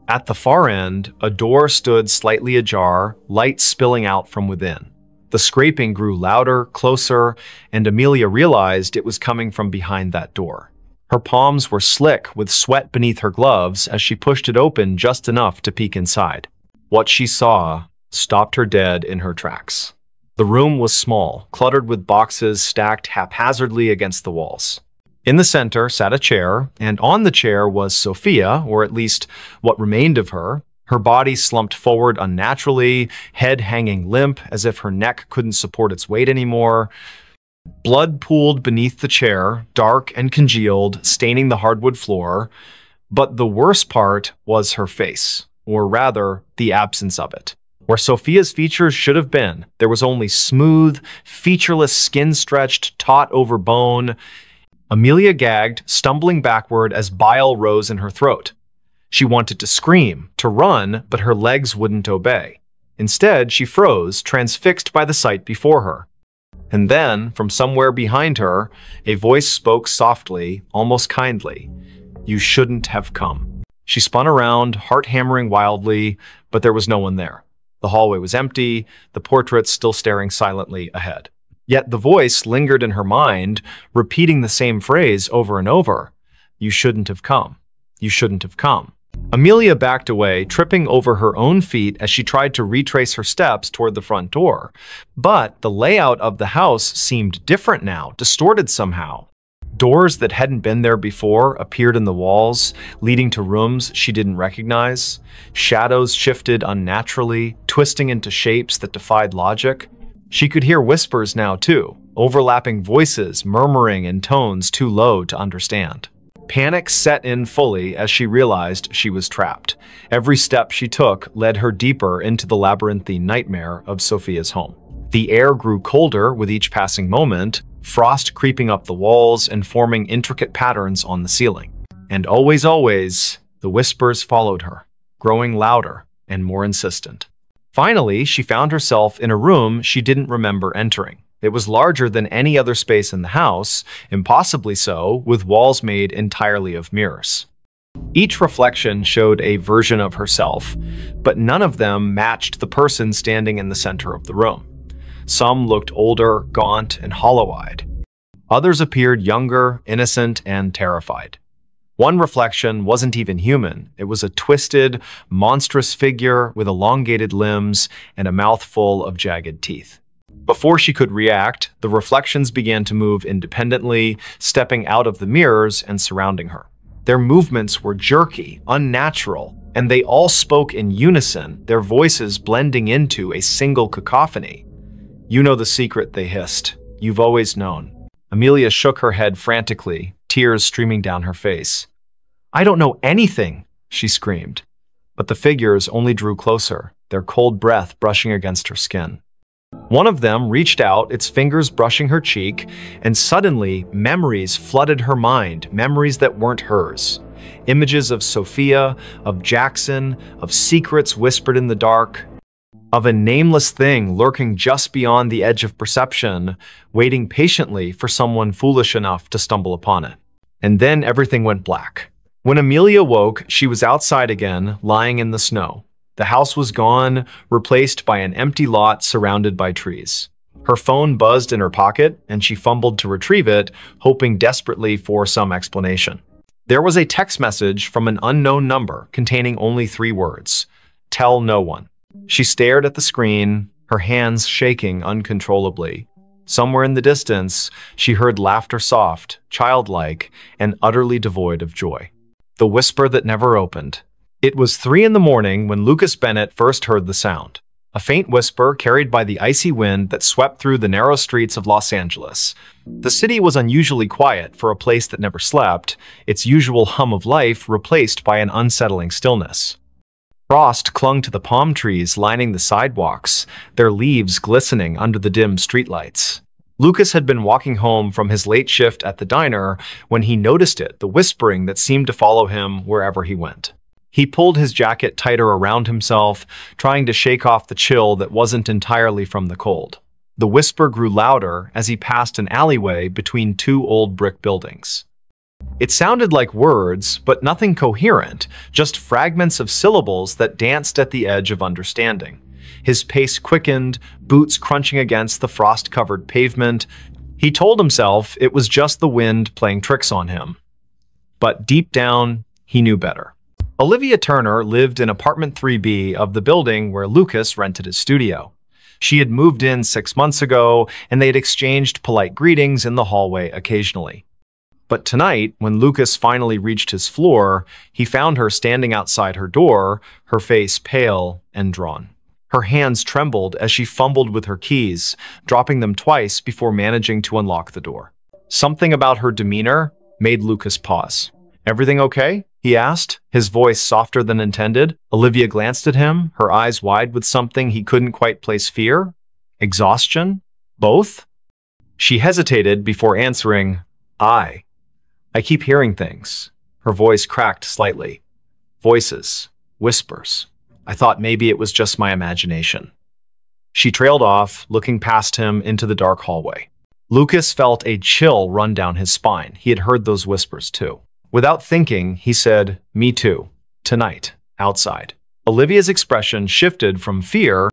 Speaker 1: At the far end, a door stood slightly ajar, light spilling out from within. The scraping grew louder, closer, and Amelia realized it was coming from behind that door. Her palms were slick with sweat beneath her gloves as she pushed it open just enough to peek inside. What she saw stopped her dead in her tracks. The room was small, cluttered with boxes stacked haphazardly against the walls. In the center sat a chair, and on the chair was Sophia, or at least what remained of her. Her body slumped forward unnaturally, head hanging limp as if her neck couldn't support its weight anymore. Blood pooled beneath the chair, dark and congealed, staining the hardwood floor. But the worst part was her face, or rather, the absence of it. Where Sophia's features should have been, there was only smooth, featureless skin stretched taut over bone. Amelia gagged, stumbling backward as bile rose in her throat. She wanted to scream, to run, but her legs wouldn't obey. Instead, she froze, transfixed by the sight before her. And then, from somewhere behind her, a voice spoke softly, almost kindly. "You shouldn't have come." She spun around, heart hammering wildly, but there was no one there. The hallway was empty, the portraits still staring silently ahead. Yet the voice lingered in her mind, repeating the same phrase over and over. "You shouldn't have come. You shouldn't have come." Amelia backed away, tripping over her own feet as she tried to retrace her steps toward the front door. But the layout of the house seemed different now, distorted somehow. Doors that hadn't been there before appeared in the walls, leading to rooms she didn't recognize. Shadows shifted unnaturally, twisting into shapes that defied logic. She could hear whispers now too, overlapping voices murmuring in tones too low to understand. Panic set in fully as she realized she was trapped. Every step she took led her deeper into the labyrinthine nightmare of Sophia's home. The air grew colder with each passing moment, frost creeping up the walls and forming intricate patterns on the ceiling. And always, the whispers followed her, growing louder and more insistent. Finally, she found herself in a room she didn't remember entering. It was larger than any other space in the house, impossibly so, with walls made entirely of mirrors. Each reflection showed a version of herself, but none of them matched the person standing in the center of the room. Some looked older, gaunt, and hollow-eyed. Others appeared younger, innocent, and terrified. One reflection wasn't even human. It was a twisted, monstrous figure with elongated limbs and a mouth full of jagged teeth. Before she could react, the reflections began to move independently, stepping out of the mirrors and surrounding her. Their movements were jerky, unnatural, and they all spoke in unison, their voices blending into a single cacophony. "You know the secret," they hissed. "You've always known." Amelia shook her head frantically, tears streaming down her face. "I don't know anything," she screamed. But the figures only drew closer, their cold breath brushing against her skin. One of them reached out, its fingers brushing her cheek, and suddenly memories flooded her mind, memories that weren't hers. Images of Sophia, of Jackson, of secrets whispered in the dark, of a nameless thing lurking just beyond the edge of perception, waiting patiently for someone foolish enough to stumble upon it. And then everything went black. When Amelia woke, she was outside again, lying in the snow. The house was gone, replaced by an empty lot surrounded by trees. Her phone buzzed in her pocket, and she fumbled to retrieve it, hoping desperately for some explanation. There was a text message from an unknown number containing only 3 words: "Tell no one." She stared at the screen, her hands shaking uncontrollably. Somewhere in the distance, she heard laughter, soft, childlike, and utterly devoid of joy. The whisper that never opened. It was 3 in the morning when Lucas Bennett first heard the sound. A faint whisper carried by the icy wind that swept through the narrow streets of Los Angeles. The city was unusually quiet for a place that never slept, its usual hum of life replaced by an unsettling stillness. Frost clung to the palm trees lining the sidewalks, their leaves glistening under the dim streetlights. Lucas had been walking home from his late shift at the diner when he noticed it, the whispering that seemed to follow him wherever he went. He pulled his jacket tighter around himself, trying to shake off the chill that wasn't entirely from the cold. The whisper grew louder as he passed an alleyway between 2 old brick buildings. It sounded like words, but nothing coherent, just fragments of syllables that danced at the edge of understanding. His pace quickened, boots crunching against the frost-covered pavement. He told himself it was just the wind playing tricks on him. But deep down, he knew better. Olivia Turner lived in apartment 3B of the building where Lucas rented his studio. She had moved in 6 months ago, and they had exchanged polite greetings in the hallway occasionally. But tonight, when Lucas finally reached his floor, he found her standing outside her door, her face pale and drawn. Her hands trembled as she fumbled with her keys, dropping them twice before managing to unlock the door. Something about her demeanor made Lucas pause. "Everything okay?" he asked, his voice softer than intended. Olivia glanced at him, her eyes wide with something he couldn't quite place: fear? Exhaustion? Both? She hesitated before answering, I keep hearing things." Her voice cracked slightly. "Voices. Whispers. I thought maybe it was just my imagination." She trailed off, looking past him into the dark hallway. Lucas felt a chill run down his spine. He had heard those whispers too. Without thinking, he said, "Me too. Tonight. Outside." Olivia's expression shifted from fear